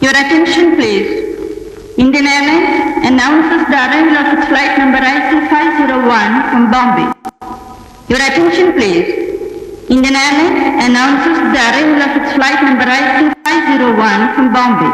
Your attention please. Indian Airlines announces the arrival of its flight number IC501 from Bombay. Your attention please. Indian Airlines announces the arrival of its flight number IC501 from Bombay.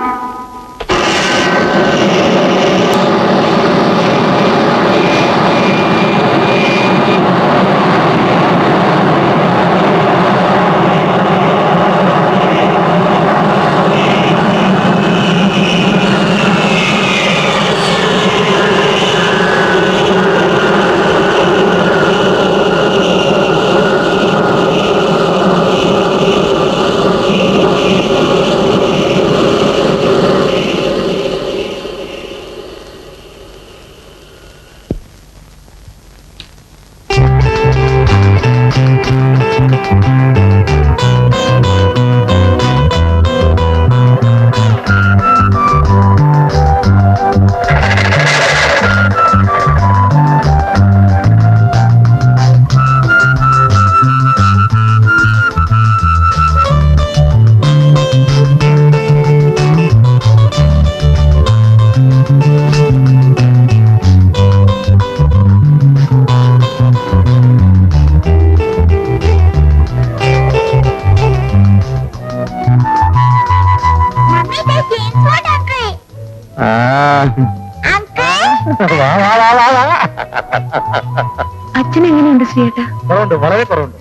അച്ഛൻ എങ്ങനെയുണ്ട് ശ്രീയേട്ടാ? കുറവുണ്ട്, വളരെ കുറവുണ്ട്.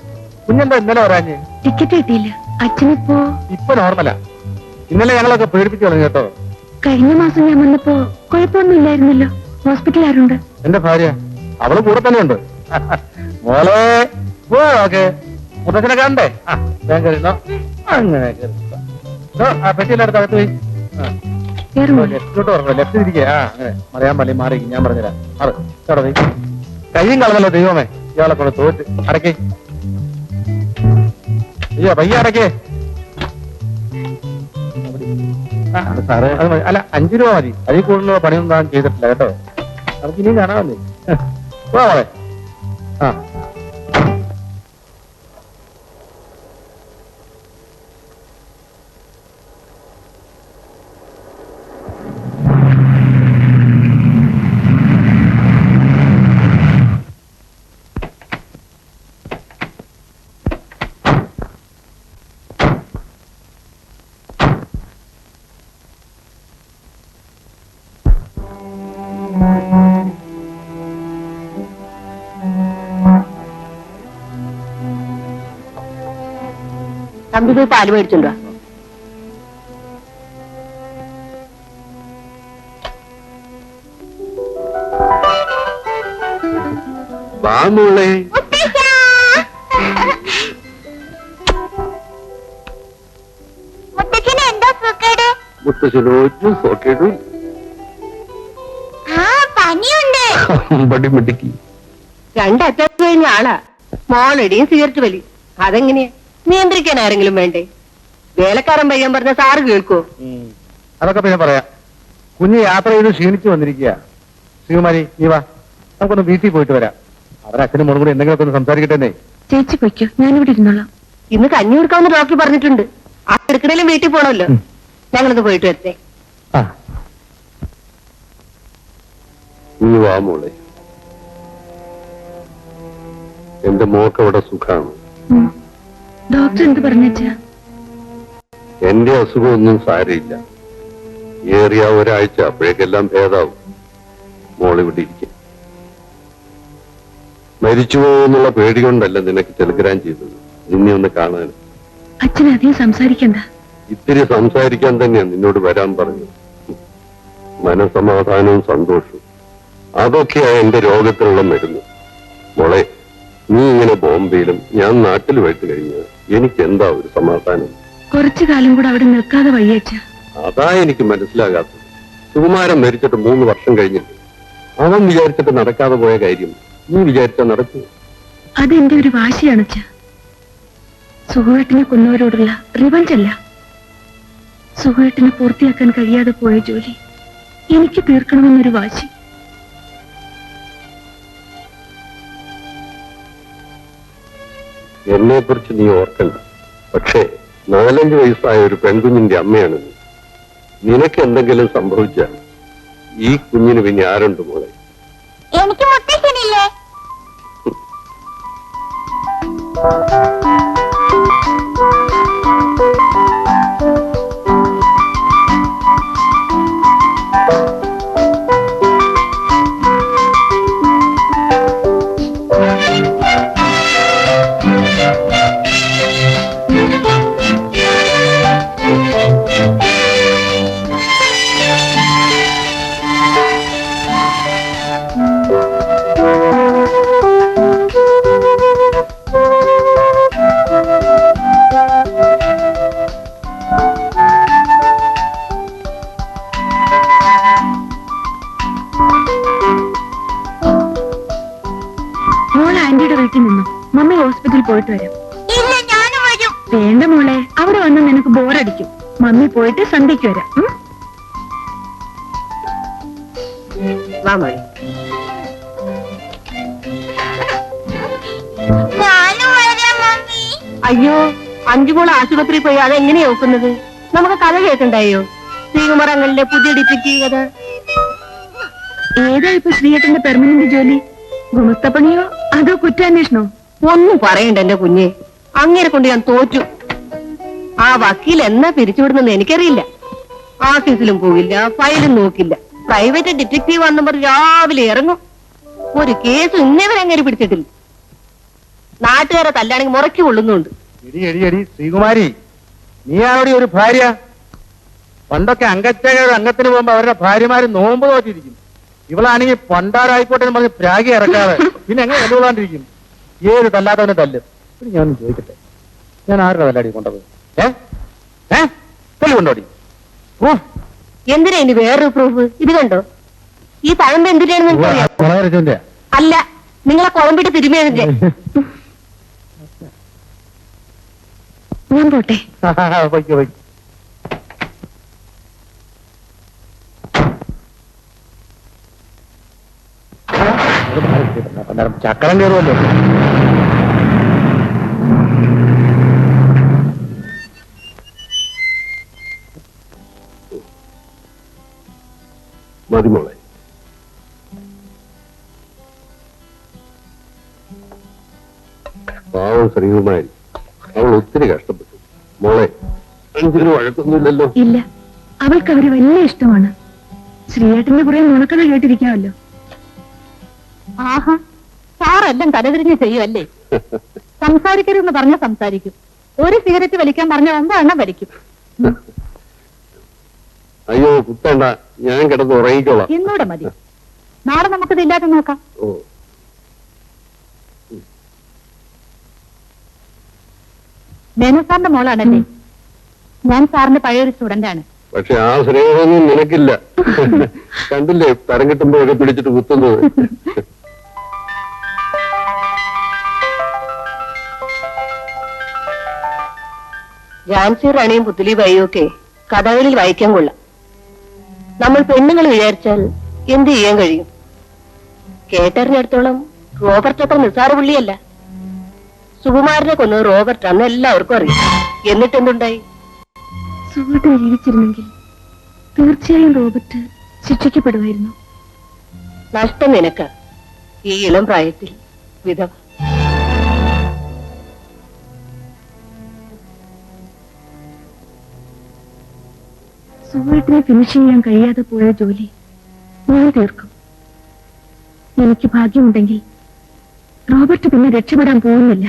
കുഞ്ഞെന്താ ഇന്നലെ വരാഞ്ഞ്? Ticket കിട്ടിയില്ല. അച്ഛനിപ്പോ ഇപ്പൊ നോർമലാ. ഇന്നലെ ഞങ്ങളൊക്കെ പേടിപ്പിച്ചു തുടങ്ങി കേട്ടോ. കഴിഞ്ഞ മാസം ഞാൻ വന്നപ്പോ കുഴപ്പമൊന്നും ഇല്ലായിരുന്നല്ലോ. ഹോസ്പിറ്റലിൽ ആരുണ്ട്? എന്റെ ഭാര്യ, അവള് കൂടെ തന്നെ ഉണ്ട്. മോളെ ഓക്കെ മുത്തച്ഛനെ കാണണ്ടേ? ഞാൻ കരുതോ അങ്ങനെ ആ പെട്ടിയിലടുത്ത് അകത്ത് പോയി ലെഫ്റ്റോട്ട് പറഞ്ഞു. ലെഫ്റ്റ് ഇരിക്കുക. അങ്ങനെ മറിയാൻ പള്ളി മാറി ഞാൻ പറഞ്ഞുതരാം. അത് ചേട്ടാ പോയി കയ്യും കളഞ്ഞല്ലോ ദൈവമേ. ഇയാളെ കൊണ്ട് തോറ്റ് അടക്കേ. അയ്യോ പയ്യ അടക്കേ. സാറേ അത് മതി. അല്ല 5 രൂപ മതി. അതിൽ കൂടുതലുള്ള പണിയൊന്നും താൻ ചെയ്തിട്ടില്ല കേട്ടോ. നമുക്ക് ഇനിയും കാണാമല്ലേ. പോളെ ആ തമ്പി പോയി പാല് മേടിച്ചുണ്ടോ? വാമോളെ മുത്തശ്ശനോച്ചു സോക്കേടു മിടുക്കി. 2 അറ്റാക്ക് കഴിഞ്ഞ ആളാ. മോളടിയും സിഗരറ്റ് വലി. അതെങ്ങനെയാ നിയന്ത്രിക്കാൻ ആരെങ്കിലും വേണ്ടേ? വേലക്കാരൻ പയ്യൻ പറഞ്ഞ സാറ് കേൾക്കോ? അതൊക്കെ പിന്നെ പറയാം. കുഞ്ഞ് യാത്ര ചെയ്ത് ക്ഷീണിച്ചു വന്നിരിക്കുക. ശ്രീകുമാരി നീ വാ, നമുക്കൊന്ന് വീട്ടിൽ പോയിട്ട് വരാം. അവരെ അച്ഛനും മോളും കൂടി എന്തെങ്കിലുമൊക്കെ ഒന്ന് സംസാരിക്കട്ടെ. ചേച്ചി പൊയ്ക്കോ, ഞാനിവിടെ ഇരുന്നോളാം. ഇന്ന് കഞ്ഞി കൊടുക്കാമെന്ന് ഡോക്ടർ പറഞ്ഞിട്ടുണ്ട്. ആ എടുക്കണേലും വീട്ടിൽ പോണല്ലോ. ഞങ്ങളൊന്ന് പോയിട്ട് വരട്ടെ. നീ വാ മോളെ. എന്റെ മോക്ക് അവിടെ സുഖാണ്. ഡോക്ടർ എന്ത് പറഞ്ഞാ? എന്റെ അസുഖമൊന്നും സാരയില്ല. ഏറിയ ഒരാഴ്ച അപ്പോഴേക്കെല്ലാം ഭേദാവും. മോളിവിടെ ഇരിക്കും. മരിച്ചു പോകുന്നുള്ള പേടി കൊണ്ടല്ല നിനക്ക് ടെലിഗ്രാം ചെയ്തത്, നിന്നെ ഒന്ന് കാണാൻ. അച്ഛൻ അധികം സംസാരിക്കണ്ട. ഇത്തിരി സംസാരിക്കാൻ തന്നെയാ നിന്നോട് വരാൻ പറഞ്ഞു. മനസമാധാനവും സന്തോഷവും അതൊക്കെയാ എന്റെ രോഗത്തിനുള്ള മരുന്ന്. മോളെ, നീ ഇങ്ങനെ ബോംബെയിലും ഞാൻ നാട്ടിലുമായിട്ട് കഴിഞ്ഞാൽ എനിക്ക് എന്താ ഒരു സമാധാനം? കുറച്ചു കാലം കൂടെ അവിടെ നിൽക്കാതെ വയ്യച്ച. അതാ എനിക്ക് മനസ്സിലാകാത്തത്. സുകുമാരൻ മരിച്ചിട്ട് 3 വർഷം കഴിഞ്ഞിട്ട് അവൻ വിചാരിച്ചിട്ട് നടക്കാതെ പോയ കാര്യം നീ വിചാരിച്ചാൽ നടക്കൂ? അതെന്റെ ഒരു വാശിയാണച്ച. സുഖേട്ടിനെ കൊന്നവരോടുള്ള റിവഞ്ച് അല്ല. സുഖേട്ടിനെ പൂർത്തിയാക്കാൻ കഴിയാതെ പോയ ജോലി എനിക്ക് തീർക്കണമെന്നൊരു വാശി. എന്നെ കുറിച്ച് നീ ഓർക്കണ്ട. പക്ഷേ 4-5 വയസ്സായ ഒരു പെൺകുഞ്ഞിന്റെ അമ്മയാണ് നീ. നിനക്ക് എന്തെങ്കിലും സംഭവിച്ചാൽ ഈ കുഞ്ഞിന് പിന്നെ ആരുണ്ട് മോളെ? എനിക്ക് മുത്തശ്ശനില്ലേ? മോളെ ആന്റിയുടെ വീട്ടിൽ നിന്നു. മമ്മി ഹോസ്പിറ്റലിൽ പോയിട്ട് വരാം. ഇല്ല, ഞാനും വരും. വേണ്ട മോളെ, അവിടെ വന്ന് നിനക്ക് ബോറടിക്കും. മമ്മി പോയിട്ട് സന്ധ്യയ്ക്ക് വരാം. വാ മോളെ. ഞാനും വരാം മമ്മി. അയ്യോ, അഞ്ചുമോൾ ആശുപത്രിയിൽ പോയി അതെങ്ങനെയാ നോക്കുന്നത്? നമുക്ക് കഥ കേൾക്കണ്ടായോ? ശ്രീകുമാരങ്ങളിലെ പുതിയ ഡിറ്റക്റ്റീവ് കഥ. ഏതാ ഇപ്പൊ ശ്രീയേട്ടന്റെ പെർമനന്റ് ജോലി? ഗുമസ്തപ്പണിയോ അതോ കുറ്റാന്വേഷണോ? ഒന്നും പറയണ്ട എന്റെ കുഞ്ഞെ, അങ്ങേരെ കൊണ്ട് ഞാൻ തോറ്റു. ആ വക്കീൽ എന്നാ പിരിച്ചുവിടുന്നെന്ന് എനിക്കറിയില്ല. ഓഫീസിലും പോകില്ല, ഫയലും നോക്കില്ല. പ്രൈവറ്റ് ഡിറ്റക്റ്റീവ് വന്നും പറഞ്ഞ് രാവിലെ ഇറങ്ങും. ഒരു കേസ് ഇന്നേവരെ അങ്ങനെ പിടിച്ചിട്ടില്ല. നാട്ടുകാരെ തല്ലാണെങ്കിൽ മുറയ്ക്ക് കൊള്ളുന്നുണ്ട്. എടി എടി എടി ശ്രീകുമാരി, നീയാണോടി ഒരു ഭാര്യ? പണ്ടൊക്കെ അംഗച്ചകർ അംഗത്തിന് പോകുമ്പോ അവരുടെ ഭാര്യമാര് നോമ്പ് തോറ്റിരിക്കും. ഇവളാണെങ്കിൽ പണ്ടാരായിക്കോട്ടെ എന്ന് പറഞ്ഞ് പ്രാഗി ഇറക്കാതെ പിന്നെ എങ്ങനെ തല്ലുകൊള്ളാണ്ടിരിക്കും? ഏത് തല്ലാത്തവനെ തല്ലും. ഞാൻ ചോദിക്കട്ടെ, ഞാൻ ആരുടെ തല്ലാടി കൊണ്ടത്? തല്ലു കൊണ്ടോടി? എന്തിനാ ഇനി വേറൊരു പ്രൂഫ്? ഇത് കണ്ടോ, ഈ തഴമ്പ് എന്തിനാണെന്ന് എനിക്കറിയാം. അല്ല, നിങ്ങളെ കുഴമ്പിട്ട് തിരുമിയതിന്റെ. ഞാൻ പോട്ടെ. വയ്ക്കോ വയ്ക്കും. ചക്കരം കയറുമല്ലോ. മതി മോളെ. പാവം ശ്രീകുമാരി, അവൾ ഒത്തിരി കഷ്ടപ്പെട്ടു. മോളെ, അഞ്ചിന് വഴക്കൊന്നുമില്ലല്ലോ? ഇല്ല, അവൾക്ക് അവര് വലിയ ഇഷ്ടമാണ്. ശ്രീയേട്ടന്റെ കുറെ നുണക്കഥ കേട്ടിരിക്കാമല്ലോ. ആഹാ, സാറെല്ലാം തലതിരിഞ്ഞ് ചെയ്യുമല്ലേ? സംസാരിക്കരുതെന്ന് പറഞ്ഞ സംസാരിക്കും. ഒരു സിഗരറ്റ് വലിക്കാൻ പറഞ്ഞ 9 എണ്ണം വലിക്കും. അയ്യോ കുത്തണ്ട, ഞാൻ കിടന്ന് ഉറങ്ങിക്കോളാം. എന്നൂടെ മതി. നാളെ നമുക്കിത് ഇല്ലാതെ നോക്കാം. ഓ, മേനോ സാറിന്റെ മോളാണല്ലേ? ഞാൻ സാറിന്റെ പഴയൊരു സ്റ്റുഡന്റ് ആണ്. പക്ഷെ ആ സ്നേഹമൊന്നും നിനക്കില്ല. കണ്ടില്ലേ തരം കിട്ടുമ്പോഴൊക്കെ പിടിച്ചിട്ട് കുത്തുന്നത്? ഝാൻസി റാണിയും പുത്തലി ബായിയും ഒക്കെ കഥകളിൽ വായിക്കാൻ കൊള്ളാം. നമ്മൾ പെണ്ണുങ്ങൾ വിചാരിച്ചാൽ എന്ത് ചെയ്യാൻ കഴിയും? കേട്ടറിഞ്ഞിടത്തോളം റോബർട്ട് അത്ര നിസ്സാര പുള്ളിയല്ല. സുകുമാരനെ കൊന്നത് റോബർട്ട് അന്ന് എല്ലാവർക്കും അറിയാം. എന്നിട്ടെന്തുണ്ടായി? സുഹൃത്ത് ജീവിച്ചിരുന്നെങ്കിൽ തീർച്ചയായും റോബർട്ട് ശിക്ഷിക്കപ്പെടുമായിരുന്നു. നഷ്ടം നിനക്ക്, ഈ ഇളം പ്രായത്തിൽ വിധവ. സുഹൃത്തിനെ ഫിനിഷ് ചെയ്യാൻ കഴിയാതെ പോയ ജോലി ഞാൻ തീർക്കും. എനിക്ക് ഭാഗ്യമുണ്ടെങ്കിൽ റോബർട്ട് പിന്നെ രക്ഷപ്പെടാൻ പോകുന്നില്ല.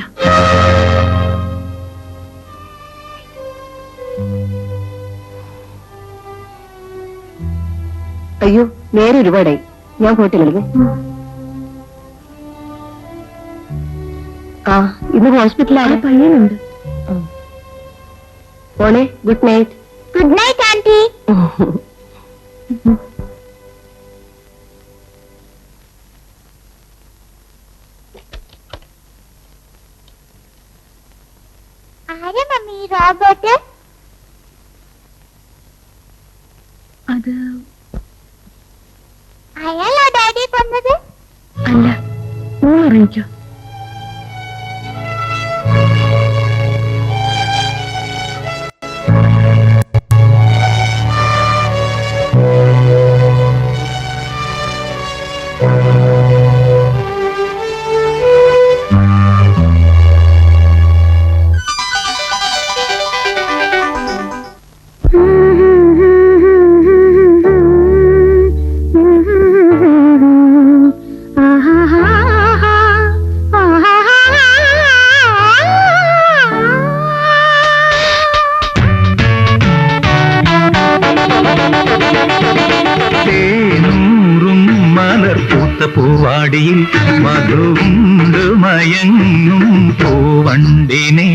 അയ്യോ, നേരെ ഒരുപാടായി. ഞാൻ പോയിട്ട് കളിക്കേ. ആ, ഇന്ന് ആ ഹോസ്പിറ്റലാണ്. പയ്യനുണ്ട്. മോളെ, good night. Good night aunty. ആരാ മമ്മി റോബോട്ട്? അത് അയാളോ ഡാഡി കൊന്നത്? അല്ല, മോൾ അറിയിക്കോ. പൂവാടിയിൽ മധുണ്ട് മയങ്ങും പൂവണ്ടിനെ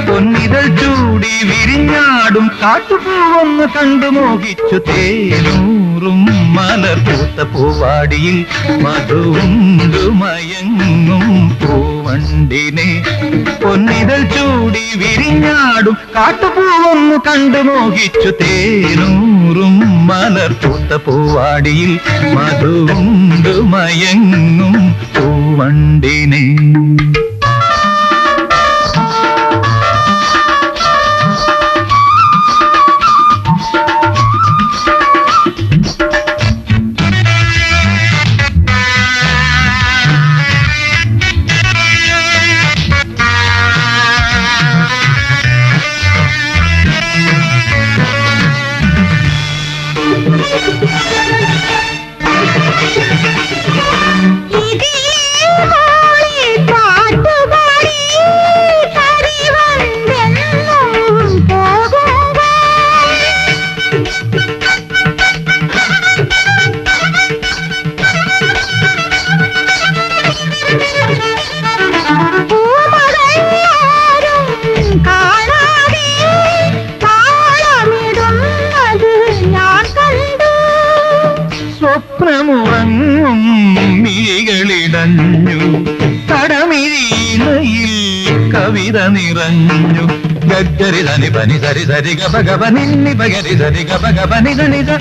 പൊന്നിതൾ ചൂടി വിരിഞ്ഞാടും കാട്ടുപൂവൊന്ന് കണ്ടു മോഹിച്ചു തേനൂറും മലർപൂത്ത പൂവാടിയിൽ മധുണ്ട് മയങ്ങും പൂവണ്ടിനെ പൊന്നിതൾ ചൂടി വിരിഞ്ഞാടും കാട്ടുപൂവൊന്ന് കണ്ടു മോഹിച്ചു തേനൂറും മലർപൂത്ത പൂവാടിയിൽ മധുണ്ട് മയങ്ങും പൂവണ്ടിനെ സ്വപ്നമുറങ്ങും മിഴികളിടഞ്ഞു കടമിഴിയിൽ കവിത നിറഞ്ഞു ഗരി ധനി പനി സരി സരി ഗപ ഗപ നിന്നി പകരി സരി ഗപ ഗപ നിധ നിധ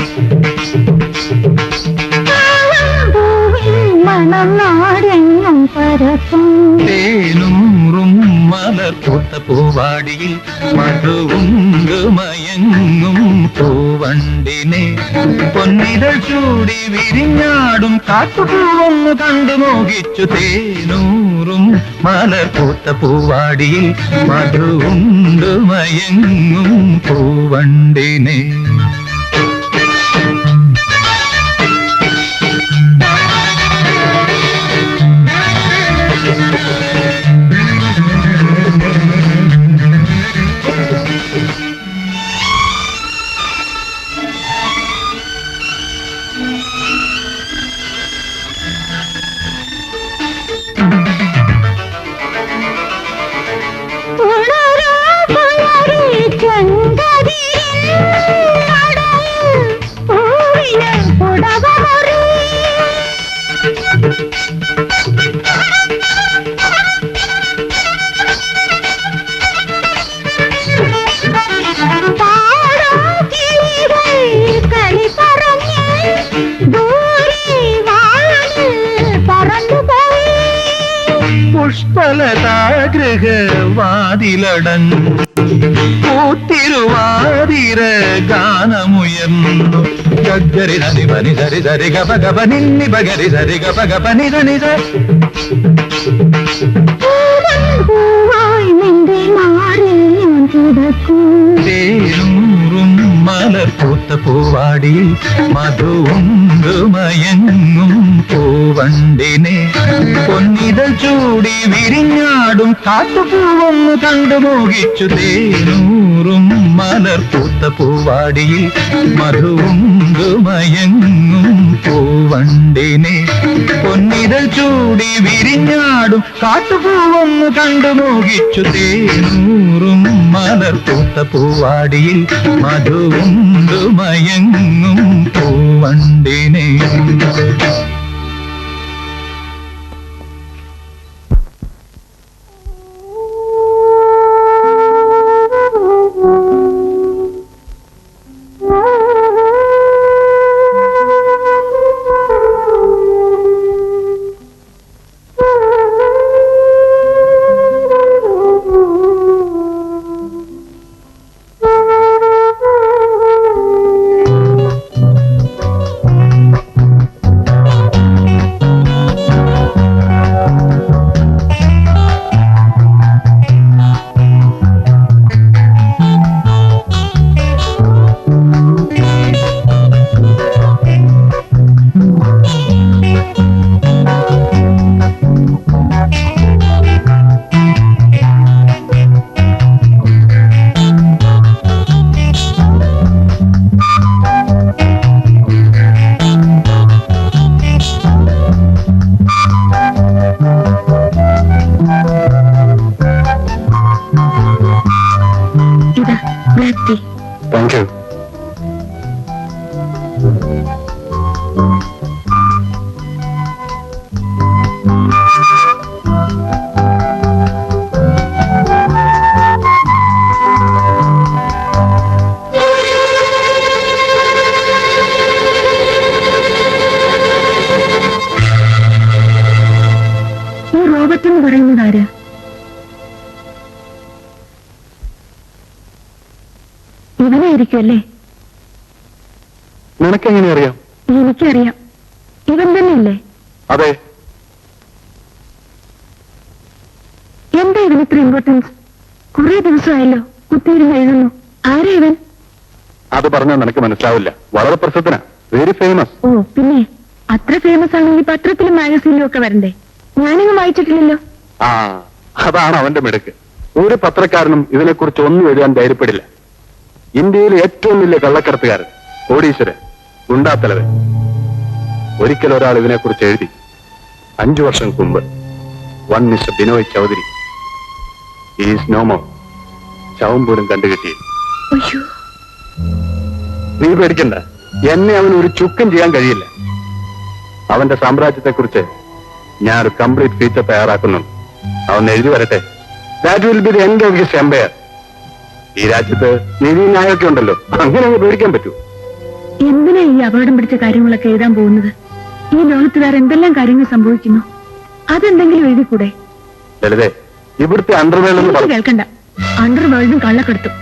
മണനാടെങ്ങും പരക്കും തേനൂറും മലർപൂത്ത പൂവാടിയിൽ മധുവുണ്ട് മയങ്ങും പൂവണ്ടിനെ പൊന്നിതൾ ചൂടി വിരിഞ്ഞാടും കാട്ടുപൂവൊന്ന് കണ്ടു മോഹിച്ചു തേനൂറും മലർപൂത്ത പൂവാടിയിൽ മധുവുണ്ട് മയങ്ങും പൂവണ്ടിനെ പുഷ്പലതാഗൃഹവാതിലടഞ്ഞു പൂത്തിരുവാതിര ഗാനമുയർന്നു ഗരി ധനി പനി സരി സരി ഗപ ഗപ നിന്നി പകരി സരി ഗപ ഗപ നിധ നിധ തേനൂറും മലർപൂത്ത പൂവാടിയിൽ മധുവുണ്ട് മയങ്ങും പൂവണ്ടിനെ പൊന്നിതൾ ചൂടി വിരിഞ്ഞാടും കാട്ടുപൂവൊന്ന് കണ്ടു മോഹിച്ചു തേനൂറും മലർപൂത്ത പൂവാടിയിൽ മധുവുണ്ട് മയങ്ങും പൂവണ്ടിനെ പൊന്നിതൾ ചൂടി വിരിഞ്ഞാടും കാട്ടുപൂവൊന്ന് കണ്ടു മോഹിച്ചു തേനൂറും മലർപൂത്ത പൂവാടിയിൽ മധുവുണ്ട് മയങ്ങും പൂവണ്ടിനെ താങ്ക് യു. ഈ റോബർട്ട് എന്ന് പറയുന്നത് ആരാ? ഇവനായിരിക്കും അല്ലേ? നിനക്കെങ്ങനെ അറിയാം? എനിക്കറിയാം, ഇവൻ തന്നെയല്ലേ? അതെ. എന്താ ഇവന് ഇത്ര ഇമ്പോർട്ടൻസ്? കുറെ ദിവസമായല്ലോ കുത്തിയിരുന്ന് എഴുതുന്നു. ആരാ ഇവൻ? അത് പറഞ്ഞാൽ നിനക്ക് മനസ്സിലാവില്ല. വളരെ പ്രസിദ്ധനാ, വെരി ഫേമസ്. ഓ പിന്നെ അത്ര ഫേമസ് ആണെങ്കിൽ പത്രത്തിലും മാഗസീനിലും ഒക്കെ വരണ്ടേ? ഞാനങ്ങ് വായിച്ചിട്ടില്ലല്ലോ. ആ, അതാണ് അവന്റെ മിടുക്ക്. ഒരു പത്രക്കാരനും ഇതിനെക്കുറിച്ച് ഒന്നും എഴുതാൻ ധൈര്യപ്പെടില്ല. ഇന്ത്യയിലെ ഏറ്റവും വലിയ കള്ളക്കടത്തുകാരൻ, കോടീശ്വരൻ, ഗുണ്ടാത്തലവൻ. ഒരിക്കൽ ഒരാൾ ഇതിനെക്കുറിച്ച് എഴുതി. 5 വർഷം മുമ്പ്. One mister Binoy Chaudhary. Is no more. ശവം പോലും കണ്ടുകിട്ടി. അയ്യോ, നീ പേടിക്കണ്ട, എന്നെ അവന് ഒരു ചുക്കും ചെയ്യാൻ കഴിയില്ല. അവന്റെ സാമ്രാജ്യത്തെക്കുറിച്ച് ഞാൻ ഒരു കംപ്ലീറ്റ് ഫീച്ചർ തയ്യാറാക്കുന്നുണ്ട്. അവൻ എഴുതി വരട്ടെ. That will be the end of his empire. ഈ രാജ്യത്ത് നീതി ന്യായമൊക്കെ ഉണ്ടല്ലോ, അങ്ങനെ അങ്ങ് പേടിക്കാൻ പറ്റൂ. എന്തിനാ ഈ അപകടം പിടിച്ച കാര്യങ്ങളൊക്കെ എഴുതാൻ പോകുന്നത്? ഈ ലോകത്ത് വേറെ എന്തെല്ലാം കാര്യങ്ങൾ സംഭവിക്കുന്നു, അതെന്തെങ്കിലും എഴുതിക്കൂടെ? ലളിതേ, ഇവിടുത്തെ അണ്ടർവേൾഡ് എന്ന് എനിക്ക് പറഞ്ഞു. കേൾക്കണ്ട. അണ്ടർ വേൾഡും കള്ളക്കെടുത്തും.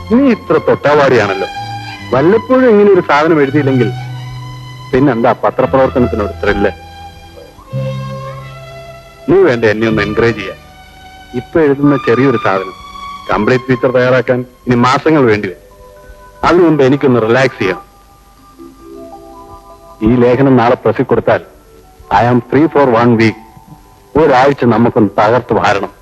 നീ ഇത്ര തൊട്ടാവാടിയാണല്ലോ. വല്ലപ്പോഴും ഇങ്ങനെ ഒരു സാധനം എഴുതിയില്ലെങ്കിൽ പിന്നെന്താ പത്രപ്രവർത്തനത്തിന് ഒരു ത്രില്ല്? നീ വേണ്ട എന്നെ ഒന്ന് എൻകറേജ് ചെയ്യാൻ. ഇപ്പൊ എഴുതുന്ന ചെറിയൊരു സാധനം കംപ്ലീറ്റ് ഫീച്ചർ തയ്യാറാക്കാൻ ഇനി മാസങ്ങൾ വേണ്ടി വരും. അതിനു മുമ്പ് എനിക്കൊന്ന് റിലാക്സ് ചെയ്യണം. ഈ ലേഖനം നാളെ പ്രസിൽ കൊടുത്താൽ I am free for 1 week. ഒരാഴ്ച നമുക്കൊന്ന് തകർത്ത് വാരണം.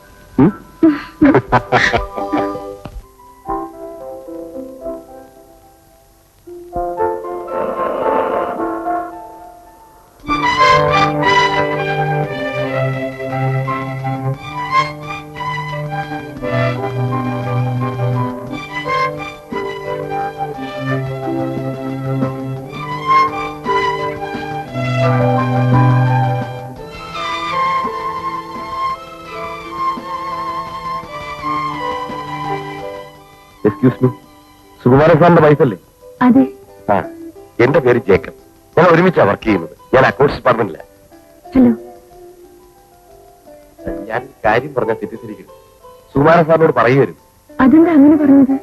എക്സ്ക്യൂസ് മീ, സുകുമാരൻ സാറിന്റെ വൈഫല്ലേ? അതെ. ആ, എന്റെ പേര് ജേക്കബ്. ഞാൻ ഒരുമിച്ചാണ് വർക്ക് ചെയ്യുന്നത്. ഞാൻ അക്കൗണ്ട്സ് ഡിപ്പാർട്ട്മെന്റില. ഹലോ. ഞാൻ കാര്യം പറഞ്ഞാൽ തെറ്റിദ്ധരിക്കുന്നു. സുകുമാരൻ സാറിനോട് പറയുവരും. അതെന്താ അങ്ങനെ പറഞ്ഞത്?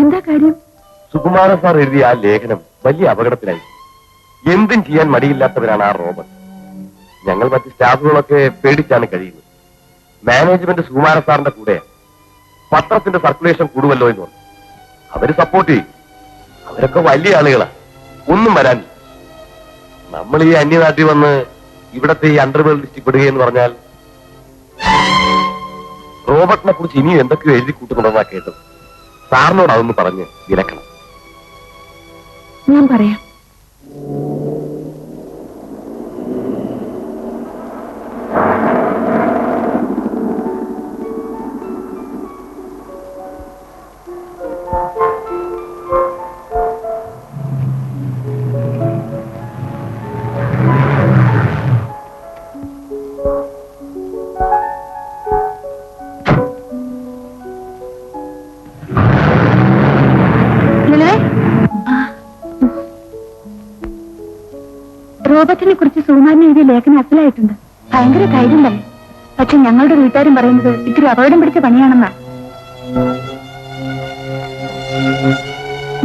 എന്താ കാര്യം? സുകുമാരൻ സാർ എഴുതിയ ആ ലേഖനം വലിയ അപകടത്തിലായി. എന്തും ചെയ്യാൻ മടിയില്ലാത്തവരാണ് ആ റോബർട്ട്. ഞങ്ങൾ മറ്റ് സ്റ്റാഫുകളൊക്കെ പേടിച്ചാണ് കഴിയുന്നത്. മാനേജ്മെന്റ് സുകുമാരൻ സാറിന്റെ കൂടെയാണ്. പത്രത്തിന്റെ സർക്കുലേഷൻ കൂടുമല്ലോ എന്ന് പറഞ്ഞു. അവര് സപ്പോർട്ട് ചെയ്യും. അവരൊക്കെ വലിയ ആളുകളാ, ഒന്നും വരാനില്ല. നമ്മൾ ഈ അന്യനാട്ടിൽ വന്ന് ഇവിടത്തെ ഈ അണ്ടർവേൾഡ് ലിസ്റ്റിൽ പെടുകയെന്ന് പറഞ്ഞാൽ റോബർട്ടിനെ കുറിച്ച് ഇനിയും എന്തൊക്കെയോ എഴുതി കൂട്ടുന്നുണ്ടെന്നാ കേട്ടത്. സാറിനോട് അതൊന്ന് പറഞ്ഞ് വിലക്കണം. ഞാൻ പറയാം. റോബർട്ടിനെ കുറിച്ച് സുകുമാരൻ എഴുതിയ ലേഖനം അസലായിട്ടുണ്ട്. ഭയങ്കര ധൈര്യം തന്നെ. പക്ഷെ ഞങ്ങളുടെ വീട്ടുകാരും പറയുന്നത് ഇത്തിരി അപകടം പിടിച്ച പണിയാണെന്നാ.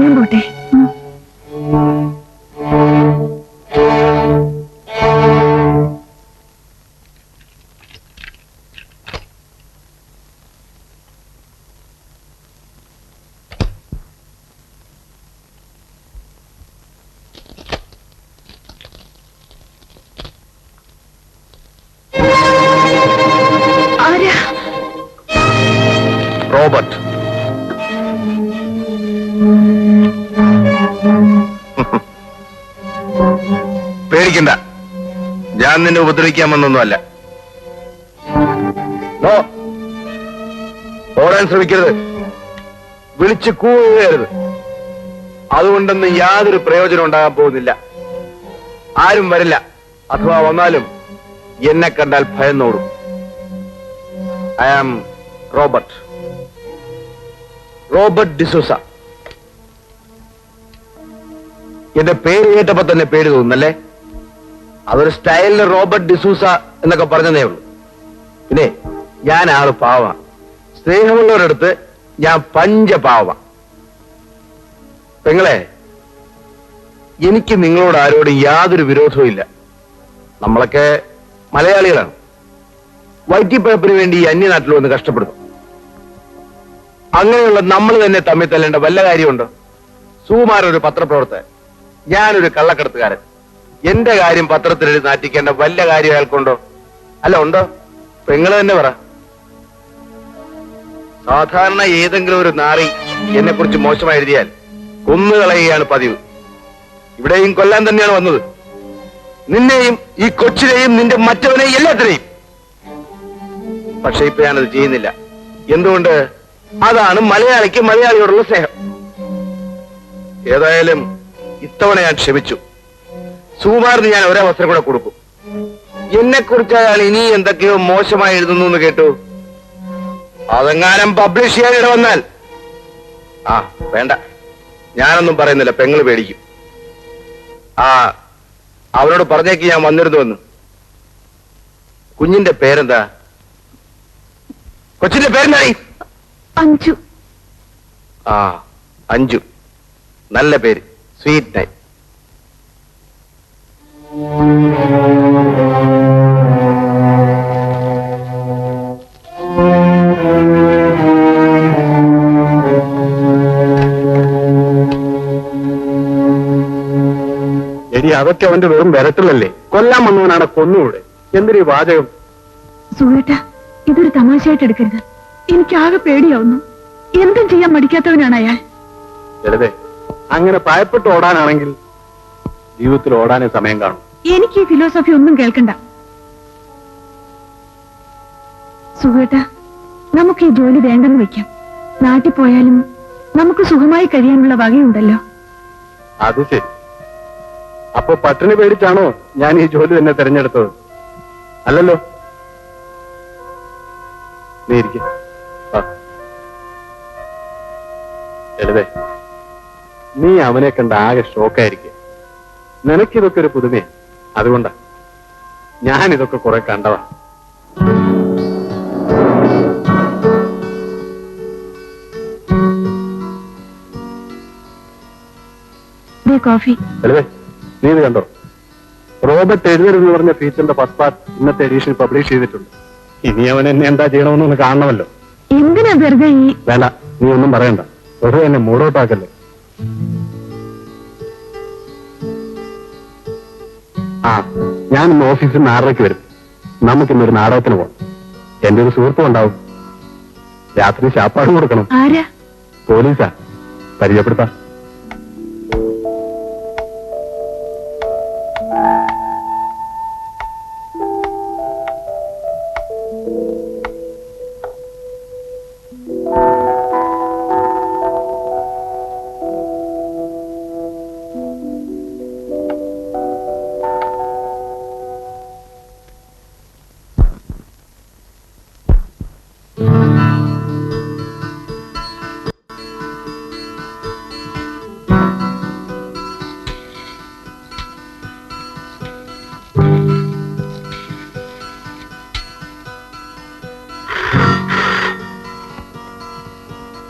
ഞാൻ പോട്ടെ. പേടിക്കണ്ട, ഞാൻ നിന്നെ ഉപദ്രവിക്കാൻ വന്നൊന്നുമല്ല. നോ, ഓടാൻ ശ്രമിക്കരുത്, വിളിച്ച് കൂവരുത്. അതുകൊണ്ടൊന്നും യാതൊരു പ്രയോജനം ഉണ്ടാകാൻ പോകുന്നില്ല. ആരും വരില്ല, അഥവാ വന്നാലും എന്നെ കണ്ടാൽ ഭയന്നോടും. I am Robert D'Souza. എന്റെ പേര് കേട്ടപ്പോ തന്നെ പേര് തോന്നുന്നല്ലേ? അതൊരു സ്റ്റൈലിന് റോബർട്ട് ഡിസൂസ എന്നൊക്കെ പറഞ്ഞതേ ഉള്ളൂ. പിന്നെ ഞാൻ ആള് പാവ, സ്നേഹമുള്ളവരടുത്ത് ഞാൻ പഞ്ചപാവ. പെങ്ങളെ, എനിക്ക് നിങ്ങളോട് ആരോടും യാതൊരു വിരോധവും ഇല്ല. നമ്മളൊക്കെ മലയാളികളാണ്. വൈറ്റിപ്പഴപ്പിന് വേണ്ടി ഈ അന്യനാട്ടിൽ വന്ന് കഷ്ടപ്പെടുന്നു. അങ്ങനെയുള്ള നമ്മൾ തന്നെ തമ്മിൽ തല്ലേണ്ട വല്ല കാര്യമുണ്ടോ? സുകുമാരൻ ഒരു പത്രപ്രവർത്തകൻ, ഞാനൊരു കള്ളക്കടത്തുകാരൻ. എന്റെ കാര്യം പത്രത്തിലെഴുതി നാറ്റിക്കേണ്ട വല്ല കാര്യം അയാൾക്കുണ്ടോ? അല്ല, ഉണ്ടോ? പെങ്ങള് തന്നെ പറ. സാധാരണ ഏതെങ്കിലും ഒരു നാറി എന്നെ കുറിച്ച് മോശമായി എഴുതിയാൽ കൊന്നുകളയുകയാണ് പതിവ്. ഇവിടെയും കൊല്ലാൻ തന്നെയാണ് വന്നത്. നിന്നെയും ഈ കൊച്ചിനെയും നിന്റെ മറ്റവനെയും എല്ലാത്തിനെയും. പക്ഷെ ഇപ്പൊ ഞാനത് ചെയ്യുന്നില്ല. എന്തുകൊണ്ട്? അതാണ് മലയാളിക്ക് മലയാളിയോടുള്ള സ്നേഹം. ഏതായാലും ഇത്തവണ ഞാൻ ക്ഷമിച്ചു. സുകുമാരന് ഞാൻ ഒരവസരം കൂടെ കൊടുക്കും. എന്നെ കുറിച്ച് അയാൾ ഇനി എന്തൊക്കെയോ മോശമായി എഴുതുന്നു എന്ന് കേട്ടു. അതെങ്ങാനും പബ്ലിഷ് ചെയ്യാൻ ഇട വന്നാൽ വേണ്ട, ഞാനൊന്നും പറയുന്നില്ല, പെങ്ങള് പേടിക്കും. അവരോട് പറഞ്ഞേക്ക് ഞാൻ വന്നിരുന്നുവെന്ന്. കുഞ്ഞിന്റെ പേരെന്താ? കൊച്ചിന്റെ പേരെന്തായി? അഞ്ജു. അഞ്ജു, നല്ല പേര്, സ്വീറ്റ് നൈ. എടി, അതൊക്കെ അവന്റെ വെറും വിരട്ടിലല്ലേ. കൊല്ലാൻ വന്നവനാണ്, കൊന്നുകൂടെ? എന്തൊരു വാചകം. സുഹൃത്ത, ഇതൊരു തമാശയായിട്ട് എടുക്കരുത്. എനിക്കാകെ പേടിയാവുന്നു. എന്തും ചെയ്യാൻ മടിക്കാത്തവനാണ് അയാൾ. ലളിതേ, അങ്ങനെ ഭയപ്പെട്ട് ഓടാനാണെങ്കിൽ ജീവിതത്തിൽ ഓടാനേ സമയം കാണും. എനിക്ക് ഈ ഫിലോസഫി ഒന്നും കേൾക്കണ്ട. സുഹൃത്ത, നമുക്ക് ഈ ജോലി വേണ്ടെന്ന് വെക്കാം. നാട്ടിൽ പോയാലും നമുക്ക് സുഖമായി കഴിയാനുള്ള വകയുണ്ടല്ലോ. അത് ശരി. അപ്പൊ പട്ടിണി പേടിച്ചാണോ ഞാൻ ഈ ജോലി തന്നെ തെരഞ്ഞെടുത്തത്? അല്ലല്ലോ. നീ ഇരിക്ക. ലളിതേ, നീ അവനെ കണ്ട ആകെ ഷോക്കായിരിക്കുക. നിനക്കിതൊക്കെ ഒരു പുതുമയാ, അതുകൊണ്ടാ. ഞാനിതൊക്കെ കുറെ കണ്ടതാ. കോഫി. ലളിതേ, നീ ഇത് കണ്ടോ? റോബർട്ട് എഴുതരുതെന്ന് പറഞ്ഞ ഫീച്ചറിന്റെ ഫസ്റ്റ് പാർട്ട് ഇന്നത്തെ എഡീഷൻ പബ്ലിഷ് ചെയ്തിട്ടുണ്ട്. ഇനി അവൻ എന്നെ എന്താ ചെയ്യണമെന്നൊന്ന് കാണണമല്ലോ. എന്തിനാ വെറുതെ ഈ... വേണ്ട, നീ ഒന്നും പറയണ്ട. വെറുതെ എന്നെ മൂടോട്ടാക്കല്ലേ. ഞാൻ ഇന്ന് ഓഫീസിൽ നിന്ന് 6:30 വരും. നമുക്കിന്നൊരു നാടകത്തിന് പോകണം. എന്റെ ഒരു സുഹൃത്തും ഉണ്ടാവും. രാത്രി ശാപ്പാടും കൊടുക്കണം. ആരാ? പോലീസാ, പരിചയപ്പെടുത്താം.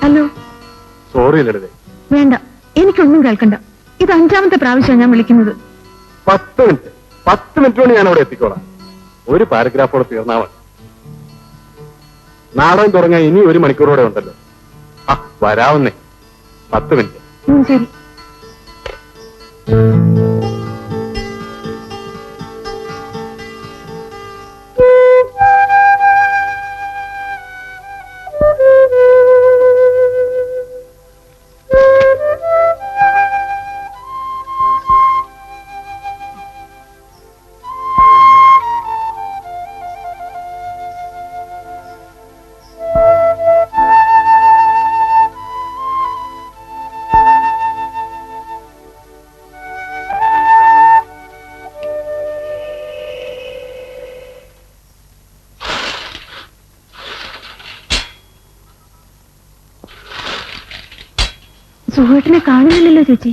ഹലോ. സോറി ലളിതേ. വേണ്ട, എനിക്കൊന്നും കേൾക്കണ്ട. ഇത് 5ാമത്തെ പ്രാവശ്യമാണ് ഞാൻ വിളിക്കുന്നത്. 10 മിനിറ്റ് കൊണ്ട് ഞാൻ അവിടെ എത്തിക്കോളാം. ഒരു പാരഗ്രാഫോടെ തീർന്നാ മതി. നാടകം തുടങ്ങാൻ ഇനി 1 മണിക്കൂറോടെ ഉണ്ടല്ലോ. വരാവുന്നേ. 10 മിനിറ്റ്. ശരി. സുഹൃത്തിനെ കാണുന്നില്ലല്ലോ ചേച്ചി.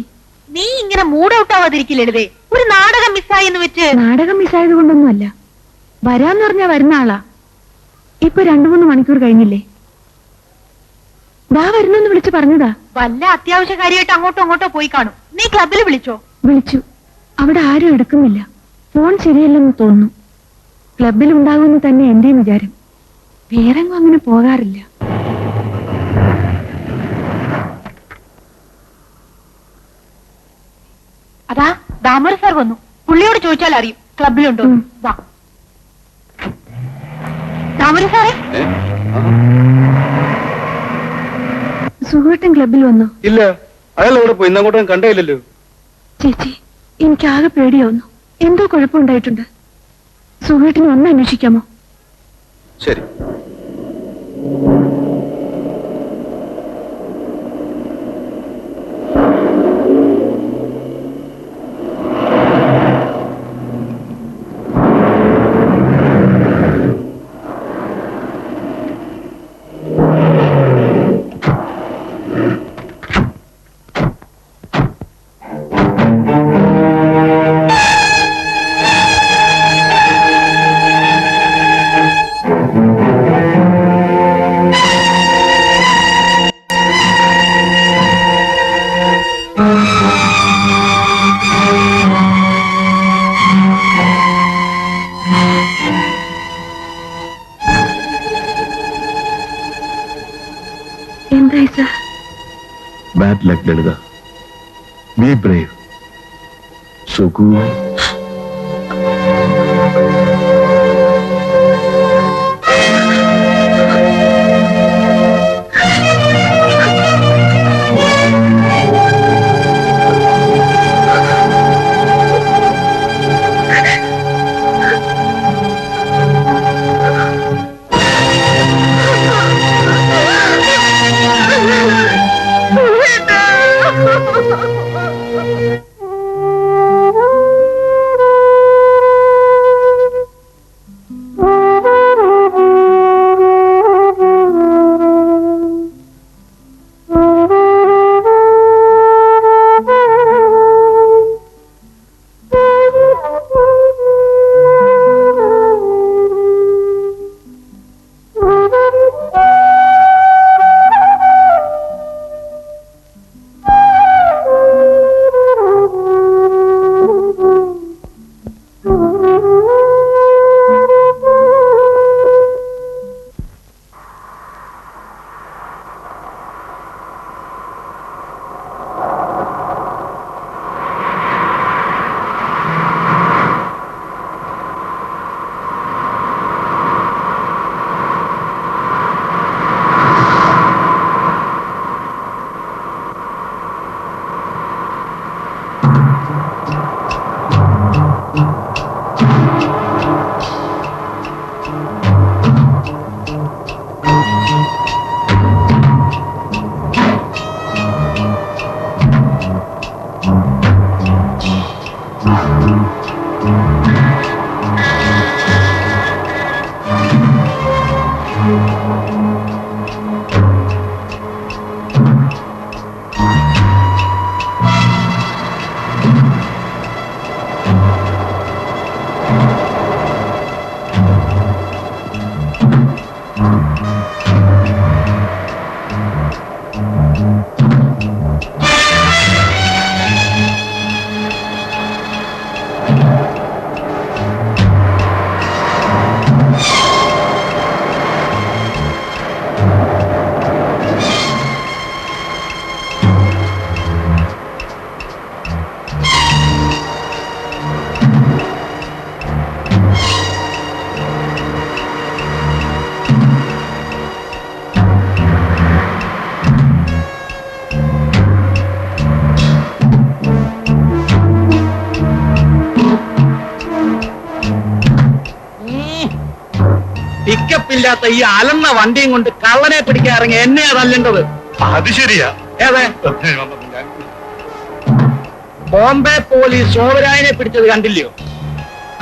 നീ ഇങ്ങനെ മൂഡ് ഔട്ട് ആവാതിരിക്കില്ലേ? ഒരു നാടകം മിസ്സായി എന്ന് വെച്ച്. നാടകം മിസ്സായത് കൊണ്ടൊന്നുമല്ല, വരാന്ന് പറഞ്ഞാ വരുന്ന ആളാ. ഇപ്പൊ 2-3 മണിക്കൂർ കഴിഞ്ഞില്ലേ? ദാ വരുന്നെന്ന് വിളിച്ചു പറഞ്ഞതാ. വല്ല അത്യാവശ്യ കാര്യമായിട്ട് അങ്ങോട്ടോ അങ്ങോട്ടോ പോയി കാണും. നീ ക്ലബിൽ വിളിച്ചോ? വിളിച്ചു, അവിടെ ആരും എടുക്കുന്നില്ല. ഫോൺ ശരിയല്ലെന്ന് തോന്നുന്നു. ക്ലബിൽ ഉണ്ടാകുമെന്ന് തന്നെ എന്റെയും വിചാരം. വേറെങ്ങും അങ്ങനെ പോകാറില്ല. അതാ ദാമോദർ സാർ വന്നു. പുള്ളിയോട് ചോദിച്ചാൽ അറിയും ക്ലബിലുണ്ടോ. വാ ദാമോദർ സാറേ. സുഹൃത്തൻ ക്ലബിൽ വന്നോ? ഇല്ല, അയാൾ ഇവിടെ പോയി. ഇന്നങ്ങോട്ടും കണ്ടേയില്ലല്ലോ. ചേച്ചി, എനിക്കാകെ പേടിയാവുന്നു. എന്തോ കുഴപ്പമുണ്ടായിട്ടുണ്ട്. സുഹൃത്തിനെ ഒന്ന് അന്വേഷിക്കാമോ? ശരി. എന്തായി sir? Bad luck Lalitha. Be brave. Sukhu. പിക്കപ്പില്ലാത്ത ഈ അലന്ന വണ്ടിയും കൊണ്ട് കള്ളനെ പിടിക്കാൻ ഇറങ്ങി എന്നെയാ തല്ലേണ്ടത്. അത് ശരിയാ. ഏതെ ബോംബെ പോലീസ് ശോഭരായനെ പിടിച്ചത് കണ്ടില്ലയോ?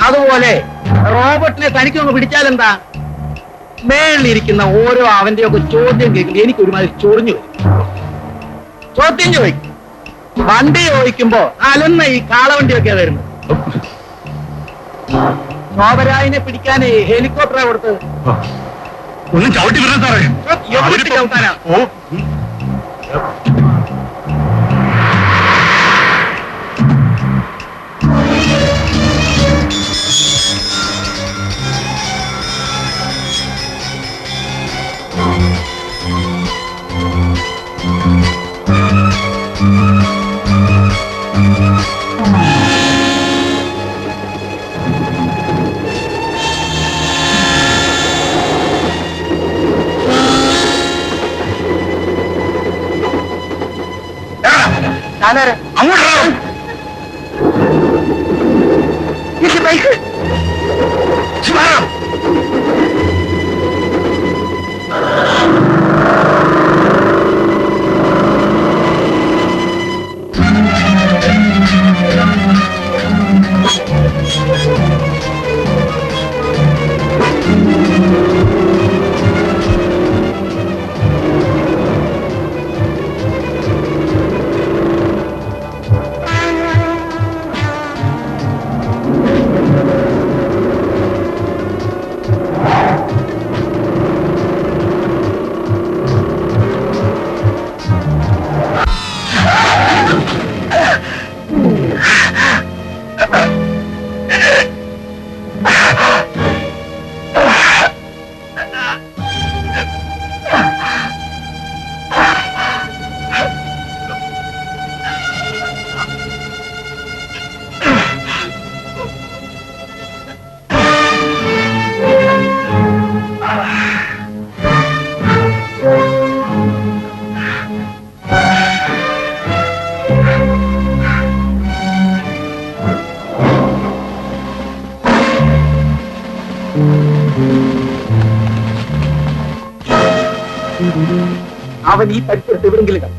അതുപോലെ റോബർട്ടിനെ തനിക്കൊന്ന് പിടിച്ചാലെന്താ? മേളിലിരിക്കുന്ന ഓരോ അവന്റെയൊക്കെ ചോദ്യം കേൾക്കുമ്പോൾ എനിക്ക് ഒരുമാതിരി ചൊറിഞ്ഞു വരും. ചോദ്യം ചോദിക്കും. വണ്ടി ചോദിക്കുമ്പോ അലന്ന ഈ കാളവണ്ടിയൊക്കെ വരുന്നു. ശോഭരാജിനെ പിടിക്കാൻ ഹെലികോപ്റ്ററാ കൊടുത്തത്. ഒന്നും ചവിട്ടി വരാൻ സാറേ. എവിടെ ചവിട്ടാനാ? അങ്ങോട്ട് ബൈക്ക് അവൻ ഈ പരിസരത്ത് എവിടെങ്കിലും കാണും.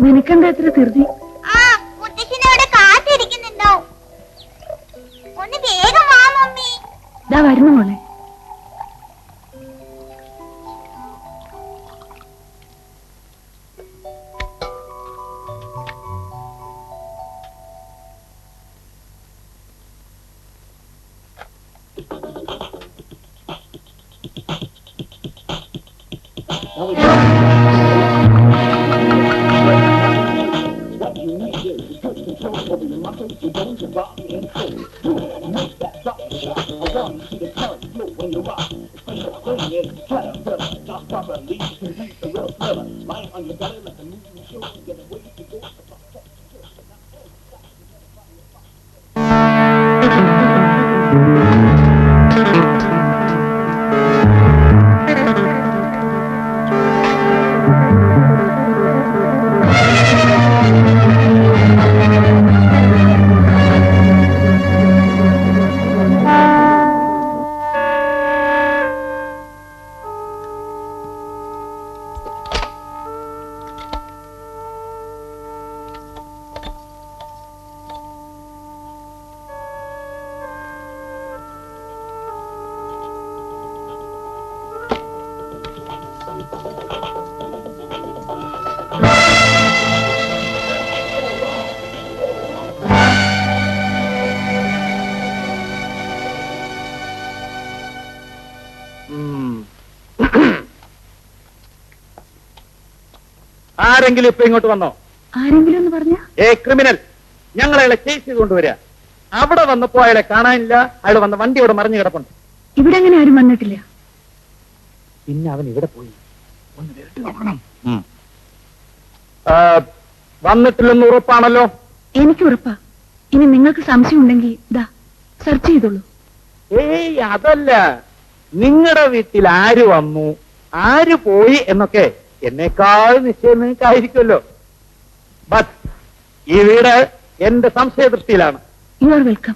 നിനക്കെന്താ എത്ര ധൃതി? ദാ വരുന്നു മോളെ. ആരെങ്കിലും ഇപ്പൊ ഇങ്ങോട്ട് വന്നോ? ആരെങ്കിലും എന്ന് പറഞ്ഞ? ക്രിമിനൽ ഞങ്ങൾ അയാളെ കേസ് ചെയ്ത് കൊണ്ടുവരിക. അവിടെ വന്നപ്പോ അയാളെ കാണാനില്ല. അയാൾ വന്ന വണ്ടി അവിടെ മറിഞ്ഞു കിടപ്പുണ്ട്. ഇവിടെ അങ്ങനെ ആരും വന്നിട്ടില്ല. പിന്നെ അവൻ ഇവിടെ പോയി ഒന്ന് വിരട്ടി നോക്കണം. വന്നിട്ടില്ലെന്ന് ഉറപ്പാണല്ലോ? എനിക്ക് ഉറപ്പാ. ഇനി നിങ്ങൾക്ക് സംശയം ഉണ്ടെങ്കിൽ ഇതാ സെർച്ച് ചെയ്തോളൂ. അതല്ല, നിങ്ങളുടെ വീട്ടിൽ ആര് വന്നു ആര് പോയി എന്നൊക്കെ എന്നേക്കാൾ നിശ്ചയം നിങ്ങൾക്കായിരിക്കുമല്ലോ. ബട്ട് ഈ വീട് എന്റെ സംശയദൃഷ്ടിയിലാണ്. You are welcome.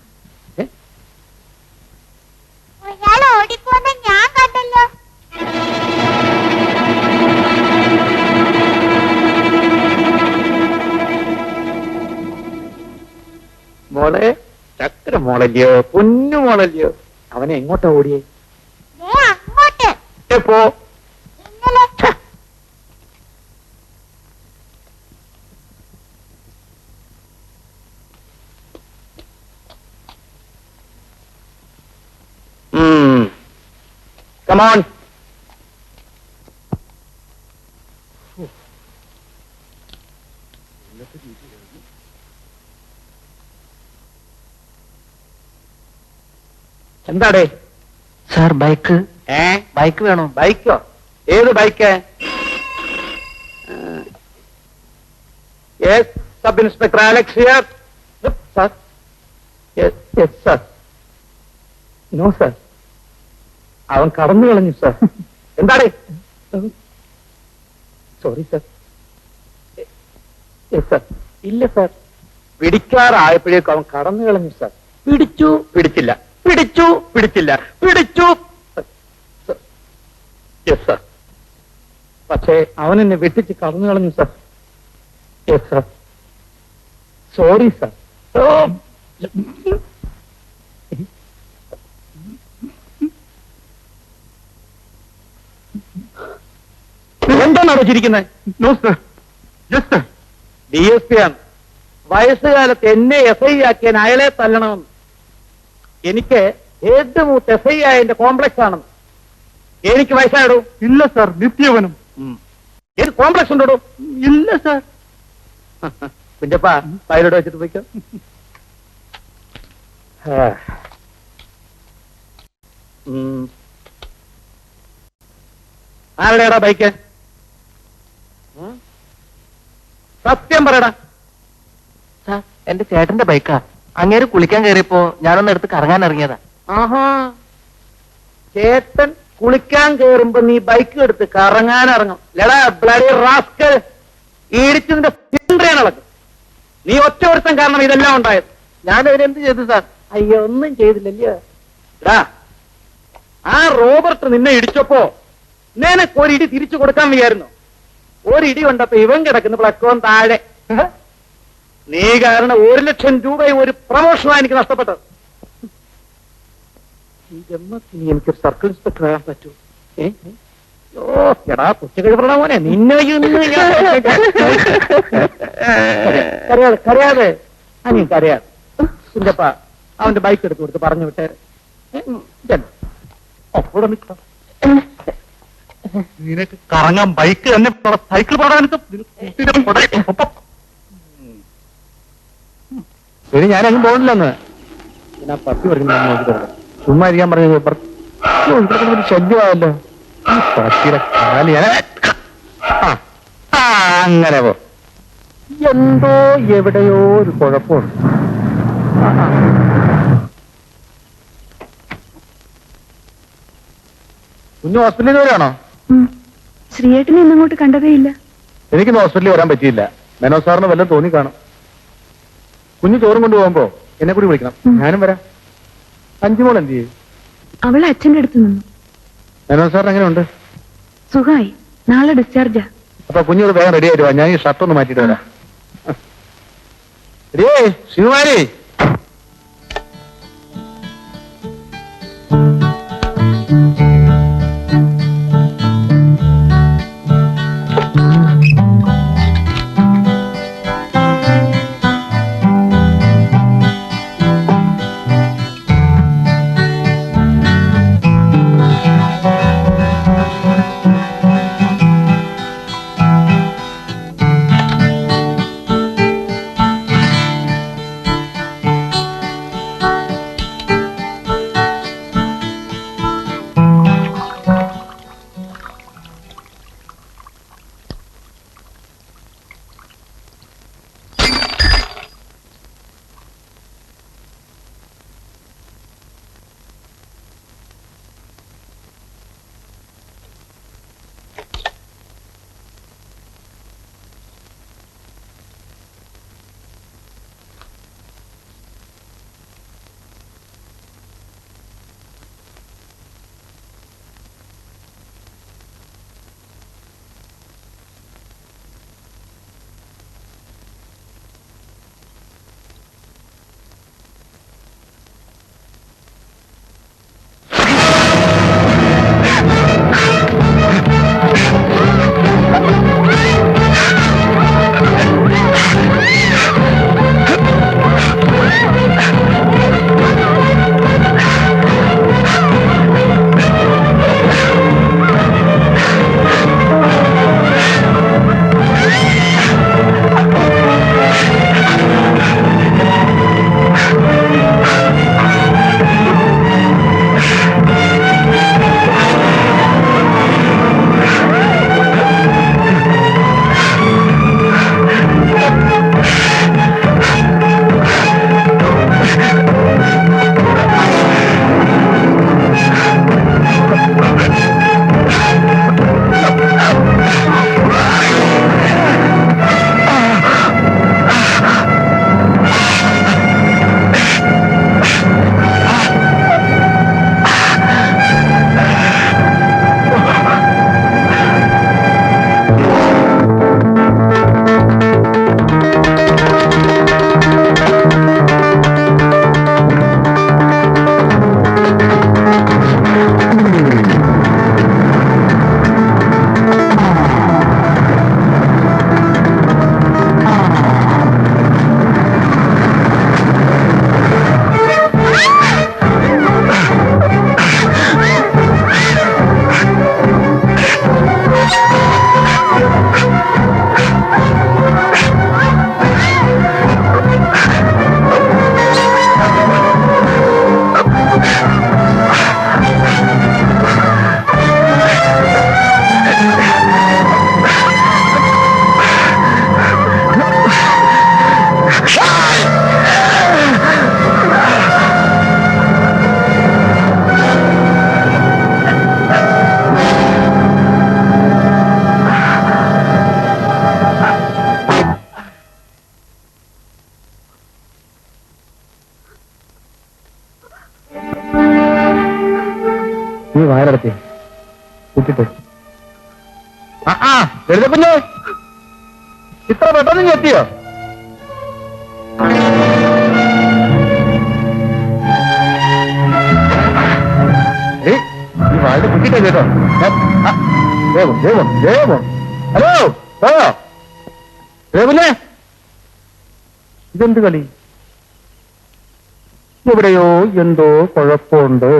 ഒരാൾ ഓടിപ്പോന്നെ ഞാൻ കണ്ടല്ലോ. മോളെ, ചക്കര മോളല്ലയോ, പൊന്നു മോളല്ലയോ? അവനെ എങ്ങോട്ടാ ഓടിയേ? ദേ അങ്ങോട്ട്. എപ്പോ? ഇന്നലെ. Come on. എന്താടേ? സാർ ബൈക്ക് ബൈക്ക് വേണോ? ബൈക്കോ? ഏത് bike? Yes, sub inspector Alex here. Sir. Yes yes sir. No sir, അവൻ കടന്നു കളഞ്ഞു സാർ. എന്താടേ? Sorry sir. Yes sir. ഇല്ല സാർ, പിടിക്കാറായപ്പോഴേക്കും അവൻ കടന്നു കളഞ്ഞു സാർ. പിടിച്ചു പിടിച്ചില്ല, പിടിച്ചു പിടിച്ചില്ല, പിടിച്ചു. Yes sir. പക്ഷേ അവൻ എന്നെ വെട്ടിച്ച് കടന്നു കളഞ്ഞു sir. Yes sir. Sorry sir. എന്താണ് ചിരിക്കുന്നത്? No sir. Yes sir. DSP ആണ്. വയസ്സുകാലത്ത് എന്നെ SI ആക്കിയാൻ അയാളെ തല്ലണമെന്ന്. എനിക്ക് ഏറ്റവും മൂത്ത് SI ആയതിന്റെ കോംപ്ലക്സ് ആണെന്ന്. എനിക്ക് വയസ്സായിടൂ? ഇല്ല സാർ, നിത്യവനും. ഏത് കോംപ്ലക്സ് ഉണ്ടോ? ഇല്ല സാർ. കുഞ്ഞപ്പാ, പൈലോട്ട് വെച്ചിട്ട് പോയിക്കോ. ആരുടെയാടാ ബൈക്ക്? സത്യം പറയടാ. സാർ എന്റെ ചേട്ടന്റെ ബൈക്കാ. അങ്ങേര് കുളിക്കാൻ കയറിയപ്പോ ഞാനൊന്ന് എടുത്ത് കറങ്ങാൻ ഇറങ്ങിയതാ. ആഹാ, ചേട്ടൻ കുളിക്കാൻ കേറുമ്പോ നീ ബൈക്ക് എടുത്ത് കറങ്ങാൻ ഇറങ്ങും. ലടാ ബ്ലഡി റാസ്കൽ, ഇടിച്ചതിന്റെ സിലിണ്ടറാണ് ഇളക്കും. നീ ഒറ്റ ഒരുത്തൻ കാരണം ഇതെല്ലാം ഉണ്ടായത്. ഞാൻ അതിനെന്ത് ചെയ്തു സാർ? അയ്യോ, ഒന്നും ചെയ്തില്ലല്ലോ. എടാ, ആ റോബർട്ട് നിന്നെ ഇടിച്ചപ്പോ നിനക്ക് ഒരിടി തിരിച്ചു കൊടുക്കാൻ വയ്യായിരുന്നു. ഒരിടി കൊണ്ടപ്പോ ഇവൻ കിടക്കുന്ന പ്ലക്കോൻ താഴെ. നീ കാരണം 1,00,000 രൂപയും ഒരു പ്രമോഷനാണ് എനിക്ക് നഷ്ടപ്പെട്ടത്. ഈ ജന്മത്തിന് എനിക്കൊരു സർക്കിൾ ഇൻസ്പെക്ടർ ആകാൻ പറ്റൂ? എടാ കൊച്ചു കഴിവുള്ള മോനെ, നിന്നെ കരയാതെ കരയാതെ അനി കരയാതെ. കുഞ്ഞപ്പാ, അവന്റെ ബൈക്ക് എടുത്തു കൊടുത്ത് പറഞ്ഞു വിട്ടേരെ. കൂടെ നിൽക്കാം. നിനക്ക് കറങ്ങാൻ ബൈക്ക് തന്നെ സൈക്കിൾ ശരി, ഞാനങ്ങും പോകണില്ലെന്ന്. ഞാൻ പത്തി പഠിക്കുന്നു. ചുമ്മാ ഇരിക്കാൻ പറഞ്ഞു. ശല്യമായല്ലോ പത്തിയുടെ കാല്. അങ്ങനെ പോ. എന്തോ എവിടെയോ ഒരു കുഴപ്പമുണ്ട്. കുഞ്ഞു ഹോസ്പിറ്റലിൽ വരാണോ? ശ്രീയേട്ടനെ ഇന്നങ്ങോട്ട് കണ്ടതേയില്ല. എനിക്കിന്ന് ഹോസ്പിറ്റലിൽ വരാൻ പറ്റിയില്ല. മേനോ സാറിന് വല്ലതും തോന്നി കാണും. കുഞ്ഞു ചോറും കൊണ്ടുപോകുമ്പോ എന്നെ കൂടി വിളിക്കണം. ഞാനും വരാം. അഞ്ചുമോൾ എന്ത് ചെയ്യും? അവളെ അച്ഛന്റെ അടുത്ത് നിന്നു. മേനോ സാറിന് എങ്ങനെയുണ്ട്? സുഖമായി, നാളെ ഡിസ്ചാർജാ. അപ്പൊ കുഞ്ഞോട് വേഗം റെഡി ആയിട്ട് വാ. ഞാൻ ഈ ഷർട്ട് ഒന്ന് മാറ്റിയിട്ട് വരാം. ശിവകുമാരി, നീ വായടത്തി കുട്ടിട്ട് ലളിതക്കുഞ്ഞ് ഇത്ര പെട്ടെന്ന് നീ എത്തിയോ? ഈ വായുടെ കുട്ടിട്ടേ കേട്ടോ. ദേവം ദേവം ദേവം ഹലോ ഓ ദേവല്ലേ, ഇതെന്ത് കളി? എവിടെയോ എന്തോ കുഴപ്പമുണ്ട്.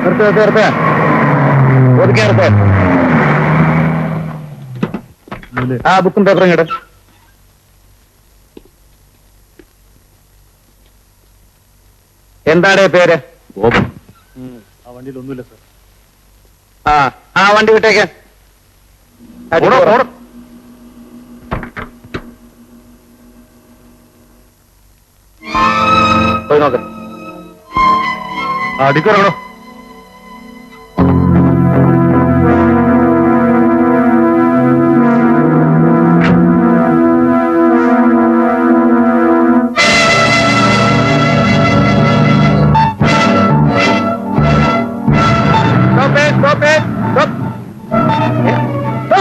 നിർത്തേ ഒതുക്കേർത്തേ. ആ ബുക്കും പേപ്പറും കേട്ടെ. എന്താണ് പേര്? ആ വണ്ടിയിൽ ഒന്നുമില്ല സാർ. ആ വണ്ടി വിട്ടേക്ക്. പോയി നോക്ക്. അടിക്കറങ്ങണോ?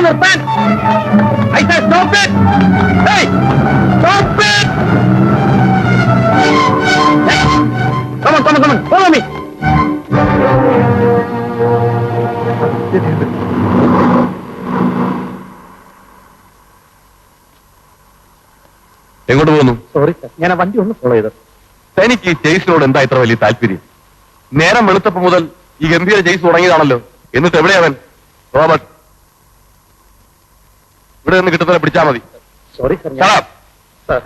നിർത്താൻ. I said stop it. Hey, stop it. Hey, come on, follow me. എങ്ങോട്ട് പോകുന്നു? സോറി സർ, ഞാൻ ആ വണ്ടി ഒന്ന് ഫോളോ ചെയ്തു. തനിക്ക് ഈ ചേസിനോട് എന്താ ഇത്ര വലിയ താല്പര്യം? നേരം വെളുത്തപ്പോ മുതൽ ഈ ഗംഭീര ചേസ് തുടങ്ങിയതാണല്ലോ. എന്നിട്ട് എവിടെയാവൻ? റോബർട്ട്, ഇവിടെ നിന്ന് കിട്ടുന്നവരെ പിടിച്ചാ മതി. Sorry sir. Shut up. Sir,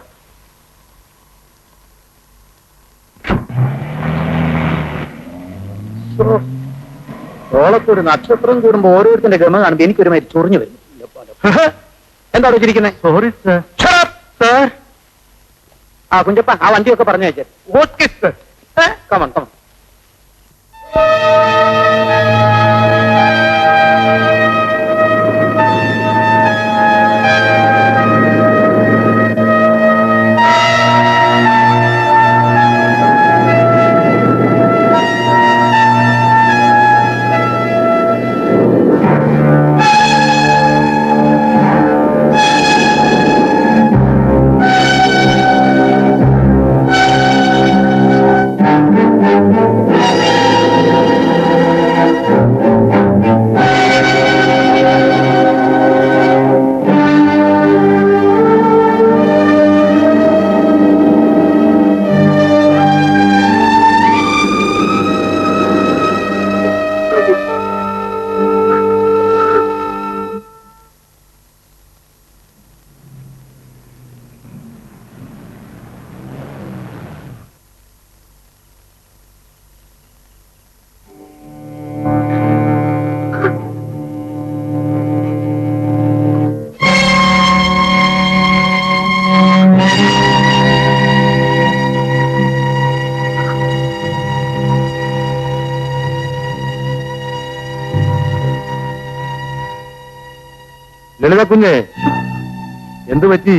ഓളത്തൊരു നക്ഷത്രം കൂടുമ്പോ ഓരോരുത്തരുടെ ഗമ കാണുമ്പോ എനിക്കൊരുമാതിരി ചൊറിഞ്ഞു വരും. എന്താ വെച്ചിരിക്കുന്നത്? Sorry sir. സർ, ആ കുഞ്ചപ്പ ആ വണ്ടിയൊക്കെ പറഞ്ഞു വെച്ചേ. Okay sir. കമൺ. ലളിത കുഞ്ഞെ, എന്ത് പറ്റി?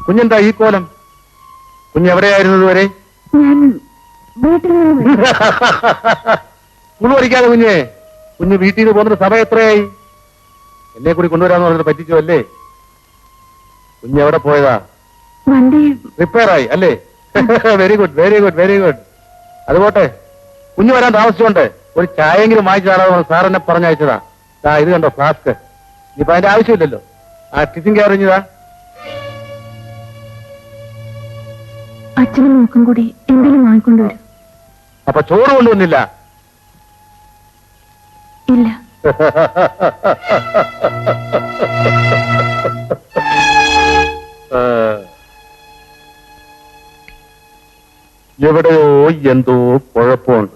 കുഞ്ഞെന്താ ഈ കോലം? കുഞ്ഞെവിടെയായിരുന്നു ഇതുവരെ? ഞാൻ വീട്ടിൽ നിന്ന് സ്കൂൾ പഠിക്കാതെ കുഞ്ഞെ. കുഞ്ഞ് വീട്ടിൽ നിന്ന് പോകുന്ന സമയം എത്രയായി? എന്നെ കൂടി കൊണ്ടുവരാന്ന് പറഞ്ഞിട്ട് പറ്റിച്ചോ അല്ലേ? കുഞ്ഞെവിടെ പോയതാ? വണ്ടി റിപ്പയർ ആയി അല്ലേ? Very good. അതുപോട്ടെ, കുഞ്ഞു വരാൻ താമസിച്ചോണ്ട് ഒരു ചായയെങ്കിലും വാങ്ങിച്ചു തരാമെന്ന് സാർ എന്നെ പറഞ്ഞയച്ചതാ. ഇത് കണ്ടോ ഫ്ലാസ്ക്. ഇനിയിപ്പോ അതിന്റെ ആവശ്യമില്ലല്ലോ. ആ ടിഫിൻ കയറിഞ്ഞതാ. അച്ഛനും നോക്കും കൂടി എന്തെങ്കിലും വാങ്ങിക്കൊണ്ടുവരും. അപ്പൊ ചോറ് കൊണ്ടുവന്നില്ല? ഇല്ല. എവിടെയോ എന്തോ കുഴപ്പമുണ്ട്.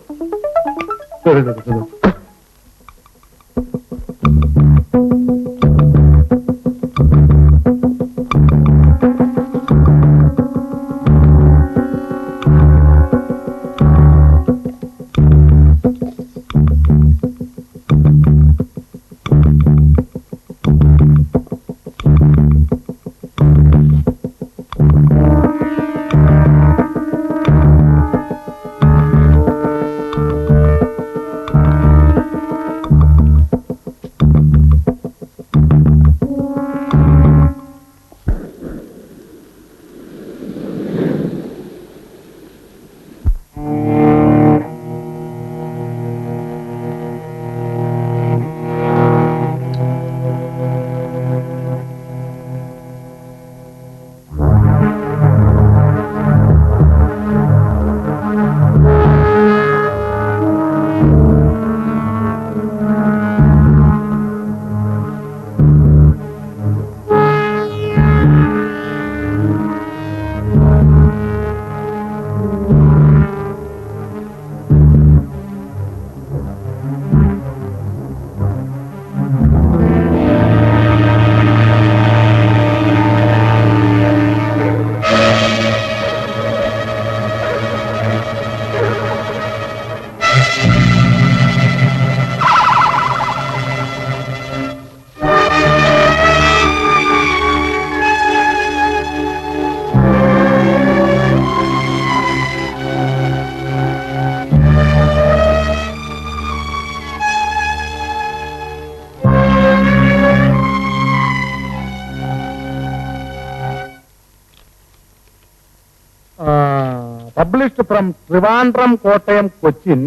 Published from Trivandrum Kottayam Cochin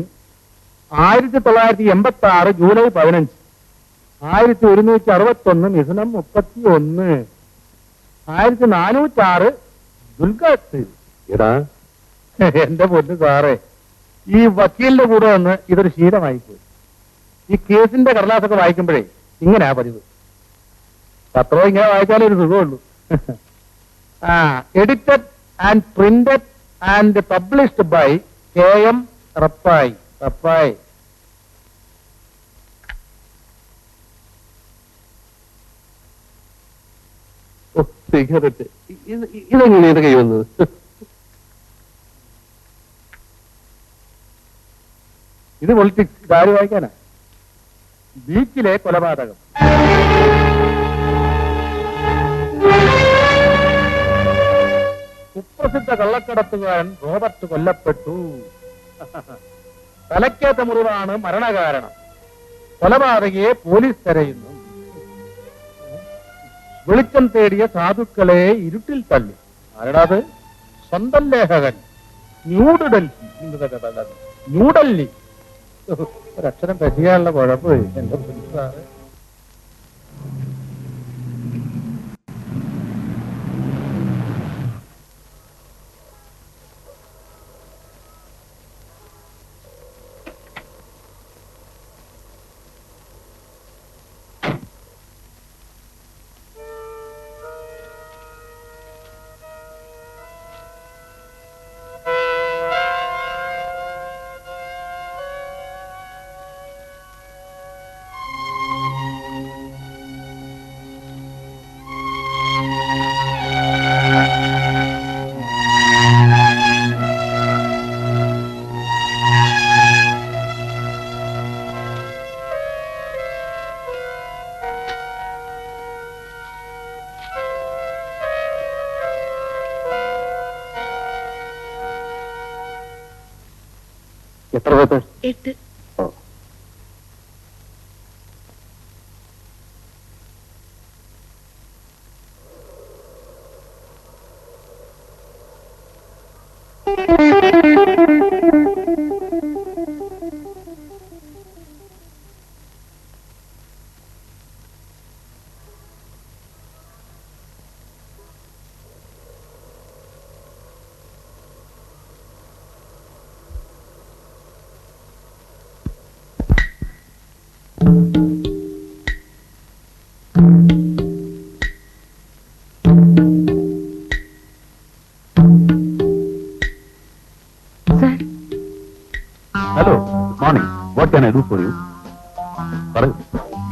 1986 July 15, 1161 മിഥുനം 31, 1406 ദുൽഖത്ത്. എടാ എന്റെ പൊന്നു സാറേ, ഈ വക്കീലിന്റെ കൂടെ വന്ന് ഇതൊരു ശീലമായിപ്പോയി. ഈ കേസിന്റെ കടലാസൊക്കെ വായിക്കുമ്പോഴേ ഇങ്ങനെയാ പതിവ്. പത്രവും ഇങ്ങനെ വായിച്ചാലേ ഒരു സുഖമുള്ളൂ. Edited and printed and published by KM Rappai. Cigarette ഇതെങ്ങനെ എന്റെ കൈ വന്നത്? ഇത് പൊളിറ്റിക്സ്. ഇതാര് വായിക്കാനാ? ബീച്ചിലെ കൊലപാതകം. കുപ്രസിദ്ധ കള്ളക്കടത്തുകാരൻ റോബർട്ട് കൊല്ലപ്പെട്ടു. തലക്കേറ്റ മുറിവാണ് മരണകാരണം. കൊലപാതകയെ പോലീസ് തെരയുന്നു. വെളിച്ചം തേടിയ സാധുക്കളെ ഇരുട്ടിൽ തള്ളി. ആരടാത്? സ്വന്തം ലേഖകൻ. ന്യൂഡൽഹി. ഒരക്ഷരം പറ്റിയാനുള്ള കുഴപ്പമേ എന്റെ സാറ്. എത്ര paper? 8. Hello, good morning. What can I do for you? പറയൂ,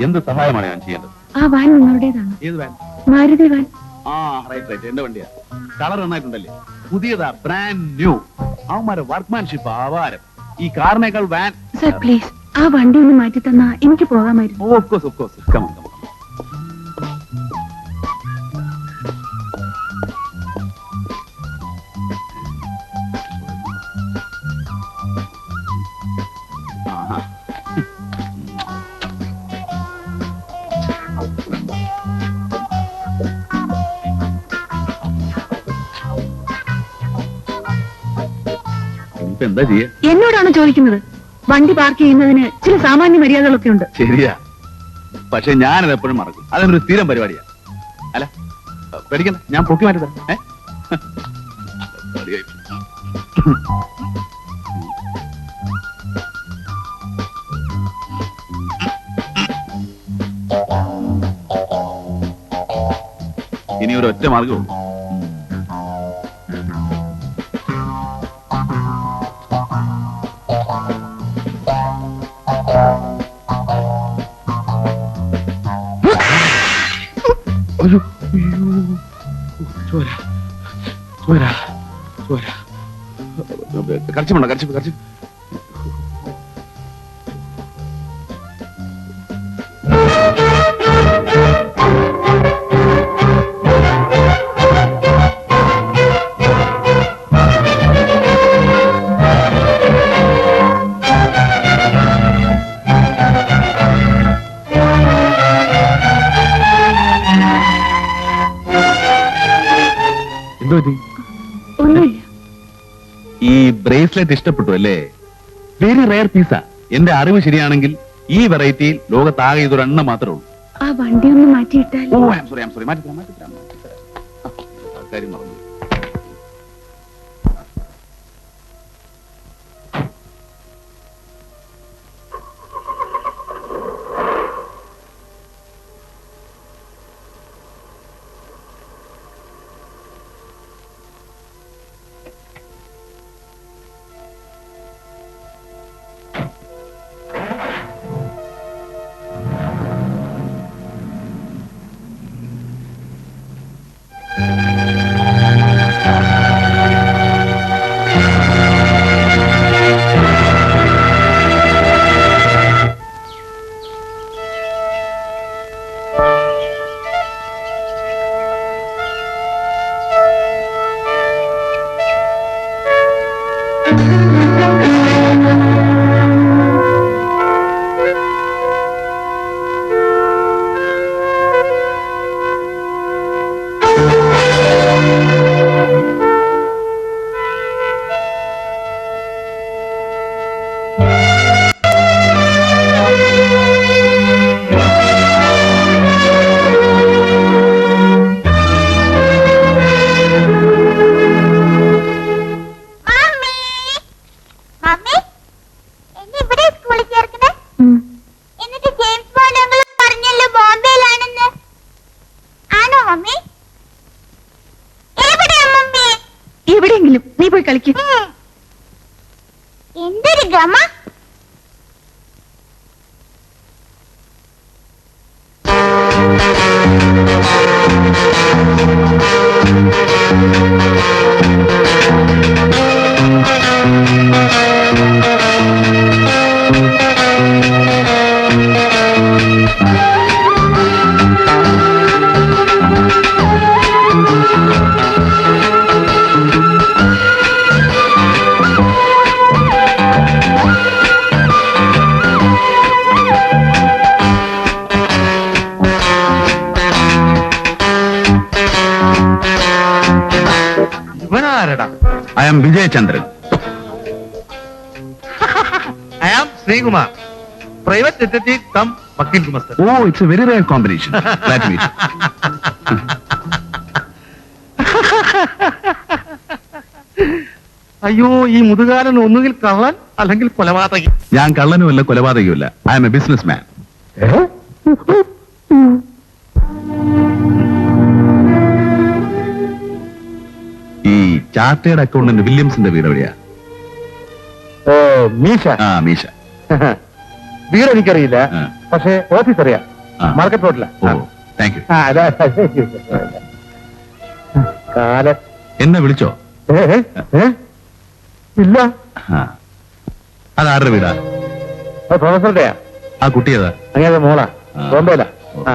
എന്ത് സഹായമാണ് ഞാൻ ചെയ്യേണ്ടത്? ആ വാൻ നിങ്ങളുടേതാണ്? ഏത് വാൻ? മാരുതി വാൻ. ആ, റൈറ്റ്, എന്റെ വണ്ടിയാ. കളർ നന്നായിട്ടുണ്ടല്ലേ? പുതിയതാ, ബ്രാൻഡ് ന്യൂ. അവന്മാരെ വർക്ക്മാൻഷിപ്പ് ആവാരം. ഈ കാറിനേക്കാൾ വാൻ. സർ പ്ലീസ്, ആ വണ്ടി ഒന്ന് മാറ്റി തന്നാ എനിക്ക് പോകാമായിരുന്നു. Of course. Come on. എന്താ ചെയ്യാ? എന്നോടാണ് ചോദിക്കുന്നത്? വണ്ടി പാർക്ക് ചെയ്യുന്നതിന് ചില സാമാന്യ മര്യാദകളൊക്കെ ഉണ്ട്. ശരിയാ, പക്ഷെ ഞാനത് എപ്പോഴും മറക്കും. അതൊരു സ്ഥിരം പരിപാടിയാ. അല്ല, പേടിക്കണ്ട, ഞാൻ പൊക്കി മാറ്റി തരാം. ഇനി ഒരു ഒറ്റ മാർഗമുള്ളൂ. കരച്ചിപ്പുണ്ടോ? കരച്ചിപ്പ്. ഒന്നുമില്ല. ഈ ബ്രേസ്ലെറ്റ് ഇഷ്ടപ്പെട്ടു അല്ലേ? വെരി റയർ പീസാ. എന്റെ അറിവ് ശരിയാണെങ്കിൽ ഈ വെറൈറ്റിയിൽ ലോകത്താകെ ഇതൊരെണ്ണം മാത്രമേ ഉള്ളൂ. ആ വണ്ടി ഒന്ന് മാറ്റിയിട്ടാൽ. ഓ ഐ ആം സോറി മാറ്റിത്തരാം. കാര്യം മറന്നു. മമ്മി എന്നെ ഇവിടെ സ്കൂളിൽ ചേർക്കണേ. എന്നിട്ട് ജെയിംസ് ബോണ്ട് അങ്കിൾ പറഞ്ഞല്ലോ ബോംബെയിലാണെന്ന്. ആണോ മമ്മി? എവിടെയാ മമ്മി? എവിടെയെങ്കിലും നീ പോയി കളിക്കും. എന്തൊരു ഗമ. ഇവനാരടാ? I am Vijayachandran. I am Sreekumar, private detective cum വക്കീൽ ഗുമസ്തൻ. Oh it's a very rare combination. Glad to meet. അയ്യോ, ഈ മുതുകാലൻ ഒന്നുകിൽ കള്ളൻ അല്ലെങ്കിൽ കൊലപാതകി. ഞാൻ കള്ളനുമല്ല കൊലപാതകയുമല്ല. I am a business man. ഈ ചാർട്ടേഡ് അക്കൗണ്ടന്റ് വില്യംസിന്റെ വീട് എവിടെയാ? ഓ, മീശ. ആ മീശ. വീട് എനിക്കറിയില്ല, ആ. പക്ഷേ ഓഫീസ് അറിയാം. ആ. Market road. Oh thank you. കാലം എന്നെ വിളിച്ചോ? ഇല്ല. ആ. അതാരുടെ വീടാ? പ്രൊഫസറുടെയാ. ആ കുട്ടി ഏതാ? അങ്ങനെ മോളാ, ആ. ബോംബെയില. ആ.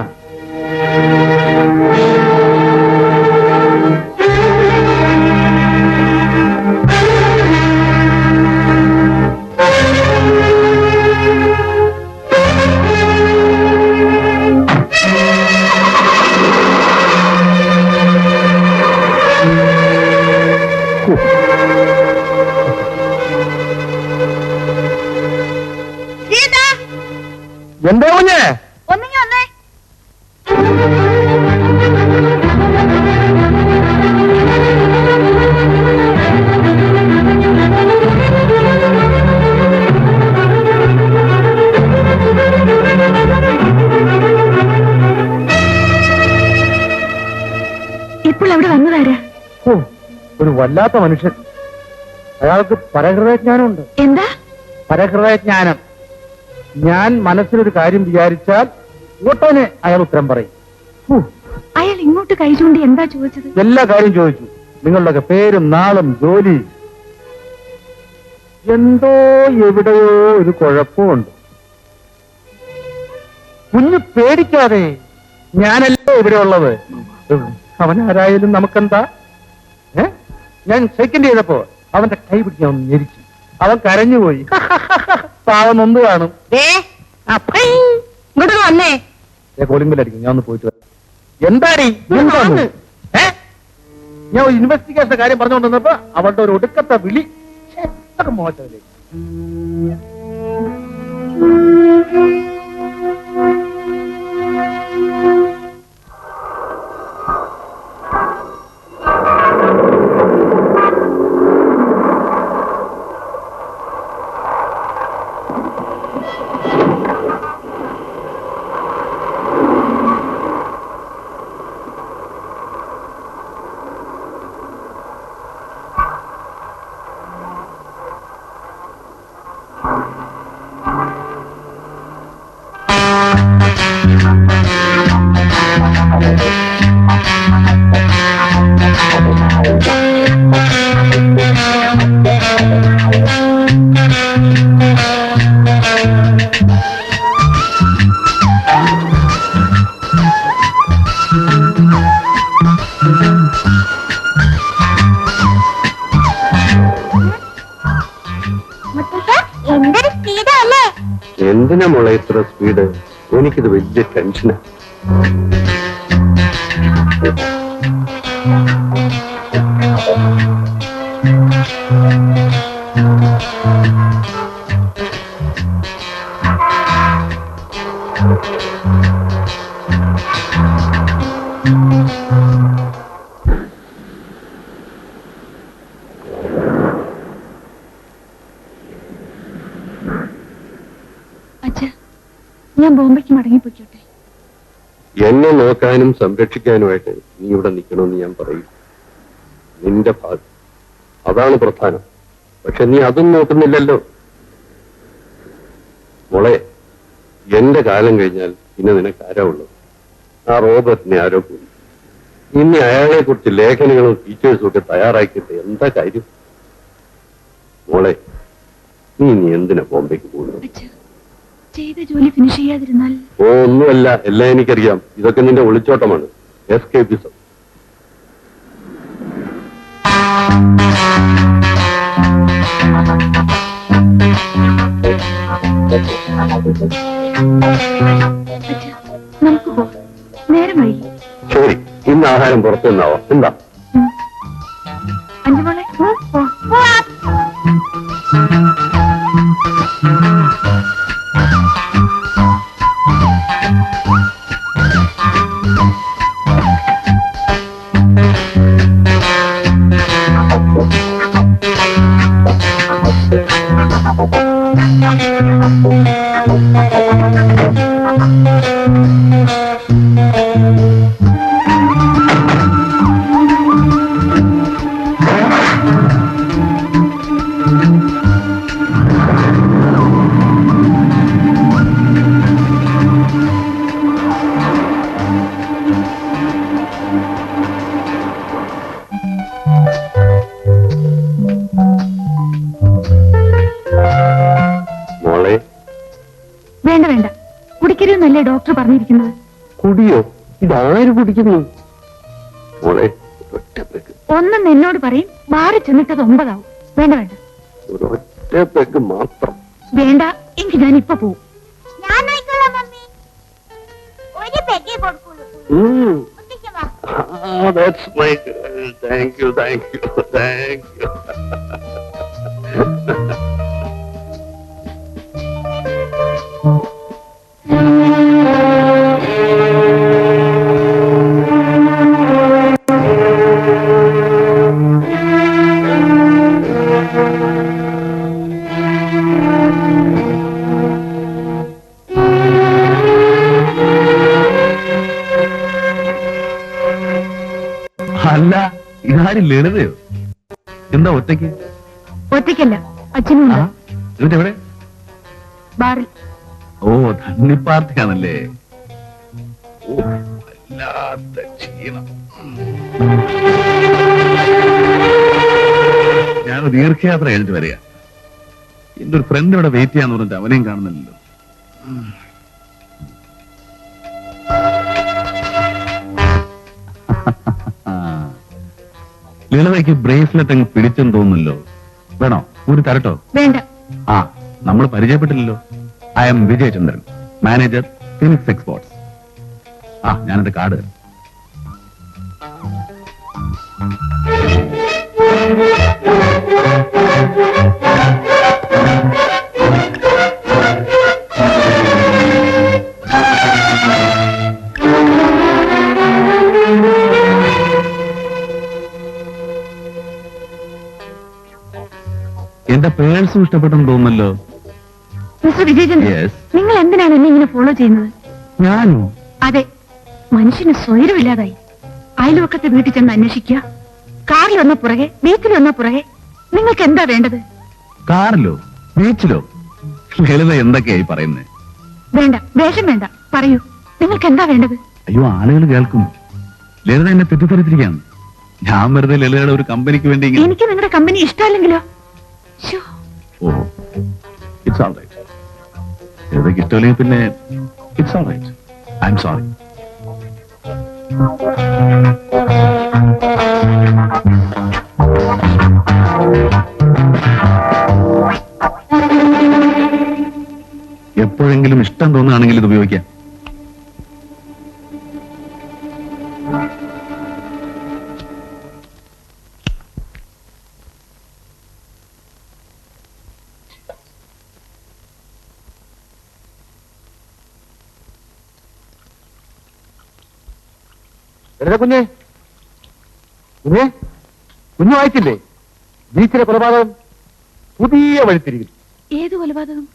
എന്താ കുഞ്ഞേ? ഒന്നിങ്ങി വന്നേ. ഇപ്പോൾ അവിടെ വന്നതാരാ? ഓ, ഒരു വല്ലാത്ത മനുഷ്യൻ. അയാൾക്ക് പരഹൃദയജ്ഞാനമുണ്ട്. എന്താ? പരഹൃദയജ്ഞാനം. ഞാൻ മനസ്സിലൊരു കാര്യം വിചാരിച്ചാൽ ഉടനെ അയാൾ ഉത്തരം പറയും. അയാൾ ഇങ്ങോട്ട് കൈ ചൂണ്ടി എന്താ ചോദിച്ചത്? എല്ലാ കാര്യം ചോദിച്ചു. നിങ്ങളുടെയൊക്കെ പേരും നാളും ജോലി. എന്തോ എവിടെയോ ഒരു കുഴപ്പമുണ്ട്. കുഞ്ഞ് പേടിക്കാതെ, ഞാനല്ലേ ഇവിടെ ഉള്ളത്. അവനാരായാലും നമുക്കെന്താ? ഞാൻ സെക്കൻഡ് ചെയ്തപ്പോ അവന്റെ കൈ പിടിക്കാൻ ഒന്ന് ഞെരിച്ചു. അവൻ കരഞ്ഞുപോയി. പാവം നൊന്ത് കാണും. ഇങ്ങോട്ട് വന്നേ. കോളിംഗ് ഞാൻ ഒന്ന് പോയിട്ട് വരാം. എന്താടി? എന്താന്ന്? ഞാൻ ഒരു ഇൻവെസ്റ്റിഗേഷന്റെ കാര്യം പറഞ്ഞുകൊണ്ടിരുന്നപ്പോ അവളുടെ ഒരു ഒടുക്കത്തെ വിളി. അതൊക്കെ മോശമല്ലേ? എന്തൊരു സ്പീഡാ അല്ലേ? എന്തിനാ മോളെ ഇത്ര സ്പീഡ്? എനിക്കിത് വലിയ ടെൻഷനാ. അച്ഛാ, ഞാൻ ബോംബെക്ക് മടങ്ങിപ്പോയിക്കോട്ടെ? എന്നെ നോക്കാനും സംരക്ഷിക്കാനുമായിട്ട് നീ ഇവിടെ നിൽക്കണമെന്ന് ഞാൻ പറയും. നിന്റെ ഭാഗം അതാണ് പ്രധാനം. പക്ഷെ നീ അതും നോക്കുന്നില്ലല്ലോ. മോളെ, എന്റെ കാലം കഴിഞ്ഞാൽ പിന്നെ നിനക്ക് ആരാ ഉള്ളത്? ആ റോബർട്ടിനെ ആരോ പോയി. ഇനി അയാളെ കുറിച്ച് ലേഖനങ്ങളും ഫീച്ചേഴ്സും ഒക്കെ തയ്യാറാക്കിയിട്ട് എന്താ കാര്യം? മോളെ, നീ എന്തിനാ ബോംബെക്ക് പോകുന്നത്? അച്ഛാ, ചെയ്ത ജോലി ഫിനിഷ് ചെയ്യാതിരുന്നാൽ? ഓ, ഒന്നുമല്ല, എല്ലാം എനിക്കറിയാം. ഇതൊക്കെ നിന്റെ ഒളിച്ചോട്ടമാണ്, എസ്കേപ്പിസം. അച്ഛാ, നമുക്ക് പോകാം, നേരം വൈകി. ശരി, ഇന്ന് ആഹാരം പുറത്തു നിന്നാവാം. എന്താ? അഞ്ചുമോളെ, വേണ്ട വേണ്ട, കുടിക്കരുതെന്നല്ലേ ഡോക്ടർ പറഞ്ഞിരിക്കുന്നത്? കുടിയോ? ഇതാര് കുടിക്കുന്നു? മോളെ, ഒന്നും എന്നോട് പറയും, മാറി ചെന്നിട്ടത് 9 ആവും. വേണ്ട വേണ്ട, ഒരൊറ്റ പെഗ് മാത്രം. വേണ്ട എങ്കിൽ ഞാൻ ഇപ്പൊ പോവും. ഞാൻ നോക്കിക്കോളാം മമ്മി. ഒരു പെഗ്ഗേ കൊടുക്കുള്ളൂ. ഒന്നിക്കുവാ. That's my girl. Thank you, thank you, thank you. അല്ല, ഇതാരും ലളിതയോ? എന്താ ഒറ്റയ്ക്ക്? ഒറ്റയ്ക്കല്ല, അച്ഛനും ആ, എന്നിട്ട് എവിടെ? ബാറിൽ. ഓ, ധന്യപ്പാർത്തിയാണല്ലേ. ഓ, വല്ലാത്ത ക്ഷീണം. ഞാനൊരു ദീർഘയാത്ര കഴിഞ്ഞിട്ട് വരിക. എന്റെ ഒരു ഫ്രണ്ട് ഇവിടെ വെയിറ്റ് ചെയ്യാന്ന് പറഞ്ഞിട്ട് അവനെയും കാണുന്നില്ലല്ലോ. ലളിതയ്ക്ക് ബ്രേസ്ലെറ്റ് അങ്ങ് പിടിച്ചെന്ന് തോന്നുന്നല്ലോ. വേണോ? ഒരു തരട്ടോ? വേണ്ട. ആ, നമ്മൾ പരിചയപ്പെട്ടില്ലല്ലോ. I am Vijayachandran, manager, Phoenix exports. ആ, ഞാനെന്റെ കാർഡ് തരാം. എന്റെ പേഴ്സും ഇഷ്ടപ്പെട്ടെന്ന് തോന്നുന്നല്ലോ. Mister Vijayachandran, Yes. നിങ്ങൾ എന്തിനാണ് എന്നെ ഇങ്ങനെ ഫോളോ ചെയ്യുന്നത്? ഞാനോ? അതെ, മനുഷ്യന് സ്വൈരമില്ലാതായി. അയൽവക്കത്തെ വീട്ടിൽ ചെന്ന് അന്വേഷിക്കുക, കാറിൽ വന്ന പുറകെ, ബീച്ചിൽ വന്ന പുറകെ. നിങ്ങൾക്ക് എന്താ വേണ്ടത്? കാറിലോ ബീച്ചിലോ? ലളിത എന്തൊക്കെയായി പറയുന്നത്? വേണ്ട, വേഷം വേണ്ട, പറയൂ, നിങ്ങൾക്ക് എന്താ വേണ്ടത്? അയ്യോ, ആളുകൾ കേൾക്കും. ലളിത എന്നെ തെറ്റിദ്ധരിച്ചിരിക്കുകയാണ്. ഞാൻ വെറുതെ ലളിതയുടെ ഒരു കമ്പനിക്ക് വേണ്ടി ഇങ്ങനെ- എനിക്ക് നിങ്ങളുടെ കമ്പനി ഇഷ്ടമല്ലെങ്കിലോ? ശ്ശോ. Oh, it's all right. ലളിതയ്ക്ക് ഇഷ്ടമല്ലെങ്കിൽ പിന്നെ it's all right. I am sorry. എപ്പോഴെങ്കിലും ഇഷ്ടം തോന്നുകയാണെങ്കിൽ ഇത് ഉപയോഗിക്കാം. കുഞ്ഞേ കുഞ്ഞേ, കുഞ്ഞു വായിച്ചില്ലേ? ബീച്ചിലെ കൊലപാതകം പുതിയ വഴിത്തിരിക്കും. ഏത് കൊലപാതകം?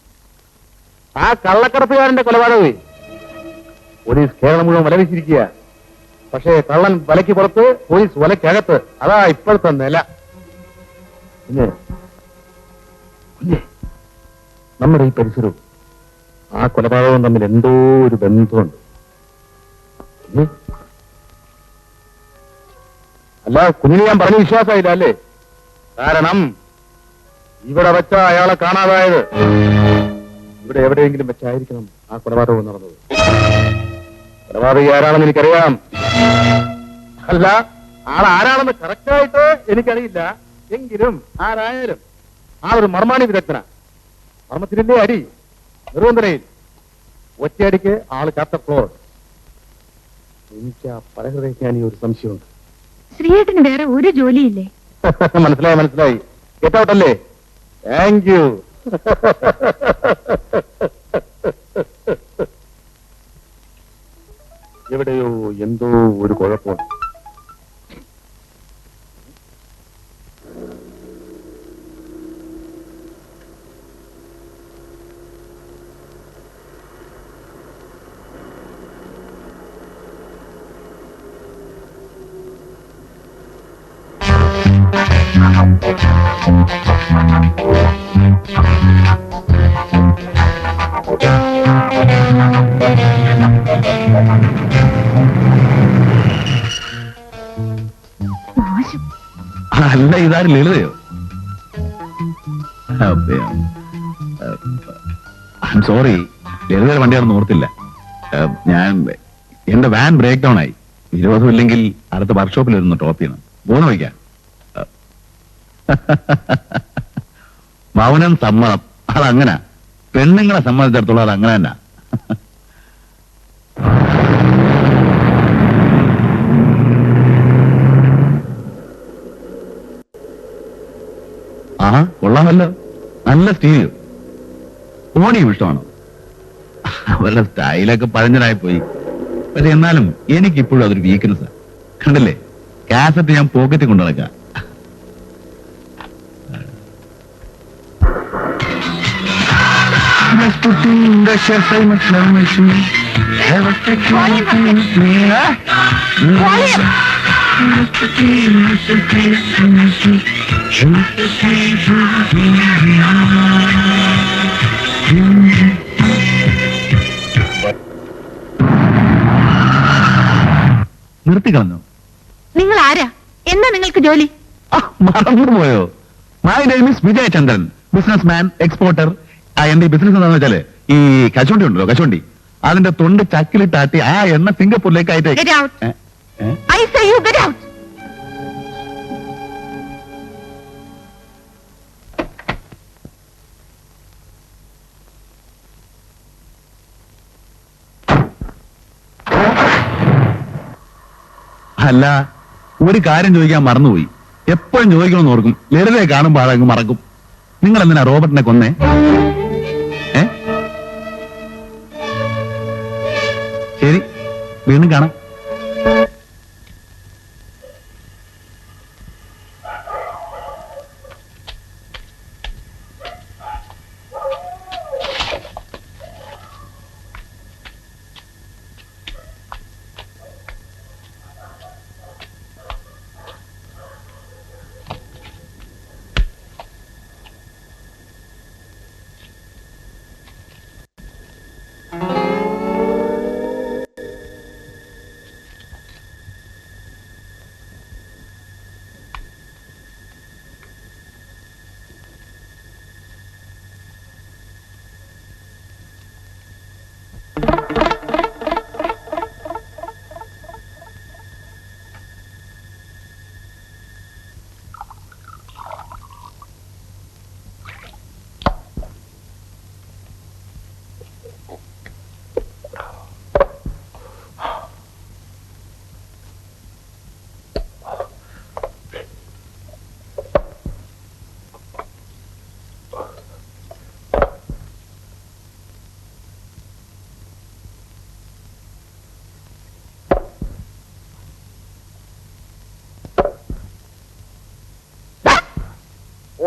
ആ കള്ളക്കടത്തുകാരന്റെ കൊലപാതകമേ. പോലീസ് കേരളം മുഴുവൻ വലവിച്ചിരിക്കുക. പക്ഷേ കള്ളൻ വലയ്ക്ക് പുറത്ത്, പോലീസ് വലയ്ക്കകത്ത്. അതാ ഇപ്പോഴത്തെ നില. കുഞ്ഞേ കുഞ്ഞേ, നമ്മുടെ ഈ പരിസരവും ആ കൊലപാതകവും തമ്മിൽ എന്തോ ഒരു ബന്ധമുണ്ട്. കുഞ്ഞേ, അല്ല കുഞ്ഞിന് ഞാൻ പറഞ്ഞ വിശ്വാസമായില്ല അല്ലേ? കാരണം ഇവിടെ വെച്ച അയാളെ കാണാതായത്. ഇവിടെ എവിടെയെങ്കിലും വെച്ചായിരിക്കണം ആ കൊലപാതകം നടന്നത്. കൊലപാതകി ആരാണെന്ന് എനിക്കറിയാം. അല്ല, ആളാരാണെന്ന് കറക്റ്റായിട്ട് എനിക്കറിയില്ല. എങ്കിലും ആരായാലും ആളൊരു മർമാണി വിദഗ്ധനാ. മർമ്മത്തിലെ അടി നിർവന്തനയിൽ ഒറ്റയടിക്ക് ആള് ചാത്ത ഫ്ലോർ. എനിക്ക് ആ പരഹൃദയജ്ഞാനി ഒരു സംശയമുണ്ട്. ശ്രീയേട്ടന് വേറെ ഒരു ജോലിയില്ലേ? മനസ്സിലായി മനസ്സിലായി. കേട്ടോട്ടല്ലേ? Thank you. എവിടെയോ എന്തോ ഒരു കുഴപ്പമുണ്ട്. മോശം. അല്ല, ഇതാരും ലളിതയോ? ഐ എം സോറി, ലളിതയുടെ വണ്ടിയാണെന്ന് ഓർത്തില്ല. എന്റെ വാൻ ബ്രേക്ക് ഡൗൺ ആയി. വിരോധമില്ലെങ്കിൽ അടുത്ത വർക്ക്ഷോപ്പിൽ വരുന്ന ടോപ്പ് ചെയ്യണം. പോന്ന് വയ്ക്കാം. മൗനം സമ്മതം, അതങ്ങനെ. പെണ്ണുങ്ങളെ സംബന്ധിച്ചിടത്തോളം അത് അങ്ങനെ തന്നെ. ആ കൊള്ളാമല്ലോ, നല്ല സ്റ്റീരിയോ. ഓണിയും ഇഷ്ടമാണോ? അവരുടെ സ്റ്റൈലൊക്കെ പഴഞ്ഞനായി പോയി. പക്ഷെ എന്നാലും എനിക്കിപ്പോഴും അതൊരു വീക്ക്നെസ്. കണ്ടില്ലേ, കാസറ്റ് ഞാൻ പോക്കറ്റിൽ കൊണ്ടു നടക്കാം. നിർത്തിക്കളഞ്ഞോ? നിങ്ങൾ ആരാ? എന്താ നിങ്ങൾക്ക് ജോലി? മറന്നുപോയോ? My name is Vijayachandran, business man, exporter. എന്റെ ബിസിനസ് എന്താണെന്ന് വെച്ചാല് ഈ കശുവണ്ടി ഉണ്ടല്ലോ, കശുവണ്ടി, അതിന്റെ തൊണ്ട് ചക്കിലിട്ടാട്ടി ആ എണ്ണ സിംഗപ്പൂരിലേക്ക് Get അയച്ചേ. out. I say you get out. അല്ല, ഒരു കാര്യം ചോദിക്കാൻ മറന്നുപോയി. എപ്പോഴും ചോദിക്കണമെന്ന് ഓർക്കും, ലളിതയെ കാണുമ്പോ അതങ്ങ് മറക്കും. നിങ്ങൾ എന്തിനാ റോബർട്ടിനെ കൊന്നേ? ശരി, വീണ്ടും കാണാം.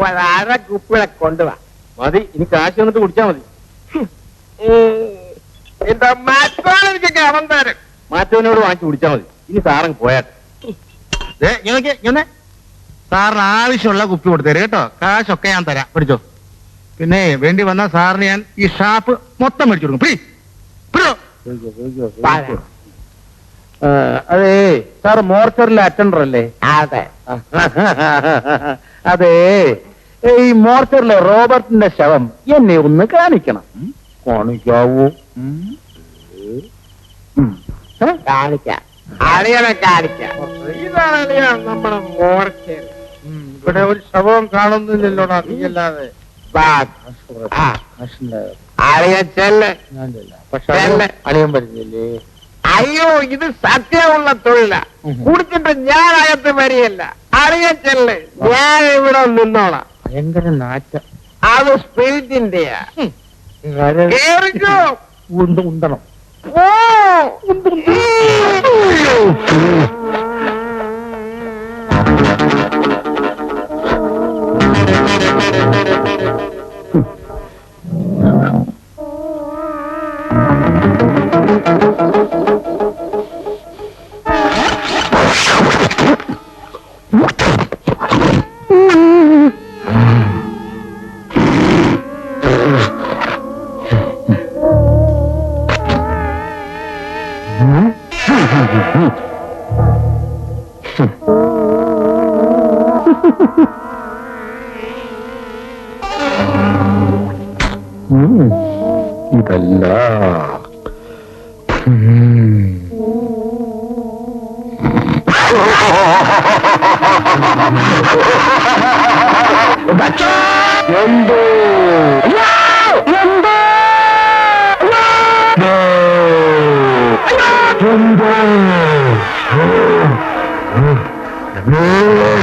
ഒരര കുപ്പിളെ കൊണ്ടുവാ. മതി, ഇനി കാശ് വന്നിട്ട് കുടിച്ചാ മതി. എന്റെ മറ്റോനെനിക്കൊക്കെ അവൻ തരും. മാറ്റവനോട് വാങ്ങിച്ച് കുടിച്ചാ മതി. ഇനി സാറങ്ങ് പോയാട്ടെ. സാറിന് ആവശ്യമുള്ള കുപ്പി കൊടുത്തേര് കേട്ടോ. കാശൊക്കെ ഞാൻ തരാം, പിടിച്ചോ. പിന്നെ വേണ്ടി വന്നാൽ സാറിന് ഞാൻ ഈ ഷാപ്പ് മൊത്തം മേടിച്ചു കൊടുക്കും. അതേ, സാറ് മോർച്ചറിലെ അറ്റൻഡർ അല്ലേ? അതെ. അതേ, ഈ മോർച്ചറിലെ റോബർട്ടിന്റെ ശവം എന്നെ ഒന്ന് കാണിക്കണം. കാണിക്കാവൂ? കാണിക്കാം, അളിയനെ കാണിക്കാം. ഇതാണ് അളിയ നമ്മുടെ മോർച്ചറി. ഇവിടെ ഒരു ശവം കാണുന്നില്ലല്ലോടാ നീയല്ലാതെ. അളിയൻ ചെല്ല്. പക്ഷെ അളിയൻ വരുന്നില്ലേ? അയ്യോ, ഇത് സത്യമുള്ള തൊഴില. കുടിച്ചിട്ട് ഞാൻ അകത്ത് വരികയല്ല. അളിയൻ ചെല്ല്, ഞാൻ ഇവിടെ നിന്നോളാം. ഭയങ്കര നാറ്റ. അത് സ്പിരിറ്റിന്റെയാ. കേറിക്കോ. ഉണ്ടണം. ഓ ഇതല്ല.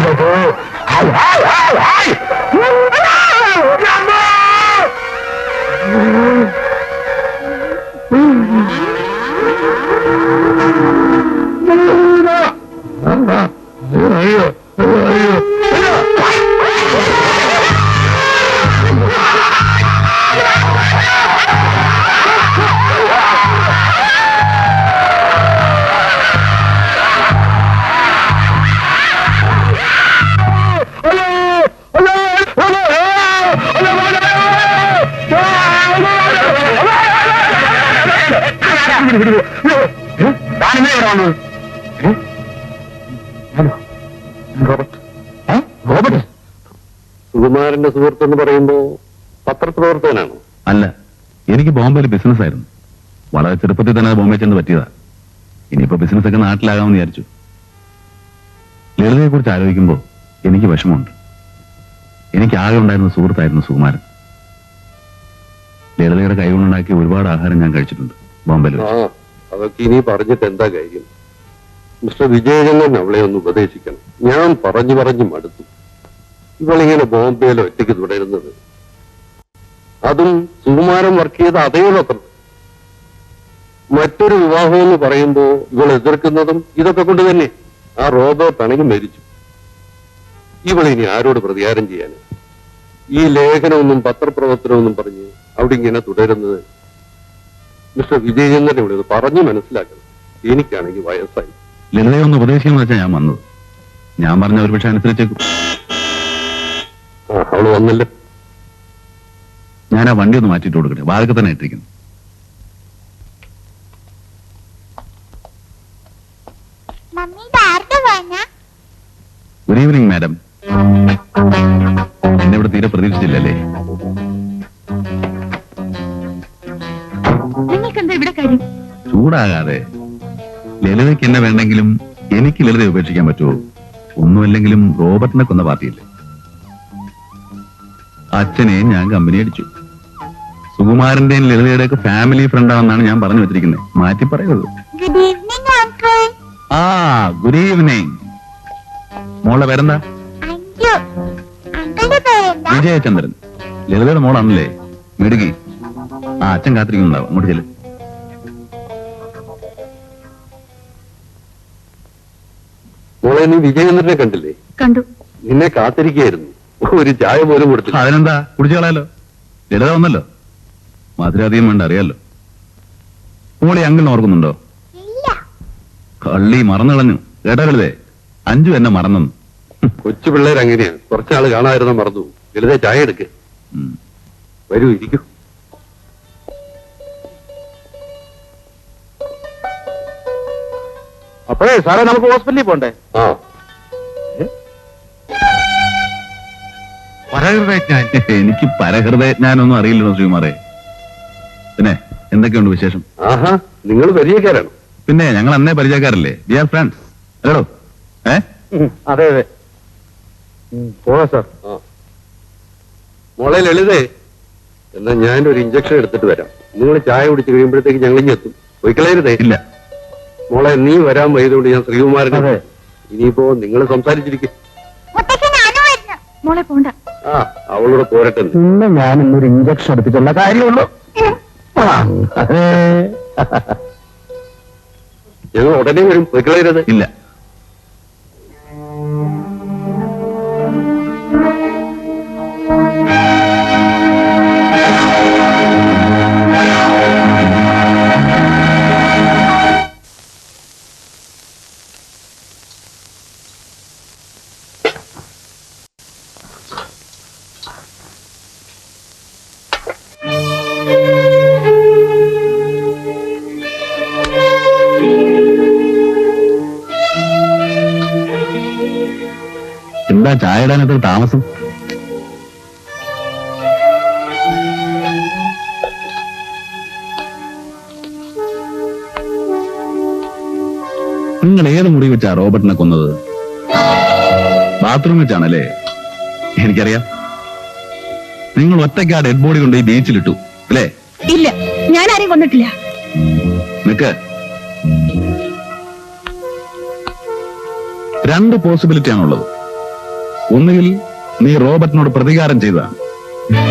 എന്തോ സുകുമാരന്റെ സുഹൃത്തെന്ന് പറയുമ്പോ പത്രപ്രവർത്തകനാണോ? അല്ല, എനിക്ക് ബോംബെയിൽ ബിസിനസ് ആയിരുന്നു. വളരെ ചെറുപ്പത്തിൽ തന്നെ ബോംബെ ചെന്ന് പറ്റിയതാ. ഇനിയിപ്പോ ബിസിനസ് ഒക്കെ നാട്ടിലാകാമെന്ന് വിചാരിച്ചു. ലളിതയെ കുറിച്ച് ആലോചിക്കുമ്പോ എനിക്ക് വിഷമമുണ്ട്. എനിക്ക് ആകെ ഉണ്ടായിരുന്ന സുഹൃത്തായിരുന്നു സുകുമാരൻ. ലളിതയുടെ കൈകൊണ്ടുണ്ടാക്കിയ ഒരുപാട് ആഹാരം ഞാൻ കഴിച്ചിട്ടുണ്ട് ബോംബെയിൽ വെച്ച്. അതൊക്കെ ഇനി പറഞ്ഞിട്ട് എന്താ കാര്യം? മിസ്റ്റർ വിജയചന്ദ്രൻ അവളെ ഒന്ന് ഉപദേശിക്കണം. ഞാൻ പറഞ്ഞു മടുത്തു. ഇവളിങ്ങനെ ബോംബെയിൽ ഒറ്റയ്ക്ക് തുടരുന്നത്, അതും സുകുമാരൻ വർക്ക് ചെയ്ത അതേ പത്രം. മറ്റൊരു വിവാഹം എന്ന് പറയുമ്പോ ഇവൾ എതിർക്കുന്നതും ഇതൊക്കെ കൊണ്ട് തന്നെ. ആ റോബർട്ട് ആണെങ്കിൽ മരിച്ചു. ഇവളിനി ആരോട് പ്രതികാരം ചെയ്യാൻ? ഈ ലേഖനമൊന്നും പത്രപ്രവർത്തനമൊന്നും പറഞ്ഞ് അവിടെ ഇങ്ങനെ തുടരുന്നത് മിസ്റ്റർ വിജയചന്ദ്രൻ ഇവിടെ ഒന്ന് പറഞ്ഞു മനസ്സിലാക്കണം. എനിക്കാണെങ്കിൽ വയസ്സായി. ലളിതയെ ഒന്ന് ഉപദേശിക്കാന്ന് വെച്ചാൽ ഞാൻ വന്നത്. ഞാൻ പറഞ്ഞ ഒരു പക്ഷെ അനുസരിച്ചേക്കും. അവള് വന്നല്ലോ. ഞാൻ ആ വണ്ടി ഒന്ന് മാറ്റിയിട്ട് കൊടുക്കട്ടെ. വാഴക്ക് തന്നെ ഇട്ടിരിക്കുന്നു. Good evening madam. എന്നെ ഇവിടെ തീരെ പ്രതീക്ഷിച്ചില്ലല്ലേ? നിങ്ങൾക്കെന്താ ഇവിടെ കാര്യം? ചൂടാകാതെ. ലളിതയ്ക്ക് എന്നെ വേണ്ടെങ്കിലും എനിക്ക് ലളിതയെ ഉപേക്ഷിക്കാൻ പറ്റുമോ? ഒന്നുമല്ലെങ്കിലും റോബർട്ടിനെ കൊന്ന പാർട്ടിയില്ലേ? അച്ഛനെ ഞാൻ കമ്പനി അടിച്ചു. സുകുമാരന്റെയും ലളിതയുടെ ഒക്കെ ഫാമിലി ഫ്രണ്ടാണെന്നാണ് ഞാൻ പറഞ്ഞു വെച്ചിരിക്കുന്നത്. മാറ്റി പറയരുത്. Good evening uncle. ആ, ഗുഡ് ഈവനിങ്. മോളുടെ പേരെന്താ? അയ്യോ, അങ്കിളുടെ പേരെന്താ? വിജയചന്ദ്രൻ. ലളിതയുടെ മോളാണല്ലേ? മിടുക്കി. ആ, അച്ഛൻ കാത്തിരിക്കുന്നുണ്ടാവും. അങ്ങോട്ട് ചെല്ല്. മോളെ, നീ വിജയചന്ദ്രനെ കണ്ടില്ലേ? കണ്ടു. നിന്നെ കാത്തിരിക്കുകയായിരുന്നു. ഒരു ചായ പോലും കൊടുത്തു. അതിനെന്താ, കുടിച്ചു കളയാലോ. ലളിത വന്നല്ലോ, മധുരാധികം വേണ്ട, അറിയാലോ. മോളി അങ്ങനെ ഓർക്കുന്നുണ്ടോ? ഇല്ല. കള്ളി മറന്നു കളഞ്ഞു കേട്ടോ ലളിതേ. അഞ്ചു എന്നെ മറന്നു. കൊച്ചു പിള്ളേർ അങ്ങനെയാണ്, കുറച്ചാള് കാണാതിരുന്ന മറന്നു. ലളിത ചായ എടുക്ക്. വരൂ, ഇരിക്കൂ. അപ്പോഴേ സാറേ നമുക്ക് ഹോസ്പിറ്റലിൽ പോണ്ടേ? ആ, എനിക്ക് പരഹൃദയജ്ഞാനൊന്നും അറിയില്ലല്ലോ ശ്രീകുമാറേ. പിന്നെ എന്തൊക്കെയുണ്ട് വിശേഷം? ആഹാ, നിങ്ങൾ പരിചയക്കാരാണ്. പിന്നെ ഞങ്ങൾ അന്നേ പരിചയക്കാരല്ലേ, വി ആർ ഫ്രണ്ട്സ് അല്ലോ. അതെ അതെ. പോവാ സാർ. മോളെ ലളിതേ, എന്നാ ഞാനൊരു ഇഞ്ചക്ഷൻ എടുത്തിട്ട് വരാം. നിങ്ങൾ ചായ കുടിച്ച് കഴിയുമ്പോഴത്തേക്ക് ഞങ്ങൾ ഇങ്ങെത്തും. പോയിക്കളയരുതേ. ഇല്ല. മോളെ, നീ വരാൻ വൈകുന്നതുകൊണ്ട് ഞാൻ ശ്രീകുമാരനെ. ഇനിയിപ്പോ നിങ്ങൾ സംസാരിച്ചിരിക്കും. മുത്തശ്ശി ഞാനും വരുന്നു. മോളെ പോണ്ട. ആ, അവളോട് പോരട്ടെ. ഇന്ന് ഞാൻ ഇന്നൊരു ഇഞ്ചക്ഷൻ എടുത്തിട്ടുള്ള കാര്യമുള്ളൂ. ഞങ്ങൾ ഉടനെ വരും. പോയിക്കളയരുത്. ഇല്ല. എന്താ ചായ ഇടാനത്ര താമസം? നിങ്ങൾ ഏത് മുറി വെച്ചാ റോബർട്ടിനെ കൊന്നത്? ബാത്റൂം വെച്ചാണല്ലേ? എനിക്കറിയാം. നിങ്ങൾ ഒറ്റയ്ക്ക് ആ ഡെഡ് ബോഡി കൊണ്ട് ഈ ബീച്ചിലിട്ടു അല്ലേ? ഇല്ല, ഞാൻ ആരെയും കൊന്നിട്ടില്ല. നിക്ക്. രണ്ട് പോസിബിലിറ്റി ആണുള്ളത്. ഒന്നുകിൽ നീ റോബർട്ടിനോട് പ്രതികാരം ചെയ്തതാണ്,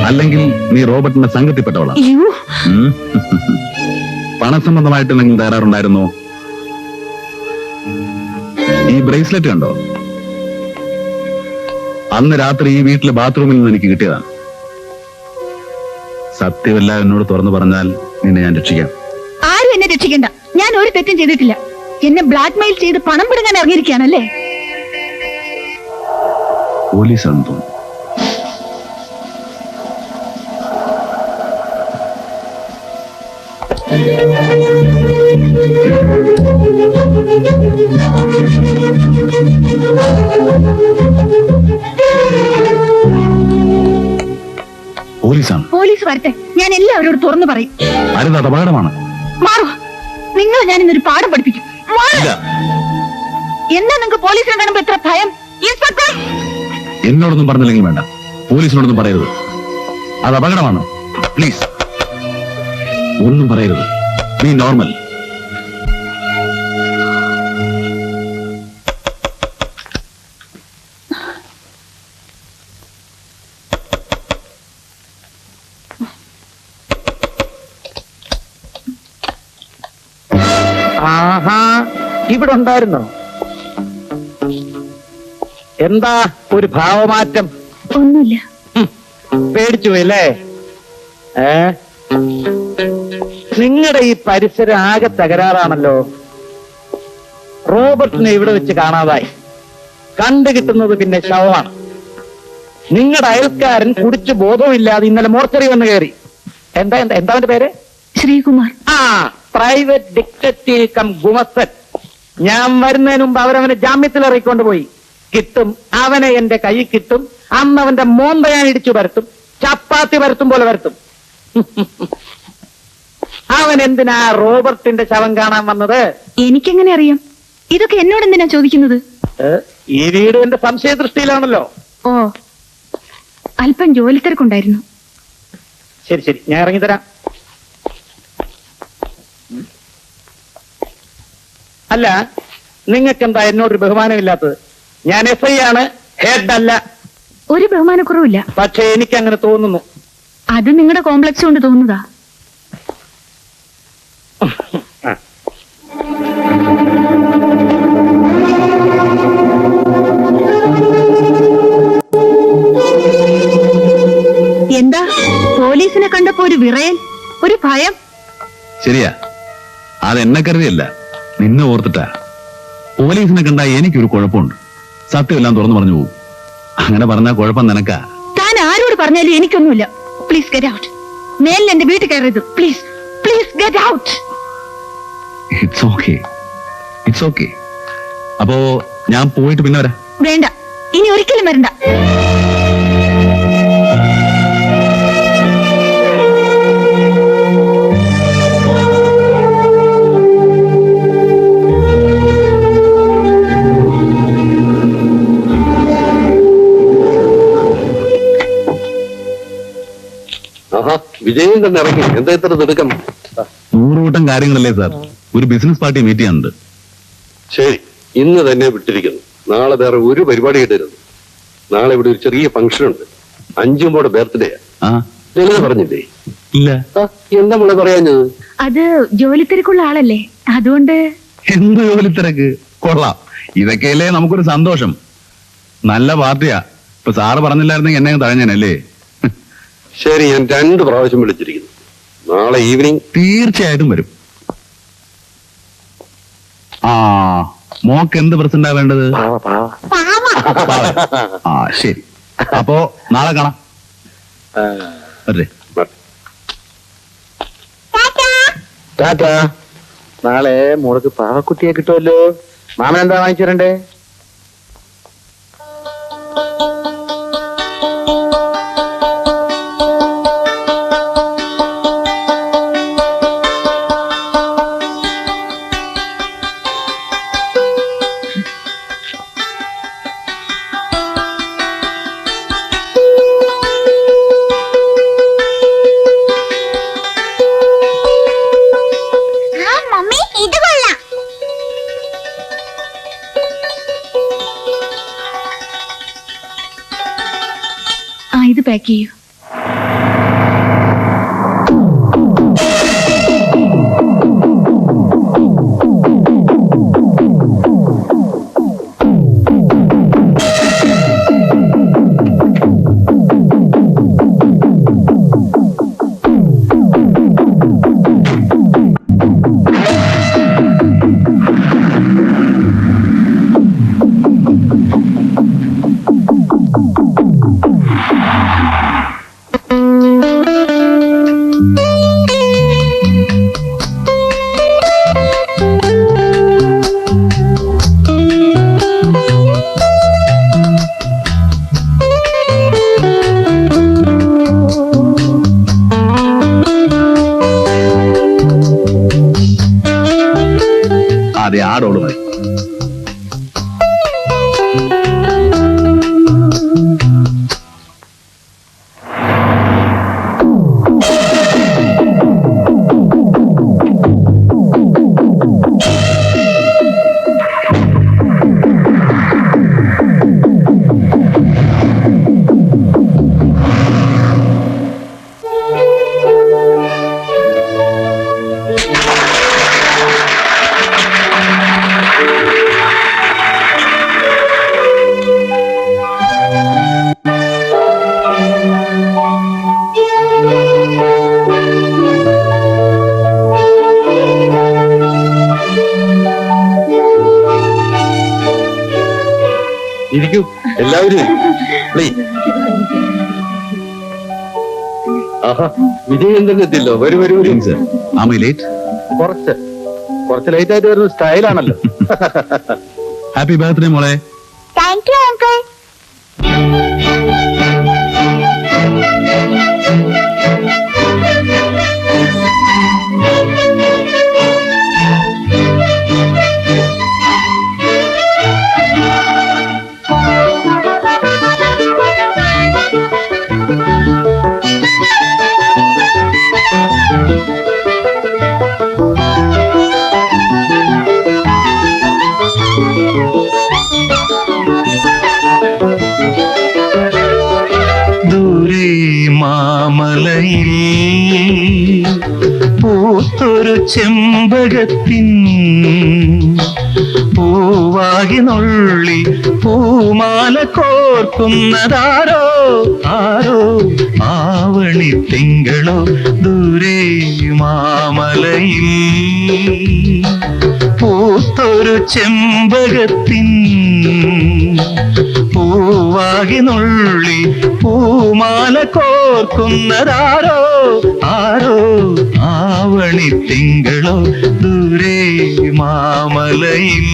അല്ലെങ്കിൽ നീ റോബർട്ടിന്റെ സംഘത്തിൽപ്പെട്ടവളാണ്. പണസംബന്ധമായിട്ട് നിങ്ങൾ തയ്യാറുണ്ടായിരുന്നോ? ഈ ബ്രേസ്ലെറ്റ് കണ്ടോ? അന്ന് രാത്രി ഈ വീട്ടിലെ ബാത്റൂമിൽ നിന്ന് എനിക്ക് കിട്ടിയതാണ്. സത്യമല്ല എന്നോട് തുറന്നു പറഞ്ഞാൽ നിന്നെ ഞാൻ രക്ഷിക്കാം. ആരും എന്നെ രക്ഷിക്കണ്ട. ഞാൻ ഒരു തെറ്റും ചെയ്തിട്ടില്ല. എന്നെ ബ്ലാക്ക്മെയിൽ ചെയ്ത് പണം പിടുങ്ങാൻ ഇറങ്ങിയിരിക്കുകയാണല്ലേ? പോലീസാണെന്ന് തോന്നുന്നു. പോലീസാണ്. പോലീസ് വരട്ടെ, ഞാൻ എല്ലാവരോടും തുറന്നു പറയും. അരുത്, അത് അപകടമാണ്. മാറൂ, നിങ്ങൾ ഞാൻ ഇന്നൊരു പാഠം പഠിപ്പിക്കും. മാറൂ. ഇല്ല. എന്താ നിങ്ങൾക്ക് പോലീസിനെ കാണുമ്പോ എത്ര ഭയം? ഇൻസ്പെക്ടർ, എന്നോടൊന്നും പറഞ്ഞില്ലെങ്കിൽ വേണ്ട, പോലീസിനോടൊന്നും പറയരുത്. അത് അപകടമാണ്. പ്ലീസ്, ഒന്നും പറയരുത്. B normal. ആഹാ, ഇവിടെ ഉണ്ടായിരുന്നോ? എന്താ ഒരു ഭാവമാറ്റം? ഒന്നുമില്ല. പേടിച്ചു പോയല്ലേ? നിങ്ങളുടെ ഈ പരിസരം ആകെ തകരാറാണല്ലോ. റോബർട്ടിനെ ഇവിടെ വെച്ച് കാണാതായി. കണ്ടു കിട്ടുന്നത് പിന്നെ ശവമാണ്. നിങ്ങളുടെ അയൽക്കാരൻ കുടിച്ചു ബോധവുമില്ലാതെ ഇന്നലെ മോർച്ചറി വന്ന് കയറി. എന്താ എന്താ എന്താ അവന്റെ പേര്? ശ്രീകുമാർ. ആ, പ്രൈവറ്റ് ഡിറ്റക്റ്റീവ് കം ഗുമസ്തൻ. ഞാൻ വരുന്നതിന് മുമ്പ് അവരവനെ ജാമ്യത്തിൽ ഇറക്കിക്കൊണ്ട് പോയി. കിട്ടും, അവനെ എന്റെ കൈ കിട്ടും. അന്ന് അവന്റെ മോന്ത ഞാൻ ഇടിച്ചു വരത്തും, ചപ്പാത്തി വരത്തും പോലെ വരത്തും. അവൻ എന്തിനാ റോബർട്ടിന്റെ ശവം കാണാൻ വന്നത്? എനിക്കെങ്ങനെ അറിയാം? ഇതൊക്കെ എന്നോട് എന്തിനാ ചോദിക്കുന്നത്? ഈ വീട് എന്റെ സംശയ ദൃഷ്ടിയിലാണല്ലോ. ഓ, അല്പം ജോലി തിരക്കുണ്ടായിരുന്നു. ശരി ശരി, ഞാൻ ഇറങ്ങിത്തരാം. അല്ല, നിങ്ങൾക്കെന്താ എന്നോടൊരു ബഹുമാനമില്ലാത്തത്? ഞാൻ SI ആണ്, ഹെഡ് അല്ല. ഒരു ബഹുമാനക്കുറവില്ല. പക്ഷെ എനിക്ക് അങ്ങനെ തോന്നുന്നു. അത് നിങ്ങളുടെ കോംപ്ലക്സ് കൊണ്ട് തോന്നുന്നതാ. പോലീസിനെ കണ്ടപ്പോ ഒരു വിറയൽ, ഒരു ഭയം. ശരിയാ, അതെന്നെ കരുതിയല്ല, നിന്നെ ഓർത്തിട്ടാ. പോലീസിനെ കണ്ടാ എനിക്കൊരു കുഴപ്പമുണ്ട്. സത്യമെല്ലാം തുറന്നു പറഞ്ഞു പോകും. അങ്ങനെ പറഞ്ഞാൽ കുഴപ്പം നിനക്കാ. താൻ ആരോട് പറഞ്ഞാലും എനിക്കൊന്നുമില്ല. Please get out. മേലിൽ എന്റെ വീട്ടിൽ കയറരുത്. Please please get out. It's okay, it's okay. അപ്പോ ഞാൻ പോയിട്ട് പിന്നെ വരാം. വേണ്ട, ഇനി ഒരിക്കലും വരണ്ട. വിജയം തന്നെ ഇറങ്ങി. എന്താ ഇത്ര തിടുക്കം? 100 കൂട്ടം കാര്യങ്ങളല്ലേ സാർ. ഒരു ബിസിനസ് പാർട്ടി മീറ്റ് ചെയ്യാനുണ്ട്. ശരി, ഇന്ന് തന്നെ വിട്ടിരിക്കുന്നു. നാളെ വേറെ ഒരു പരിപാടി ഇടരുത്. നാളെ ഇവിടെ ഒരു ചെറിയ ഫംഗ്ഷൻ ഉണ്ട്. 5 ബർത്ത്ഡേയാ. ലളിത പറഞ്ഞില്ലേ? ഇല്ല. എന്താ മോളെ പറയാഞ്ഞത്? അത് ജോലി തിരക്കുള്ള ആളല്ലേ, അതുകൊണ്ട്. എന്ത് ജോലി തിരക്ക്? കൊള്ളാം, ഇതൊക്കെയല്ലേ നമുക്കൊരു സന്തോഷം. നല്ല പാർട്ടിയാ. ഇപ്പൊ സാറ് പറഞ്ഞില്ലായിരുന്നെങ്കിൽ എന്നെ തഴഞ്ഞനല്ലേ. ശരി, ഞാൻ 2 പ്രാവശ്യം വിളിച്ചിരിക്കുന്നു. നാളെ ഈവനിങ് തീർച്ചയായിട്ടും വരും. ആ, മോക്ക് എന്ത് പ്രസന്റാ വേണ്ടത്? പാവ. ആ ശരി, അപ്പോ നാളെ കാണാം. വരേ. ടാറ്റാ. നാളെ മോൾക്ക് പാവക്കുട്ടിയെ കിട്ടുമല്ലോ. മാമൻ എന്താ വാങ്ങിച്ചിരണ്ടേ? മമ്മി ഇത് കൊള്ളാം. ഇത് പാക്ക് ചെയ്യൂ. അതെ, ആടോട് മതി. ഇരിക്കൂ, എല്ലാവരും പ്ലീസ്. ആഹാ, വിജയം തന്നെ എത്തില്ലോ. വരൂ വരൂ വരൂ. ലേറ്റ്? കുറച്ച് ലേറ്റ് ആയിട്ട് വരുന്ന സ്റ്റൈലാണല്ലോ. ഹാപ്പി ബർത്ത്ഡേ മോളെ. Thank you uncle. ദൂരെ മാമലയിൽ പൂത്തൊരു ചെമ്പകത്തിൻ പൂവാകി നുള്ളി പൂമാല കോർക്കുന്നതാരോ. ആരോ ആവണി തിങ്കളോ ദൂരെ മാമലയിൽ പൂത്തൊരു ചെമ്പകത്തിൻ പൂവാകി നുള്ളി പൂമാല കോർക്കുന്നതാരോ ആരോ ആവണി തിങ്കളോ ദൂരെ മാമലയിൽ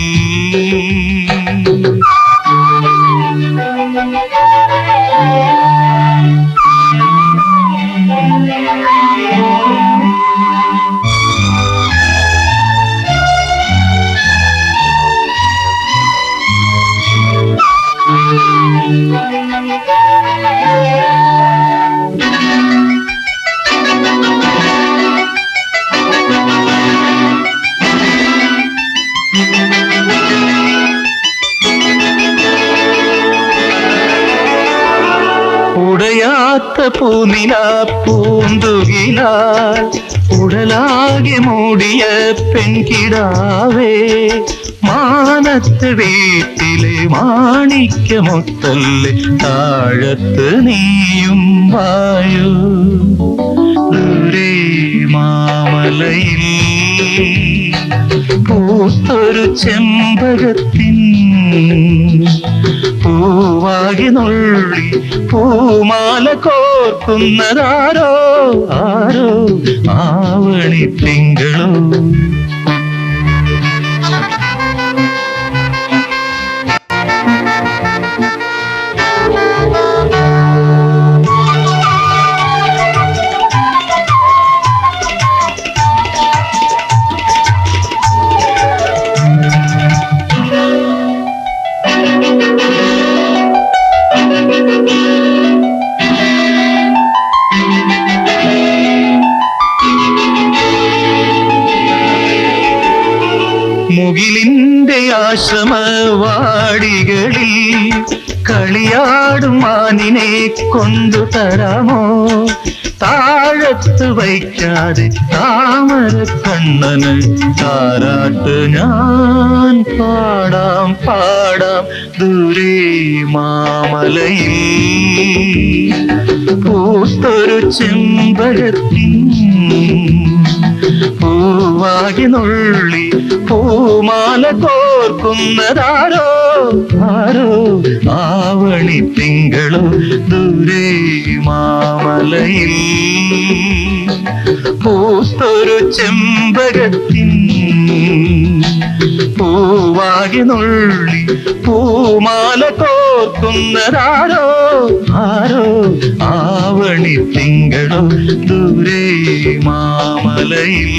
ഉടയാത്ത പൂനില പൂന്തുകിലാൽ ഉടലാകെ മൂടിയ പെൺകിടാവേ മാനത്ത് വീട്ടിലെ മാണിക്യമൊത്തല്ലേ താഴത്ത് നീയും വായു ദൂരെ മാമലയിൽ പൂത്തൊരു ചെമ്പകത്തിൻ പൂവാകി നുള്ളി പൂമാല കോർക്കുന്നതാരോ ആരോ ആവണി തിങ്കളോ മുകിലിന്റെ ആശ്രമവാടികളിൽ കളിയാടും മാനിനെ കൊണ്ടു തരാമോ താഴത്ത് വയ്ക്കാതെ താമര കണ്ണന് താരാട്ട് ഞാൻ പാടാം പാടാം ദൂരെ മാമലയിൽ പൂത്തൊരു ചെമ്പകത്തിൻ പൂവാകി നുള്ളി പൂമാല കോർക്കുന്നതാരോ ആരോ ആവണി തിങ്കളോ ദൂരെ മാമലയിൽ പൂത്തൊരു ചെമ്പകത്തിൻ പൂവാകി നുള്ളി പൂമാല കോർക്കുന്നതാരോ ആരോ ആവണി തിങ്കളോ ദൂരെ മാമലയിൽ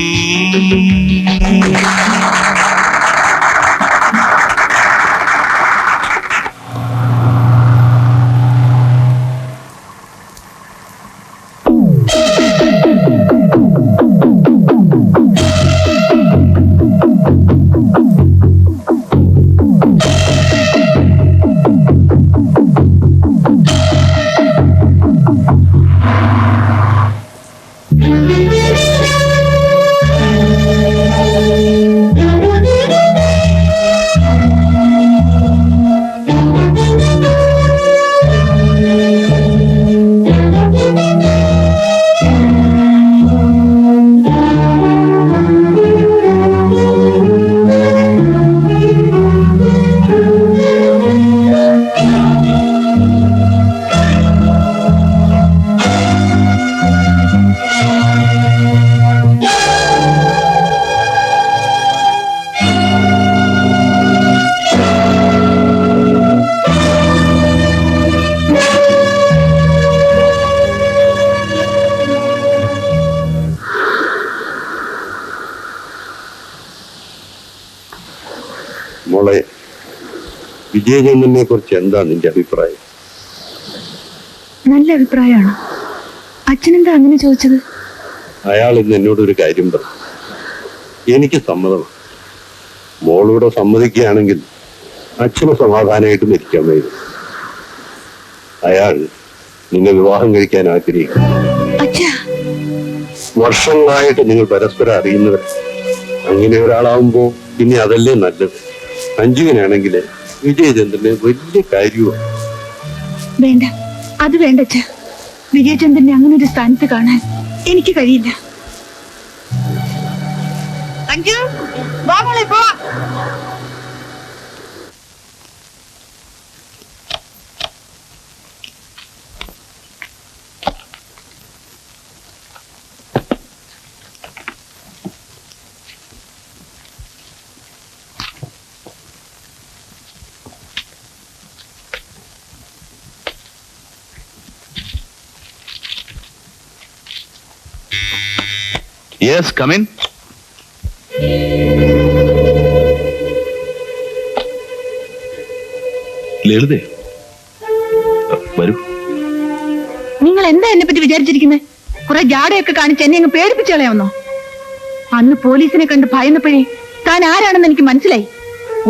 മോളെ, വിജയചന്ദ്രനെ കുറിച്ച് എന്താ നിന്റെ അഭിപ്രായം? നല്ല അഭിപ്രായമാണ്. അച്ഛനെന്താ അങ്ങനെ ചോദിച്ചത്? അയാൾ ഇന്ന് എന്നോടൊരു കാര്യം പറഞ്ഞു. എനിക്ക് സമ്മതമാണ്. മോളൂടെ സമ്മതിക്കുകയാണെങ്കിൽ അച്ഛന് സമാധാനമായിട്ട് മരിക്കാമായിരുന്നു. അയാൾ നിന്നെ വിവാഹം കഴിക്കാൻ ആഗ്രഹിക്കുന്നു. വർഷങ്ങളായിട്ട് നിങ്ങൾ പരസ്പരം അറിയുന്നവർ. അങ്ങനെ ഒരാളാവുമ്പോ പിന്നെ അതല്ലേ നല്ലത്. അഞ്ജുവിനാണെങ്കിൽ വിജയചന്ദ്രന് വലിയ കാര്യമാണ്. വേണ്ട, അത് വേണ്ട അച്ഛാ. വിജയചന്ദ്രനെ അങ്ങനെ ഒരു സ്ഥാനത്ത് കാണാൻ എനിക്ക് കഴിയില്ല. Yes, come in. ലളിതേ, വരൂ. നിങ്ങൾ എന്താ എന്നെ പറ്റി വിചാരിച്ചിരിക്കുന്നത്? കുറെ ജാടയൊക്കെ കാണിച്ച് എന്നെ അങ്ങ് പേടിപ്പിച്ചു കളയാവുന്നോ? അന്ന് പോലീസിനെ കണ്ട് ഭയന്നപ്പോഴേ താൻ ആരാണെന്ന് എനിക്ക് മനസ്സിലായി.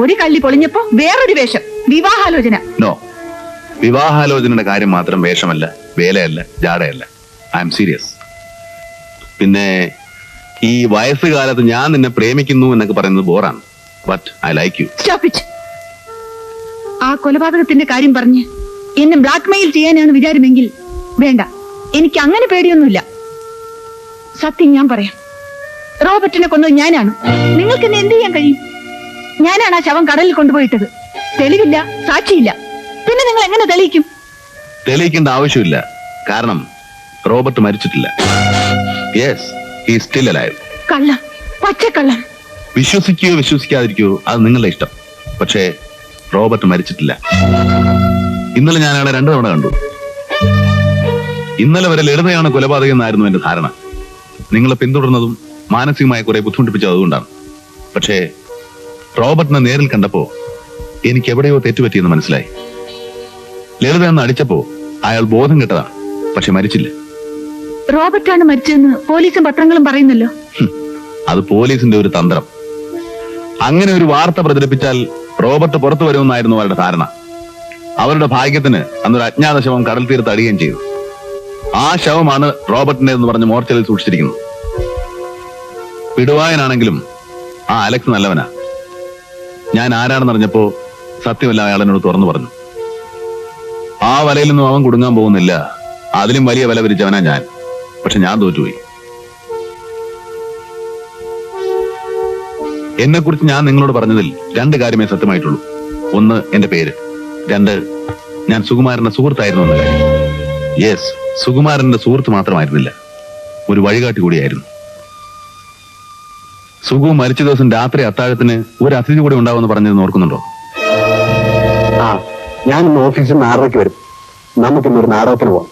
ഒരു കള്ളി പൊളിഞ്ഞപ്പോ വേറൊരു വേഷം, വിവാഹാലോചന. നോ, വിവാഹാലോചനയുടെ കാര്യം മാത്രം വേഷമല്ല, വേലയല്ല, ജാടയല്ല. I am serious. പിന്നെ ഈ വയസ്സുകാലത്ത് ഞാൻ നിന്നെ പ്രേമിക്കുന്നു എന്നൊക്കെ പറയുന്നത് ബോറാണ്. But I like you. Stop it. ആ കൊലപാതകത്തിന്റെ കാര്യം പറഞ്ഞ് എന്നെ ബ്ലാക്ക് മെയിൽ ചെയ്യാനാണ് വിചാരമെങ്കിൽ വേണ്ട, എനിക്ക് അങ്ങനെ പേടിയൊന്നുമില്ല. സത്യം ഞാൻ പറയാം, റോബർട്ടിനെ കൊന്നത് ഞാനാണ്. നിങ്ങൾക്ക് എന്നെ എന്ത് ചെയ്യാൻ കഴിയും? ഞാനാണ് ആ ശവം കടലിൽ കൊണ്ടുപോയിട്ടത്. തെളിവില്ല, സാക്ഷിയില്ല. പിന്നെ നിങ്ങൾ എങ്ങനെ തെളിയിക്കും? തെളിയിക്കേണ്ട ആവശ്യമില്ല. കാരണം റോബർട്ട് മരിച്ചിട്ടില്ല. Yes, he is still alive. കള്ളം, പച്ചക്കള്ളം. വിശ്വസിക്കുകയോ വിശ്വസിക്കാതിരിക്കുകയോ അത് നിങ്ങളുടെ ഇഷ്ടം. പക്ഷേ റോബർട്ട് മരിച്ചിട്ടില്ല. ഇന്നലെ ഞാൻ അയാളെ 2 തവണ കണ്ടു. ഇന്നലെ വരെ ലളിതയാണ് കൊലപാതകം എന്നായിരുന്നു എന്റെ ധാരണ. നിങ്ങളെ പിന്തുടർന്നതും മാനസികമായി കുറെ ബുദ്ധിമുട്ടിപ്പിച്ചത് അതുകൊണ്ടാണ്. പക്ഷേ റോബർട്ടിനെ നേരിൽ കണ്ടപ്പോ എനിക്ക് എവിടെയോ തെറ്റുപറ്റിയെന്ന് മനസ്സിലായി. ലളിത എന്ന് അടിച്ചപ്പോ അയാൾ ബോധം കെട്ടതാണ്, പക്ഷെ മരിച്ചില്ല. റോബർട്ടാണ് മരിച്ചതെന്ന് പോലീസും പത്രങ്ങളും പറയുന്നല്ലോ. അത് പോലീസിന്റെ ഒരു തന്ത്രം. അങ്ങനെ ഒരു വാർത്ത പ്രചരിപ്പിച്ചാൽ റോബർട്ട് പുറത്തു വരുമെന്നായിരുന്നു അവരുടെ ധാരണ. അവരുടെ ഭാഗ്യത്തിന് അന്നൊരു അജ്ഞാത ശവം കടൽ തീരത്ത് അടിയുകയും ചെയ്തു. ആ ശവമാണ് റോബർട്ടിന്റെ എന്ന് പറഞ്ഞ് മോർച്ചറിൽ സൂക്ഷിച്ചിരിക്കുന്നത്. പിടുവായനാണെങ്കിലും ആ അലക്സ് നല്ലവനാ. ഞാൻ ആരാണെന്നറിഞ്ഞപ്പോ സത്യമല്ല അയാൾ എന്നോട് തുറന്നു പറഞ്ഞു. ആ വലയിൽ നിന്നും അവൻ കുടുങ്ങാൻ പോകുന്നില്ല, അതിലും വലിയ വില വിരിച്ചവനാ ഞാൻ. പക്ഷെ ഞാൻ തോറ്റുപോയി. എന്നെ കുറിച്ച് ഞാൻ നിങ്ങളോട് പറഞ്ഞതിൽ 2 കാര്യമേ സത്യമായിട്ടുള്ളൂ. 1, എന്റെ പേര്. 2, ഞാൻ സുകുമാരന്റെ സുഹൃത്തായിരുന്നു എന്ന കാര്യം. യെസ്, സുകുമാരന്റെ സുഹൃത്ത് മാത്രമായിരുന്നില്ല, ഒരു വഴികാട്ടി കൂടിയായിരുന്നു. സുഗു മരിച്ച ദിവസം രാത്രി അത്താഴത്തിന് ഒരു അതിഥി കൂടെ ഉണ്ടാവുമെന്ന് പറഞ്ഞത് ഓർക്കുന്നുണ്ടോ? ഞാൻ ഇന്ന് ഓഫീസിൽ നിന്ന് 6:30 വരും. നമുക്കിന്നൊരു നാടകത്തിന് പോവാം.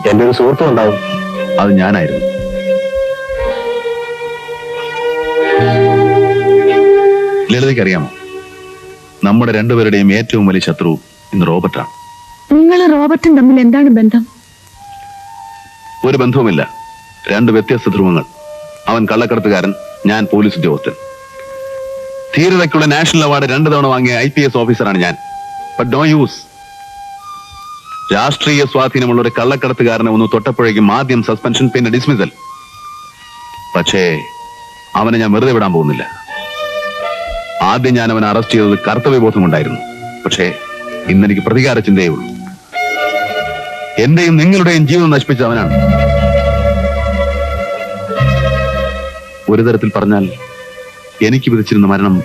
എന്റെ ഒരു സുഹൃത്തും ഉണ്ടാവും. അത് ഞാനായിരുന്നു. ലളിതയ്ക്ക് അറിയാമോ, നമ്മുടെ 2 പേരുടെയും ഏറ്റവും വലിയ ശത്രു ഇന്ന് റോബർട്ടാണ്. നിങ്ങൾ റോബർട്ടും തമ്മിൽ എന്താണ് ബന്ധം? ഒരു ബന്ധവുമില്ല. 2 വ്യത്യസ്ത ധ്രുവങ്ങൾ. അവൻ കള്ളക്കടത്തുകാരൻ, ഞാൻ പോലീസ് ഉദ്യോഗസ്ഥൻ. ധീരതയ്ക്കുള്ള നാഷണൽ അവാർഡ് 2 തവണ വാങ്ങിയ IPS ഓഫീസറാണ് ഞാൻ. But do use. രാഷ്ട്രീയ സ്വാധീനമുള്ള ഒരു കള്ളക്കടത്തുകാരനെ ഒന്ന് തൊട്ടപ്പോഴേക്കും ആദ്യം സസ്പെൻഷൻ, പിന്നെ ഡിസ്മിസൽ. പക്ഷേ അവനെ ഞാൻ വെറുതെ വിടാൻ പോകുന്നില്ല. ആദ്യം ഞാൻ അവനെ അറസ്റ്റ് ചെയ്തത് കർത്തവ്യബോധം കൊണ്ടായിരുന്നു. പക്ഷേ ഇന്നെനിക്ക് പ്രതികാര ചിന്തയേ ഉള്ളൂ. എന്റെയും നിങ്ങളുടെയും ജീവിതം നശിപ്പിച്ച അവനാണ്. ഒരു തരത്തിൽ പറഞ്ഞാൽ എനിക്ക് വിധിച്ചിരുന്ന മരണം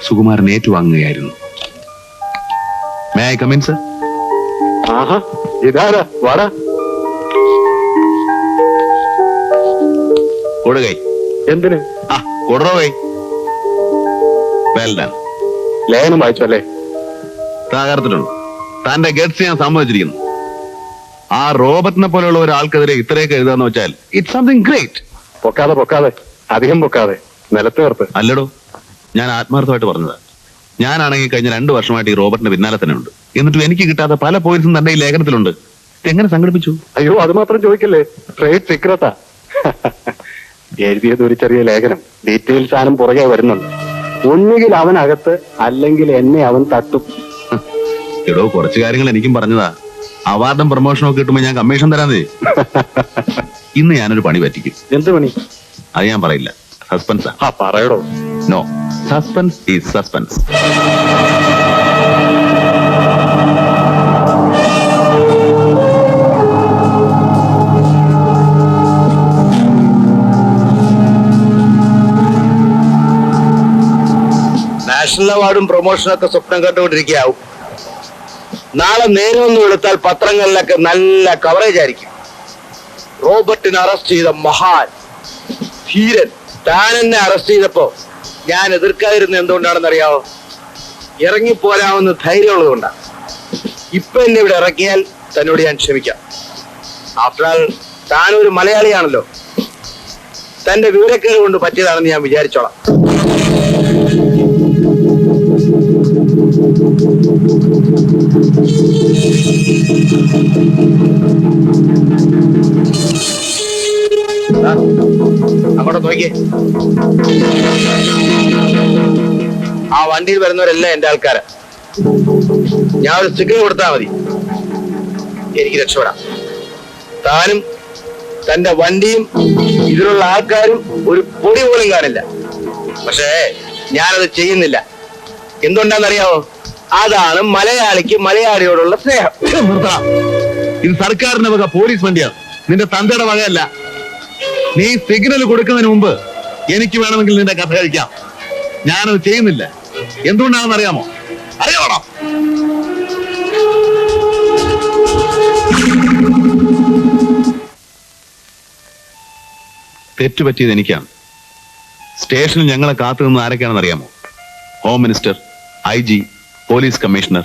സുകുമാരൻ ഏറ്റുവാങ്ങുകയായിരുന്നു. May I come in, sir? ഇതാരാ? വാടാ. കൊടുകൈ. എന്തിന്? കൊടുറോ കൈ. Well done. ലേഖനം വായിച്ചു അല്ലേ? തകർത്തിട്ടുണ്ട്. തന്റെ ഗഡ്സ് ഞാൻ സമ്മതിച്ചിരിക്കുന്നു. ആ റോബർട്ടിനെ പോലെയുള്ള ഒരാൾക്കെതിരെ ഇത്രയൊക്കെ എഴുതാന്ന് വെച്ചാൽ ഇറ്റ്സ് സംതിങ് ഗ്രേറ്റ്. പൊക്കാതെ അധികം പൊക്കാതെ നിലത്ത് നിർത്ത്. അല്ലടോ, ഞാൻ ആത്മാർത്ഥമായിട്ട് പറഞ്ഞതാ. ഞാനാണെങ്കിൽ കഴിഞ്ഞ 2 വർഷമായിട്ട് ഈ റോബർട്ടിന്റെ പിന്നാലെ തന്നെ ഉണ്ട്. എന്നിട്ടും എനിക്ക് കിട്ടാത്ത പല പോയിന്റ്സും തന്റെ ഈ ലേഖനത്തിലുണ്ട്. എങ്ങനെ സംഘടിപ്പിച്ചു? അയ്യോ, അത് മാത്രം ചോദിക്കല്ലേ, ട്രേഡ് സീക്രട്ടാ. എഴുതിയത് ഒരു ചെറിയ ലേഖനം, ഡീറ്റെയിൽസ് സാധനം പുറകെ വരുന്നുണ്ട്. ഒന്നുകിൽ അവനകത്ത്, അല്ലെങ്കിൽ എന്നെ അവൻ തട്ടും. എടോ, കുറച്ച് കാര്യങ്ങൾ എനിക്കും പറഞ്ഞതാ. അവാർഡും പ്രൊമോഷനും ഒക്കെ കിട്ടുമ്പോ ഞാൻ കമ്മീഷൻ തരാന്നേ. ഇന്ന് ഞാനൊരു പണി പറ്റിക്കും. എന്ത് പണി? അത് ഞാൻ പറയില്ല. സസ്പെൻസാ. പറയടോ. No, suspense is suspense. National അവാർഡും പ്രൊമോഷനും ഒക്കെ സ്വപ്നം കണ്ടുകൊണ്ടിരിക്കുകയാവും. നാളെ നേരമൊന്നും എടുത്താൽ പത്രങ്ങളിലൊക്കെ നല്ല കവറേജ് ആയിരിക്കും. റോബർട്ടിനെ അറസ്റ്റ് ചെയ്ത മഹാൻ ധീരൻ താൻ എന്നെ അറസ്റ്റ് ചെയ്തപ്പോ ഞാൻ എതിർക്കാതിരുന്ന എന്തുകൊണ്ടാണെന്ന് അറിയാവോ? ഇറങ്ങിപ്പോരാമെന്ന് ധൈര്യമുള്ളത് കൊണ്ടാണ്. ഇപ്പൊ എന്നെ ഇവിടെ ഇറക്കിയാൽ തന്നോട് ഞാൻ ക്ഷമിക്കാം. ആഫ്റ്റർ ആൾ താനൊരു മലയാളിയാണല്ലോ. തന്റെ വിവരക്കേട് കൊണ്ട് പറ്റിയതാണെന്ന് ഞാൻ വിചാരിച്ചോളാം. അങ്ങോട്ട് നോക്കിയേ. ആ വണ്ടിയിൽ വരുന്നവരെല്ലാം എന്റെ ആൾക്കാരാ. ഞാൻ ഒരു സിഗ്നൽ കൊടുത്താൽ മതി, എനിക്ക് രക്ഷപ്പെടാം. താനും തന്റെ വണ്ടിയും ഇതിലുള്ള ആൾക്കാരും ഒരു പൊടി പോലും കാണില്ല. പക്ഷേ ഞാനത് ചെയ്യുന്നില്ല. എന്തുകൊണ്ടാണെന്നറിയാമോ? അതാണ് മലയാളിക്ക് മലയാളിയോടുള്ള സ്നേഹം. നിർത്തണം. ഇത് സർക്കാരിന്റെ വക പോലീസ് വണ്ടിയാണ്, നിന്റെ തന്തയുടെ വകയല്ല. നീ സിഗ്നൽ കൊടുക്കുന്നതിന് മുമ്പ് എനിക്ക് വേണമെങ്കിൽ നിന്റെ കഥ കഴിക്കാം. ഞാനത് ചെയ്യുന്നില്ല. എന്തുകൊണ്ടാണെന്ന് അറിയാമോ? അറിയാമോ? തെറ്റുപറ്റിയത് എനിക്കാണ്. സ്റ്റേഷനിൽ ഞങ്ങളെ കാത്തു നിന്ന് ആരൊക്കെയാണെന്ന് അറിയാമോ? Home minister, IG, police commissioner.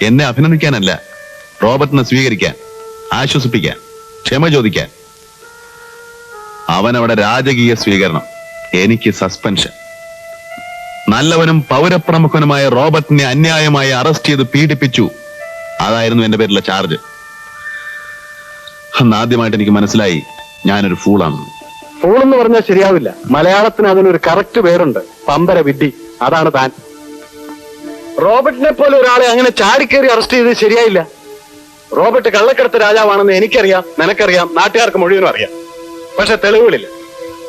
എന്നെ അഭിനന്ദിക്കാനല്ല, റോബർട്ടിനെ സ്വീകരിക്കാൻ, ആശ്വസിപ്പിക്കാൻ, ക്ഷമ ചോദിക്കാൻ. അവനവിടെ രാജകീയ സ്വീകരണം, എനിക്ക് സസ്പെൻഷൻ. നല്ലവനും പൗരപ്രമുഖനുമായ റോബർട്ടിനെ അന്യായമായി അറസ്റ്റ് ചെയ്ത് പീഡിപ്പിച്ചു. അതായിരുന്നു എന്റെ പേരിലുള്ള ചാർജ്. അന്ന് ആദ്യമായിട്ട് എനിക്ക് മനസ്സിലായി ഞാനൊരു ഫൂളാണെന്ന്. ഫൂൾ എന്ന് പറഞ്ഞാൽ ശരിയാവില്ല. മലയാളത്തിന് അതിനൊരു കറക്റ്റ് പേരുണ്ട്, പമ്പര വിഡ്ഢി. അതാണ് താൻ. റോബർട്ടിനെ പോലെ ഒരാളെ അങ്ങനെ ചാടിക്കേറി അറസ്റ്റ് ചെയ്ത് ശരിയായില്ല. റോബർട്ട് കള്ളക്കടത്ത് രാജാവാണെന്ന് എനിക്കറിയാം, നിനക്കറിയാം, നാട്ടുകാർക്ക് മുഴുവനും അറിയാം. പക്ഷെ തെളിവുകളില്ല.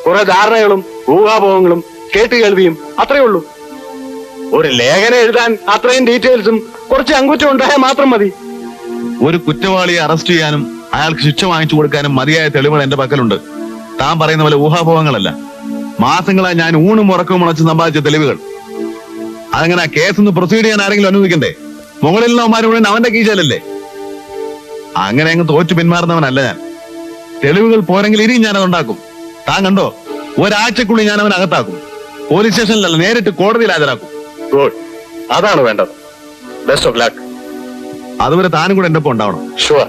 കുറെ ധാരണകളും ഊഹാപോഹങ്ങളും കേട്ടുകേൾവിയും അത്രയേ ഉള്ളൂ. ഒരു ലേഖനം എഴുതാൻ അത്രയും ഡീറ്റെയിൽസും കുറച്ച് അങ്കുറ്റം ഉണ്ടായാൽ മാത്രം മതി. ഒരു കുറ്റവാളിയെ അറസ്റ്റ് ചെയ്യാനും അയാൾക്ക് ശിക്ഷ വാങ്ങിച്ചു കൊടുക്കാനും മതിയായ തെളിവുകൾ എന്റെ പക്കലുണ്ട്. താൻ പറയുന്ന പോലെ ഊഹാപോഹങ്ങളല്ല. മാസങ്ങളായി ഞാൻ ഊണും ഉറക്കവും ഉണച്ച് സമ്പാദിച്ച തെളിവുകൾ. അതങ്ങനെ കേസ് പ്രൊസീഡ് ചെയ്യാൻ ആരെങ്കിലും അനുവദിക്കണ്ടേ? മുകളിലുള്ളവന്മാർ മുഴുവൻ അവന്റെ കീശയിലല്ലേ? അങ്ങനെ അങ്ങ് തോറ്റു പിന്മാറുന്നവനല്ല ഞാൻ. തെളിവുകൾ പോരെങ്കിൽ ഇനിയും ഞാനത് ഉണ്ടാക്കും. താൻ കണ്ടോ, ഒരാഴ്ചക്കുള്ളിൽ ഞാൻ അവൻ അകത്താക്കും. പോലീസ് സ്റ്റേഷനിലല്ല, നേരിട്ട് കോടതിയിൽ ഹാജരാക്കും. ഗുഡ്, അതാണ് വേണ്ടത്. Best of luck. അതുവരെ താനും കൂടെ എന്റെ ഒപ്പം ഉണ്ടാവണം. ഷുവർ.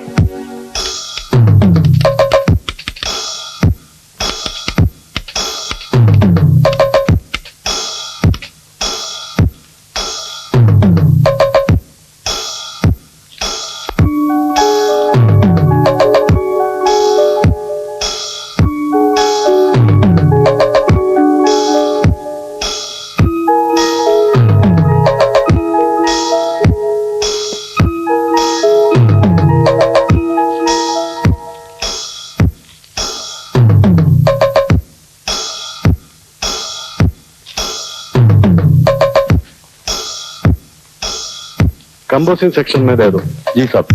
कंपोजिंग सेक्शन में दे दो। जी साहब।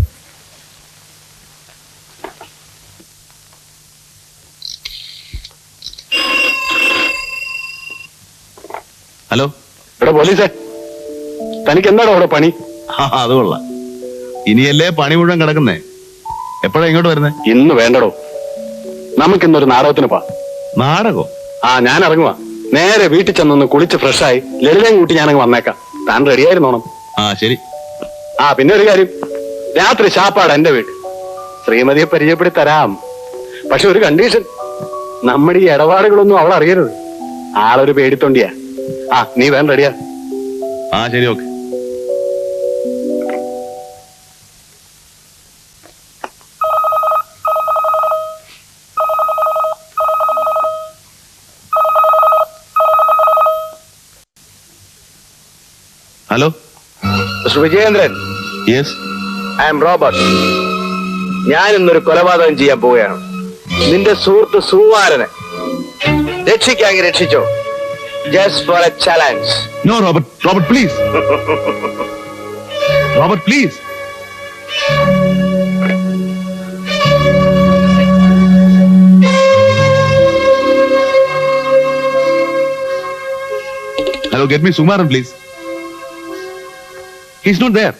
ഹലോ, ഇവിടെ പോലീസേ, തനിക്ക് എന്താണോ അവിടെ പണി? അത് കൊള്ളാം. ഇനിയല്ലേ പണി മുഴുവൻ കിടക്കുന്നേ. എപ്പോഴാ ഇങ്ങോട്ട് വരുന്നേ? ഇന്ന് വേണ്ടടോ, നമുക്കിന്നൊരു നാടകത്തിന് പോവാം. നാടകോ? ആ, ഞാൻ ഇറങ്ങുവാ. നേരെ വീട്ടിൽ ചെന്നൊന്ന് കുളിച്ച് ഫ്രഷായി ലളിതയും കൂട്ടി ഞാനങ്ങ് വന്നേക്കാം. താൻ റെഡിയായിരുന്നോണം. ആ ശരി. ആ, പിന്നെ ഒരു കാര്യം, രാത്രി ശാപ്പാട് എന്റെ വീട്ടിൽ. ശ്രീമതിയെ പരിചയപ്പെടുത്തി തരാം. പക്ഷെ ഒരു കണ്ടീഷൻ, നമ്മുടെ ഈ ഇടപാടുകളൊന്നും അവൾ അറിയരുത്. ആളൊരു പേടിത്തൊണ്ടിയാ. ആ, നീ വേണ്ട റെഡിയാ. ആ ശരി, okay. Hello, mister Vijayendran. Yes. I am Robert. ഞാൻ ഇന്നൊരു കൊലപാതകം ചെയ്യാൻ പോവുകയാണ്. നിന്റെ സുഹൃത്ത് സുകുമാരനെ രക്ഷിക്കാമെങ്കിൽ രക്ഷിച്ചോ. Just for a challenge. No Robert, Robert please. Robert please. Hello, get me Sukumaran please. He's not there.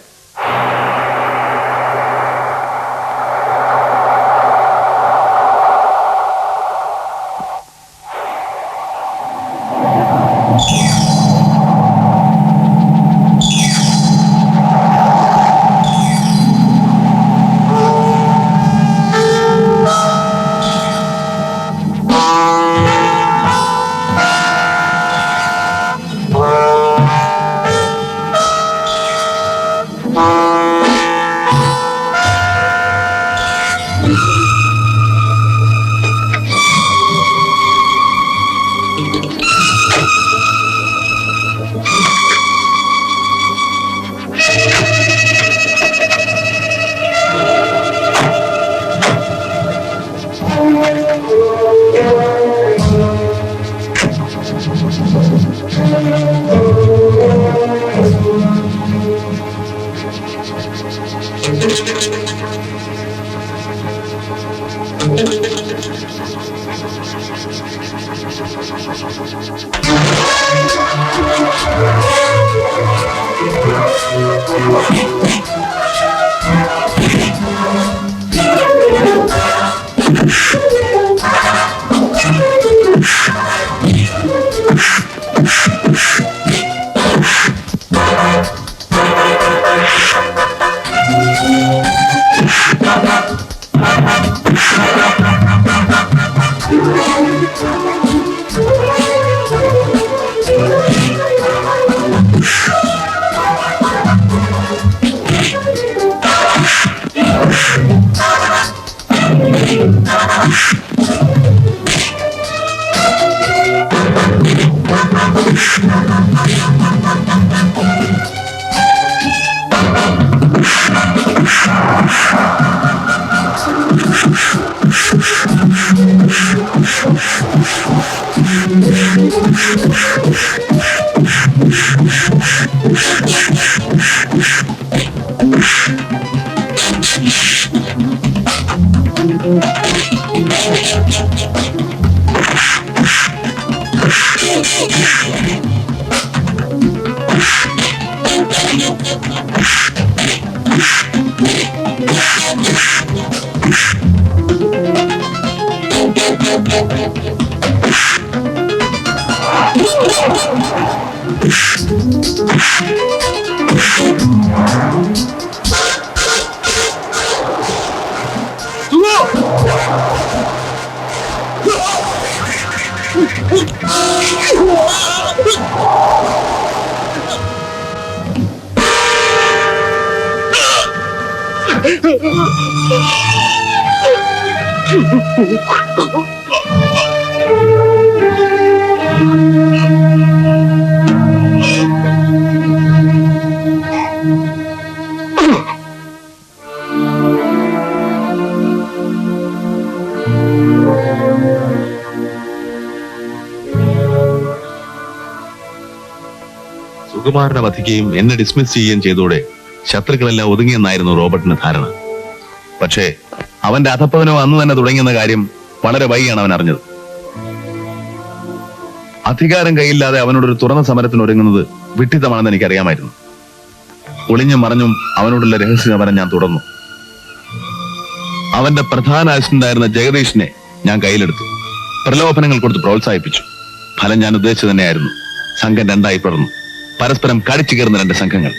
സുകുമാരനെ വധിക്കുകയും എന്നെ ഡിസ്മിസ് ചെയ്യുകയും ചെയ്തോടെ ശത്രുക്കളെല്ലാം ഒതുങ്ങിയെന്നായിരുന്നു റോബർട്ടിന് ധാരണ. പക്ഷേ അവന്റെ അധപ്പതനോ അന്ന് തന്നെ തുടങ്ങിയെന്ന കാര്യം വളരെ വൈകിയാണ് അവൻ അറിഞ്ഞത്. അധികാരം കയ്യില്ലാതെ അവനോടൊരു തുറന്ന സമരത്തിന് ഒരുങ്ങുന്നത് വിഡ്ഢിത്തമാണെന്ന് എനിക്കറിയാമായിരുന്നു. ഒളിഞ്ഞും മറഞ്ഞും അവനോടുള്ള രഹസ്യ സമരം ഞാൻ തുടർന്നു. അവന്റെ പ്രധാന അസിസ്റ്റന്റായിരുന്ന ജഗദീഷിനെ ഞാൻ കയ്യിലെടുത്തു. പ്രലോഭനങ്ങൾ കൊടുത്ത് പ്രോത്സാഹിപ്പിച്ചു. ഫലം ഞാൻ ഉദ്ദേശിച്ചു തന്നെയായിരുന്നു. സംഘം രണ്ടായി പിളർന്നു. പരസ്പരം കടിച്ചു കയറുന്ന രണ്ട് സംഘങ്ങൾ.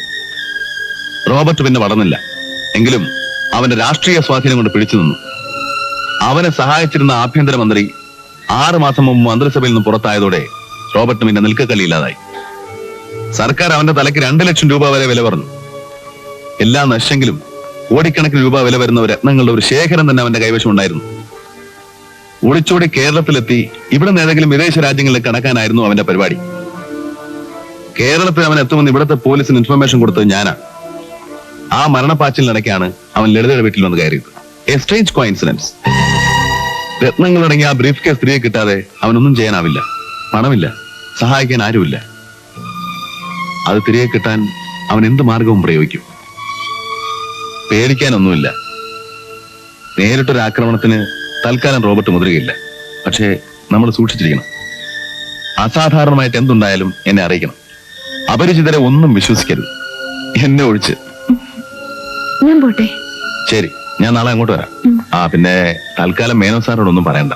റോബർട്ട് പിന്നെ വളർന്നില്ല. എങ്കിലും അവന്റെ രാഷ്ട്രീയ സ്വാധീനം കൊണ്ട് പിടിച്ചു നിന്നു. അവനെ സഹായിച്ചിരുന്ന ആഭ്യന്തരമന്ത്രി 6 മാസം മുമ്പ് മന്ത്രിസഭയിൽ നിന്ന് പുറത്തായതോടെ റോബർട്ട് പിന്നെ നിൽക്കക്കളിയില്ലാതായി. സർക്കാർ അവന്റെ തലയ്ക്ക് 2 ലക്ഷം രൂപ വരെ വില പറഞ്ഞു. എല്ലാം നശിച്ചെങ്കിലും കോടിക്കണക്കിന് രൂപ വില വരുന്ന രത്നങ്ങളുടെ ഒരു ശേഖരം തന്നെ അവന്റെ കൈവശം ഉണ്ടായിരുന്നു. ഒളിച്ചോടി കേരളത്തിലെത്തി ഇവിടെ നിന്ന് ഏതെങ്കിലും വിദേശ രാജ്യങ്ങളിൽ കടക്കാനായിരുന്നു അവന്റെ പരിപാടി. കേരളത്തിൽ അവൻ എത്തുമെന്ന് ഇവിടുത്തെ പോലീസിന് ഇൻഫർമേഷൻ കൊടുത്തത് ഞാനാണ്. ആ മരണപ്പാച്ചിലിനിടയ്ക്കാണ് അവൻ ലളിതയുടെ വീട്ടിൽ വന്ന് കയറിയത്. A strange coincidence. രത്നങ്ങളടങ്ങിയ ആ ബ്രീഫ് കേസ് തിരികെ കിട്ടാതെ അവനൊന്നും ചെയ്യാനാവില്ല. പണമില്ല, സഹായിക്കാൻ ആരുമില്ല. അത് തിരികെ കിട്ടാൻ അവൻ എന്ത് മാർഗവും പ്രയോഗിക്കും. പേടിക്കാനൊന്നുമില്ല. നേരിട്ടൊരു ആക്രമണത്തിന് തൽക്കാലം റോബർട്ട് മുതിരുകയില്ല. പക്ഷേ നമ്മൾ സൂക്ഷിച്ചിരിക്കണം. അസാധാരണമായിട്ട് എന്തുണ്ടായാലും എന്നെ അറിയിക്കണം. അപരിചിതരെ ഒന്നും വിശ്വസിക്കരുത്. എന്നെ ഒഴിച്ച്. ഞാൻ പോട്ടെ. ശരി, ഞാൻ നാളെ അങ്ങോട്ട് വരാം. പിന്നെ തൽക്കാലം മേനോ സാറോടൊന്നും പറയണ്ട.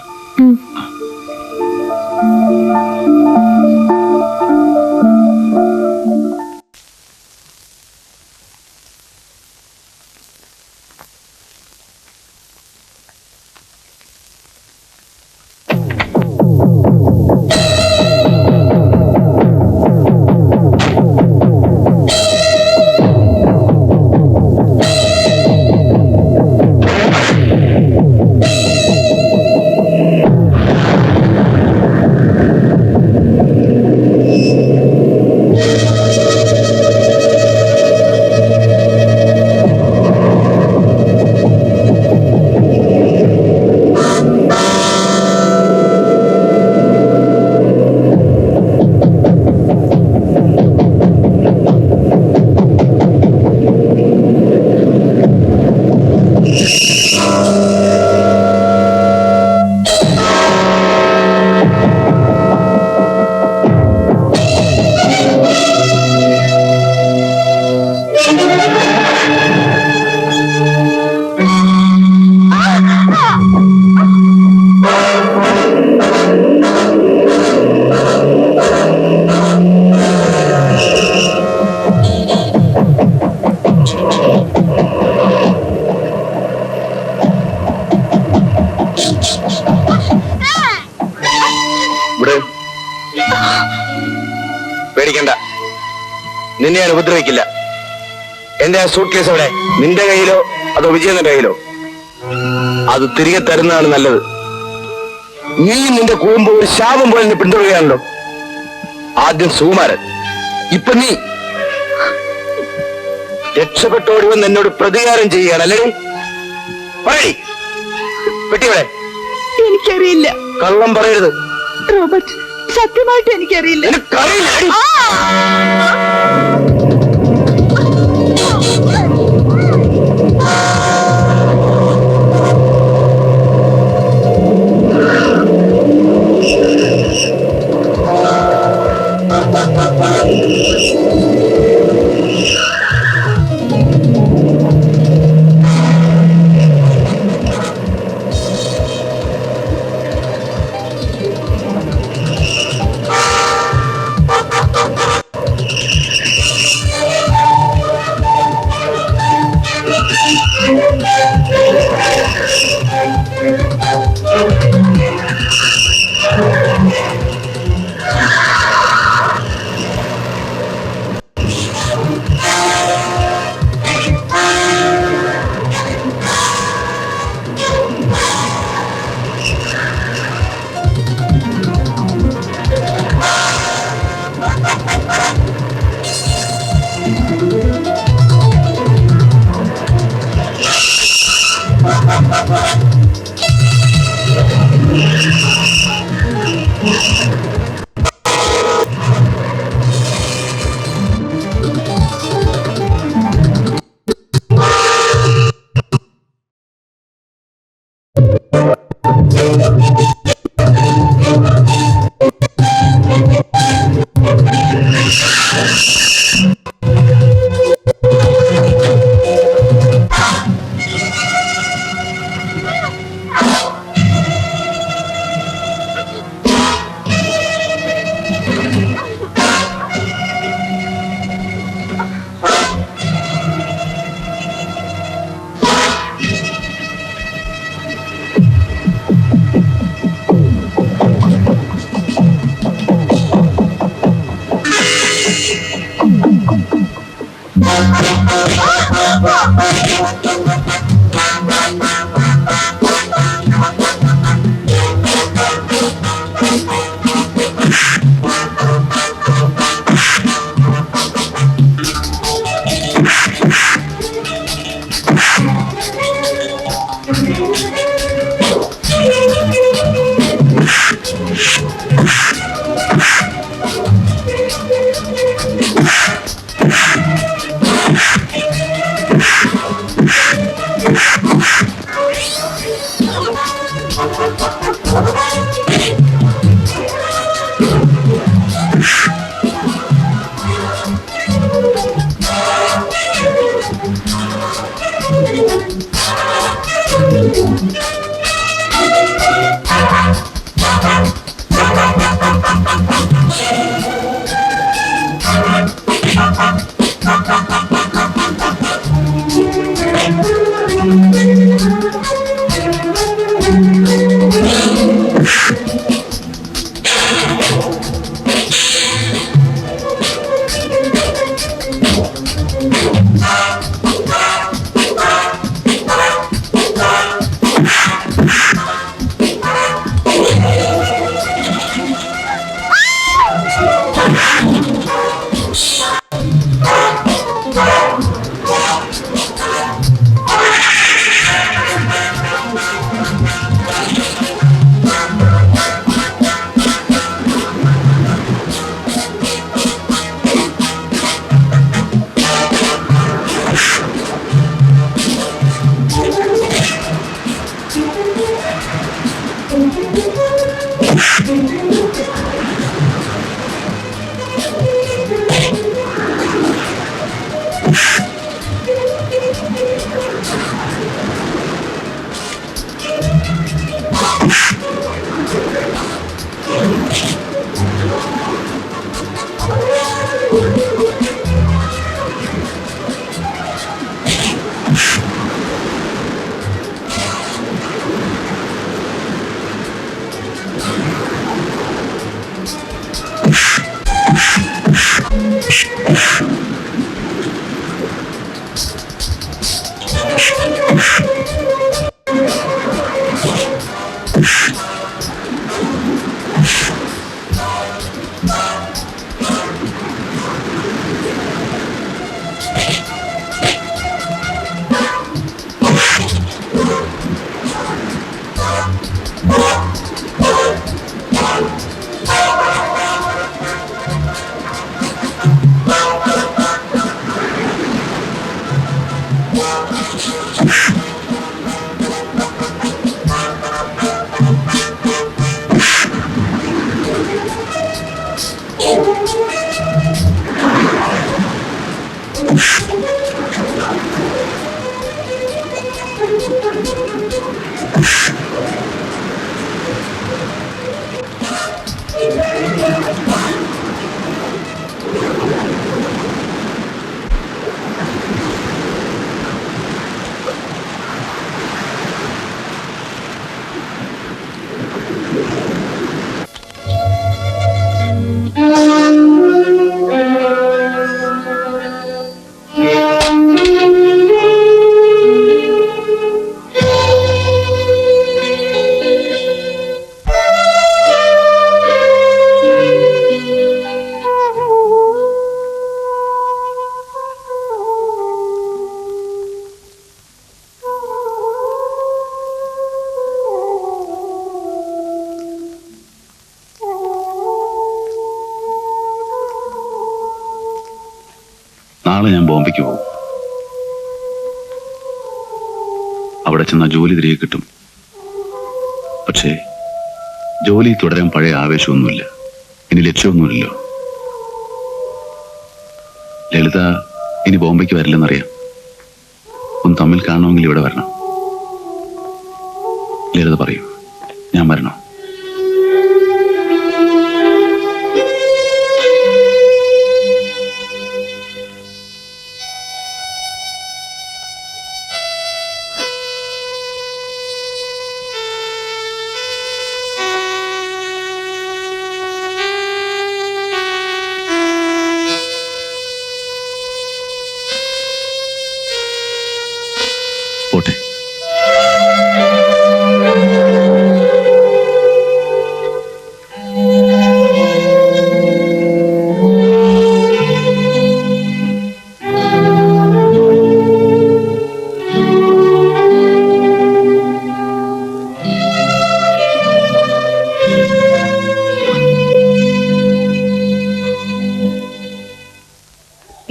പേടിക്കണ്ട, നിന്നെ ഞാൻ ഉപദ്രവിക്കില്ല. എന്റെ ആ സൂട്ട് കേസ് എവിടെ? നിന്റെ കയ്യിലോ അതോ വിജയന്റെ കയ്യിലോ? അത് തിരികെ തരുന്നതാണ് നല്ലത്. നീ നിന്റെ കൂമ്പ് ഒരു ശാപം പോലെ എന്നെ പിന്തുടരുകയാണല്ലോ. ആദ്യം സുകുമാരൻ, ഇപ്പൊ നീ. രക്ഷപ്പെട്ടോടി വന്ന് എന്നോട് പ്രതികാരം ചെയ്യുകയാണല്ലേ? പറയടി, പെട്ടിവിടെ. എനിക്കറിയില്ല. കള്ളം പറയരുത് റോബർട്ട്, സത്യമായിട്ട് എനിക്കറിയില്ല. എനിക്കറിയില്ല. നാളെ ഞാൻ ബോംബെക്ക് പോകും. അവിടെ ചെന്നാൽ ജോലി തിരികെ കിട്ടും. പക്ഷേ ജോലി തുടരാൻ പഴയ ആവേശമൊന്നുമില്ല. ഇനി ലക്ഷ്യമൊന്നുമില്ലല്ലോ. ലളിത ഇനി ബോംബെക്ക് വരില്ലെന്നറിയാം. ഒന്ന് തമ്മിൽ കാണണമെങ്കിൽ ഇവിടെ വരണം. ലളിത പറയൂ, ഞാൻ വരണോ? പോട്ടെ.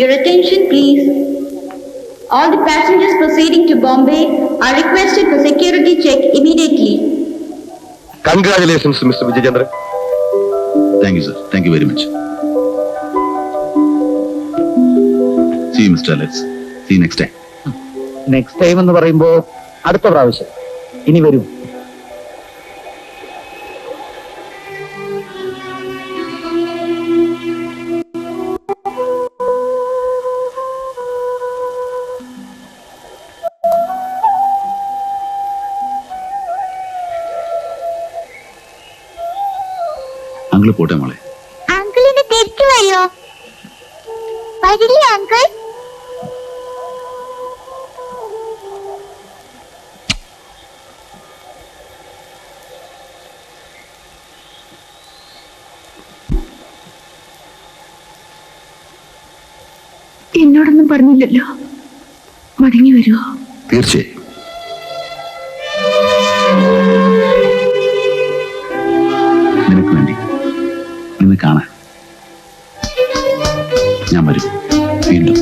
Your attention, please. All the passengers proceeding to Bombay are requested for security check immediately. Congratulations mister Vijayachandran. Thank you sir. Thank you very much. See you, Mr. Let's see you next time. Next time എന്ന് പറയുമ്പോ അടുത്ത പ്രാവശ്യം ഇനി വരൂ. Uncle പോട്ടെ മോളെ. അങ്കിളിന് തിരിച്ചു വരുമോ? വരില്ലേ അങ്കിൾ? എന്നോടൊന്നും പറഞ്ഞില്ലല്ലോ. മടങ്ങി വരുമോ? തീർച്ചയായും. നിനക്ക് വേണ്ടി ഇന്ന് കാണാൻ ഞാൻ വരും വീണ്ടും.